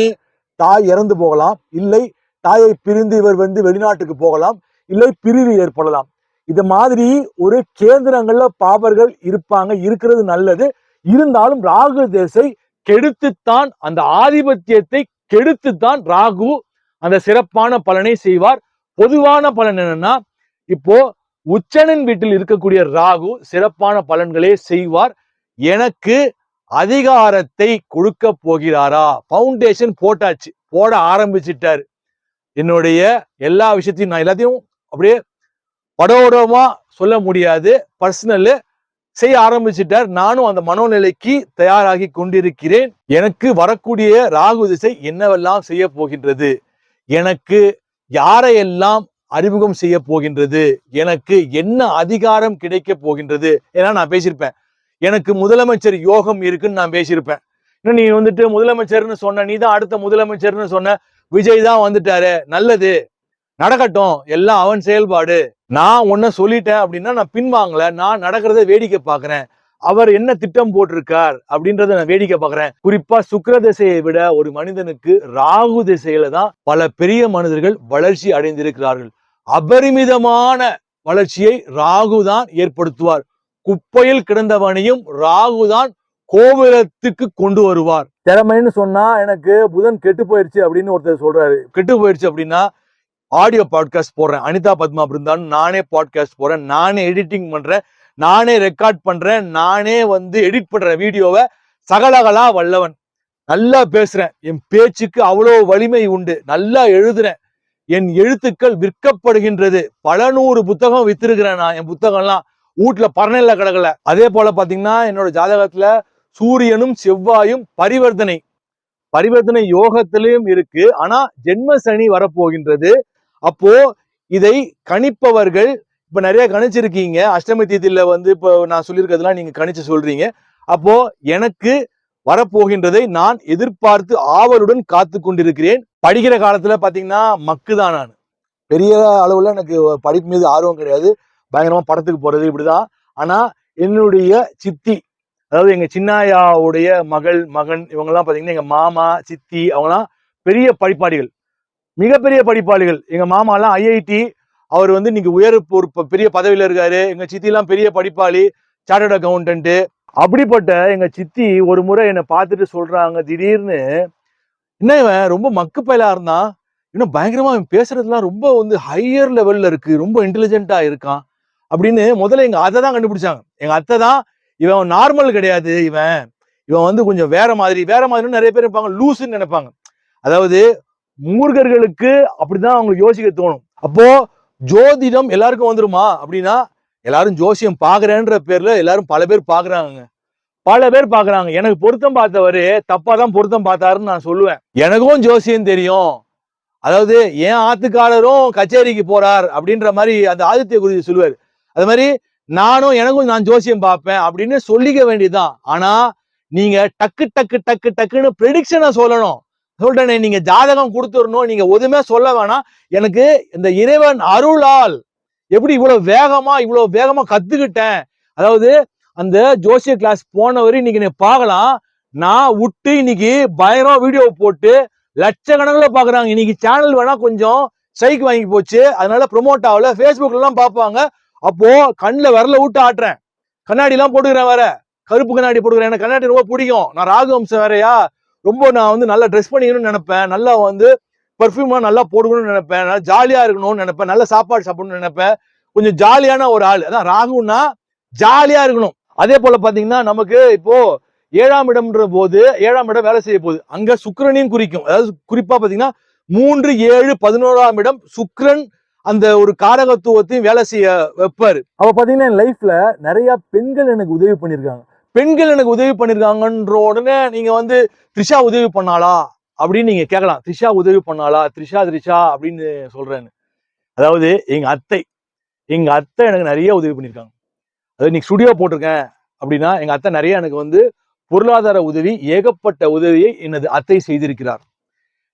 தாய் இறந்து போகலாம், இல்லை தாயை பிரிந்து இவர் வந்து வெளிநாட்டுக்கு போகலாம், இல்லை பிரிவு ஏற்படலாம். இது மாதிரி ஒரு கேந்திரங்கள்ல பாபர்கள் இருப்பாங்க, இருக்கிறது நல்லது. இருந்தாலும் ராகு திசை கெடுத்துத்தான், அந்த ஆதிபத்தியத்தை கெடுத்துத்தான் ராகு அந்த சிறப்பான பலனை செய்வார். பொதுவான பலன் என்னன்னா, இப்போ உச்சனின் வீட்டில் இருக்கக்கூடிய ராகு சிறப்பான பலன்களே செய்வார். எனக்கு அதிகாரத்தை கொடுக்க போகிறாரா, பவுண்டேஷன் போட்டாச்சு, போட ஆரம்பிச்சிட்டாரு. என்னுடைய எல்லா விஷயத்தையும் நான் எல்லாத்தையும் அப்படியே படோடமா சொல்ல முடியாது, பர்சனல் செய்ய ஆரம்பிச்சிட்டார். நானும் அந்த மனோநிலைக்கு தயாராகி கொண்டிருக்கிறேன். எனக்கு வரக்கூடிய ராகு திசை என்னவெல்லாம் செய்ய போகின்றது, எனக்கு யாரையெல்லாம் அறிமுகம் செய்ய போகின்றது, எனக்கு என்ன அதிகாரம் கிடைக்க போகின்றது, ஏன்னா நான் பேசியிருப்பேன் எனக்கு முதலமைச்சர் யோகம் இருக்குன்னு நான் பேசியிருப்பேன். இன்னும் நீ வந்துட்டு முதலமைச்சர்னு சொன்ன, நீ தான் அடுத்த முதலமைச்சர்னு சொன்ன, விஜய் தான் வந்துட்டாரு, நல்லது நடக்கட்டும், எல்லாம் அவன் செயல்பாடு. நான் உன்ன சொல்லிட்டேன் அப்படின்னா நான் பின்வாங்கல, நான் நடக்கிறத வேடிக்கை பாக்குறேன். அவர் என்ன திட்டம் போட்டிருக்கார் அப்படின்றத நான் வேடிக்கை பாக்குறேன். குறிப்பா சுக்கிர திசையை விட ஒரு மனிதனுக்கு ராகு திசையில தான் பல பெரிய மனிதர்கள் வளர்ச்சி அடைந்திருக்கிறார்கள். அபரிமிதமான வளர்ச்சியை ராகு தான் ஏற்படுத்துவார். குப்பையில் கிடந்தவனையும் ராகு தான் கோவிலத்துக்கு கொண்டு வருவார். திறமைன்னு சொன்னா எனக்கு புதன் கெட்டு போயிருச்சு அப்படின்னு ஒருத்தர் சொல்றாரு. கெட்டு போயிருச்சு அப்படின்னா ஆடியோ பாட்காஸ்ட் போடுறேன், அனிதா பத்மா பிருந்தான்னு நானே பாட்காஸ்ட் போடுறேன், நானே எடிட்டிங் பண்றேன், நானே ரெக்கார்ட் பண்றேன், நானே எடிட் பண்றேன் வீடியோவை. சகலகலா வல்லவன், நல்லா பேசுறேன், என் பேச்சுக்கு அவ்வளோ வலிமை உண்டு, நல்லா எழுதுறேன், என் எழுத்துக்கள் விற்கப்படுகின்றது. பல 100 புத்தகம் வித்திருக்கிறேன் நான். என் புத்தகம்லாம் வீட்டுல பரணையில கிடக்கல. அதே போல பாத்தீங்கன்னா என்னோட ஜாதகத்துல சூரியனும் செவ்வாயும் பரிவர்த்தனை யோகத்திலையும் இருக்கு. ஆனா ஜென்ம சனி வரப்போகின்றது. அப்போ இதை கணிப்பவர்கள் இப்ப நிறைய கணிச்சிருக்கீங்க. அஷ்டமி தீதியில இப்போ நான் சொல்லியிருக்கிறதுலாம் நீங்க கணிச்சு சொல்றீங்க. அப்போ எனக்கு வரப்போகின்றதை நான் எதிர்பார்த்து ஆவலுடன் காத்து கொண்டிருக்கிறேன். படிக்கிற காலத்துல பாத்தீங்கன்னா மக்குதான். நான் பெரிய அளவுல எனக்கு படிப்பு மீது ஆர்வம் கிடையாது, பயங்கரமா படத்துக்கு போறது இப்படிதான். ஆனா என்னுடைய சித்தி, அதாவது எங்க சின்னாயாவுடைய மகன் இவங்கெல்லாம் பாத்தீங்கன்னா எங்க மாமா சித்தி அவங்கலாம் பெரிய படிப்பாளிகள், மிகப்பெரிய படிப்பாளிகள். எங்க மாமா எல்லாம் ஐஐடி, அவர் இன்னைக்கு உயர் பொறுப்பு பெரிய பதவியில இருக்காரு. எங்க சித்தி எல்லாம் பெரிய படிப்பாளி, சார்ட்டர்ட் அக்கௌண்டன்ட். அப்படிப்பட்ட எங்க சித்தி ஒரு முறை என்னை பார்த்துட்டு சொல்றாங்க திடீர்னு, என்ன இவன் ரொம்ப மக்கு பயலா இருந்தான், இன்னும் பயங்கரமா பேசுறதுலாம் ரொம்ப ஹையர் லெவல்ல இருக்கு, ரொம்ப இன்டெலிஜென்ட்டா இருக்கான் அப்படின்னு. முதல்ல எங்க அத்தை தான் கண்டுபிடிச்சாங்க. எங்க அத்தை தான் இவன் நார்மல் கிடையாது, இவன் கொஞ்சம் வேற மாதிரின்னு நிறைய பேர் இருப்பாங்க, லூசுன்னு நினைப்பாங்க. அதாவது மூர்கர்களுக்கு அப்படிதான் அவங்களுக்கு யோசிக்க தோணும். அப்போ ஜோதிடம் எல்லாருக்கும் வந்துருமா அப்படின்னா, எல்லாரும் ஜோசியம் பாக்குறேன்ற பேர்ல எல்லாரும் பல பேர் பாக்குறாங்க. எனக்கு பொருத்தம் பார்த்தவரு தப்பாதான் பொருத்தம் பார்த்தாருன்னு நான் சொல்லுவேன். எனக்கும் ஜோசியம் தெரியும், அதாவது என் ஆத்துக்காரரும் கச்சேரிக்கு போறார் அப்படின்ற மாதிரி அந்த ஆதித்ய குருஜி சொல்லுவார். அது மாதிரி நான் ஜோசியம் பார்ப்பேன் அப்படின்னு சொல்லிக்க வேண்டியதுதான். ஆனா நீங்க டக்குன்னு ப்ரெடிக்ஷனை சொல்லணும். சொல்றேனே, நீங்க ஜாதகம் கொடுத்துடணும், நீங்க எதுவுமே சொல்ல வேணாம். எனக்கு இந்த இறைவன் அருளால் எப்படி இவ்வளவு வேகமா கத்துக்கிட்டேன். அதாவது அந்த ஜோசிய கிளாஸ் போனவரை இன்னைக்கு நீ பார்க்கலாம், நான் விட்டு இன்னைக்கு பயங்கரமா வீடியோ போட்டு லட்சக்கணக்கில் பாக்குறாங்க. இன்னைக்கு சேனல் வேணா கொஞ்சம் ஸ்ட்ரைக் வாங்கி போச்சு, அதனால ப்ரொமோட் ஆகல. ஃபேஸ்புக்ல எல்லாம் பார்ப்பாங்க. அப்போ கண்ணில் விரல விட்டு ஆட்டுறேன், கண்ணாடி எல்லாம் போட்டுக்கிறேன், வேற கருப்பு கண்ணாடி போட்டுக்கிறேன். எனக்கு கண்ணாடி ரொம்ப பிடிக்கும். நான் ராகு வம்சம் வேறையா, ரொம்ப நான் நல்லா ட்ரெஸ் பண்ணிக்கணும்னு நினைப்பேன், நல்லா பர்ஃபியூமா நல்லா போடணும்னு நினைப்பேன், நல்லா ஜாலியா இருக்கணும்னு நினைப்பேன், நல்ல சாப்பாடு சாப்பிடணும்னு நினைப்பேன். கொஞ்சம் ஜாலியான ஒரு ஆள். அதான் ராகுன்னா ஜாலியா இருக்கணும். அதே போல பாத்தீங்கன்னா நமக்கு இப்போ 7ஆம் இடம்ன்ற போது 7ஆம் இடம் வேலை செய்ய போகுது. அங்க சுக்கிரனையும் குறிக்கும். அதாவது குறிப்பா பாத்தீங்கன்னா 3, 7, 11ஆம் இடம் சுக்கிரன் அந்த ஒரு காரகத்துவத்தையும் வேலை செய்ய வைப்பாரு. அப்ப பாத்தீங்கன்னா என் லைஃப்ல நிறைய பெண்கள் எனக்கு உதவி பண்ணிருக்காங்கன்ற உடனே நீங்க த்ரிஷா உதவி பண்ணாளா அப்படின்னு நீங்க கேட்கலாம். த்ரிஷா உதவி பண்ணாளா, த்ரிஷா அப்படின்னு சொல்றேன்னு. அதாவது எங்க அத்தை எனக்கு நிறைய உதவி பண்ணிருக்காங்க. அதாவது நீங்க ஸ்டுடியோ போட்டிருக்கேன் அப்படின்னா எங்க அத்தை நிறைய எனக்கு பொருளாதார உதவி, ஏகப்பட்ட உதவியை எனது அத்தை செய்திருக்கிறார்.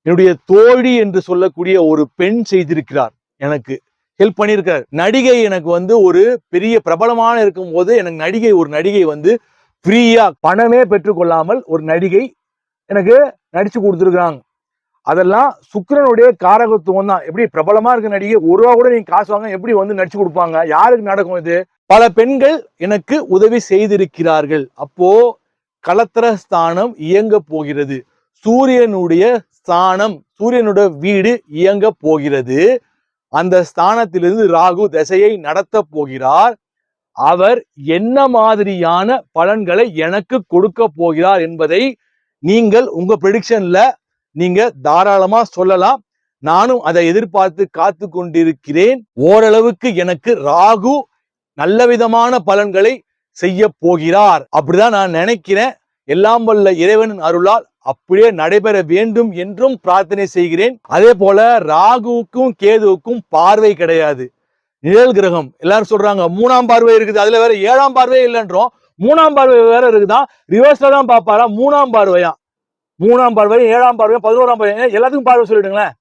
என்னுடைய தோழி என்று சொல்லக்கூடிய ஒரு பெண் செய்திருக்கிறார், எனக்கு ஹெல்ப் பண்ணியிருக்கார். நடிகை எனக்கு ஒரு பெரிய பிரபலமான இருக்கும் போது எனக்கு ஒரு நடிகை ஃப்ரீயா பணமே பெற்றுக்கொள்ளாமல் ஒரு நடிகை எனக்கு நடிச்சு கொடுத்துருக்காங்க. அதெல்லாம் சுக்கிரனுடைய காரகத்துவம் தான். எப்படி பிரபலமா இருக்க நடிகை 1 ரூபா கூட நீங்க காசு வாங்க எப்படி நடிச்சு கொடுப்பாங்க? யாருக்கு நடக்கும் இது? பல பெண்கள் எனக்கு உதவி செய்திருக்கிறார்கள். அப்போ களத்திர ஸ்தானம் இயங்க போகிறது, சூரியனுடைய ஸ்தானம், சூரியனுடைய வீடு இயங்க போகிறது. அந்த ஸ்தானத்திலிருந்து ராகு திசையை நடத்த போகிறார். அவர் என்ன மாதிரியான பலன்களை எனக்கு கொடுக்க போகிறார் என்பதை நீங்கள் உங்க ப்ரெடிக்ஷன்ல நீங்க தாராளமா சொல்லலாம். நானும் அதை எதிர்பார்த்து காத்து கொண்டிருக்கிறேன். ஓரளவுக்கு எனக்கு ராகு நல்ல விதமான பலன்களை செய்ய போகிறார். அப்படிதான் நான் நினைக்கிறேன். எல்லாம் வல்ல இறைவனின் அருளால் அப்படியே நடைபெற வேண்டும் என்றும் பிரார்த்தனை செய்கிறேன். அதே போல ராகுவுக்கும் கேதுவுக்கும் பார்வை கிடையாது, நிழல் கிரகம். எல்லாரும் சொல்றாங்க 3ஆம் பார்வை இருக்குது, அதுல வேற 7ஆம் பார்வை இல்லைன்றோம். 3ஆம் பார்வை வேற இருக்குதான், ரிவர்ஸ்ல தான் பாப்பாரா. 3ஆம் பார்வையா, 3ஆம் பார்வை, 7ஆம் பார்வை, 11ஆம் பார்வை, எல்லாத்துக்கும் பார்வை சொல்லிடுங்களேன்.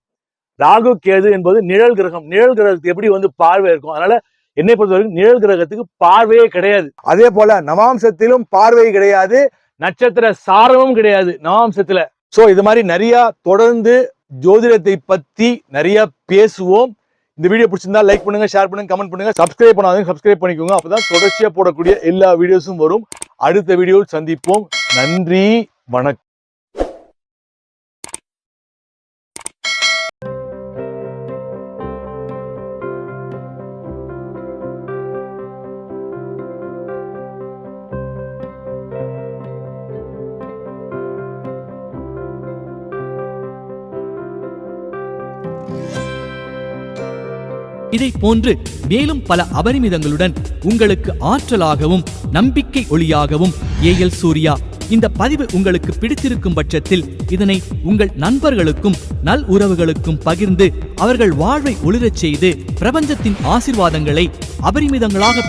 ராகு கேது என்பது நிழல் கிரகம். நிழல் கிரகத்துக்கு எப்படி பார்வை இருக்கும்? அதனால என்னை பொறுத்தவரைக்கும் நிழல் கிரகத்துக்கு பார்வையே கிடையாது. அதே போல நவாம்சத்திலும் பார்வை கிடையாது, நட்சத்திர சாரமும் கிடையாது நவாம்சத்துல. சோ இது மாதிரி நிறைய தொடர்ந்து ஜோதிடத்தை பத்தி நிறைய பேசுவோம். இந்த வீடியோ பிடிச்சிருந்தா லைக் பண்ணுங்க, ஷேர் பண்ணுங்க, கமெண்ட் பண்ணுங்க. சப்ஸ்கிரைப் பண்ணாதவங்க சப்ஸ்கிரைப் பண்ணிக்கோங்க. அப்பதான் தொடர்ச்சியா போடக்கூடிய எல்லா வீடியோஸும் வரும். அடுத்த வீடியோவில் சந்திப்போம். நன்றி, வணக்கம். இதை போன்று மேலும் பல அபரிமிதங்களுடன் உங்களுக்கு ஆற்றலாகவும் நம்பிக்கை ஒளியாகவும் ஏஎல் சூர்யா. இந்த பதிவு உங்களுக்கு பிடித்திருக்கும் பட்சத்தில் இதனை உங்கள் நண்பர்களுக்கும் நல் உறவுகளுக்கும் பகிர்ந்து அவர்கள் வாழ்வை ஒளிரச் செய்து பிரபஞ்சத்தின் ஆசீர்வாதங்களை அபரிமிதங்களாக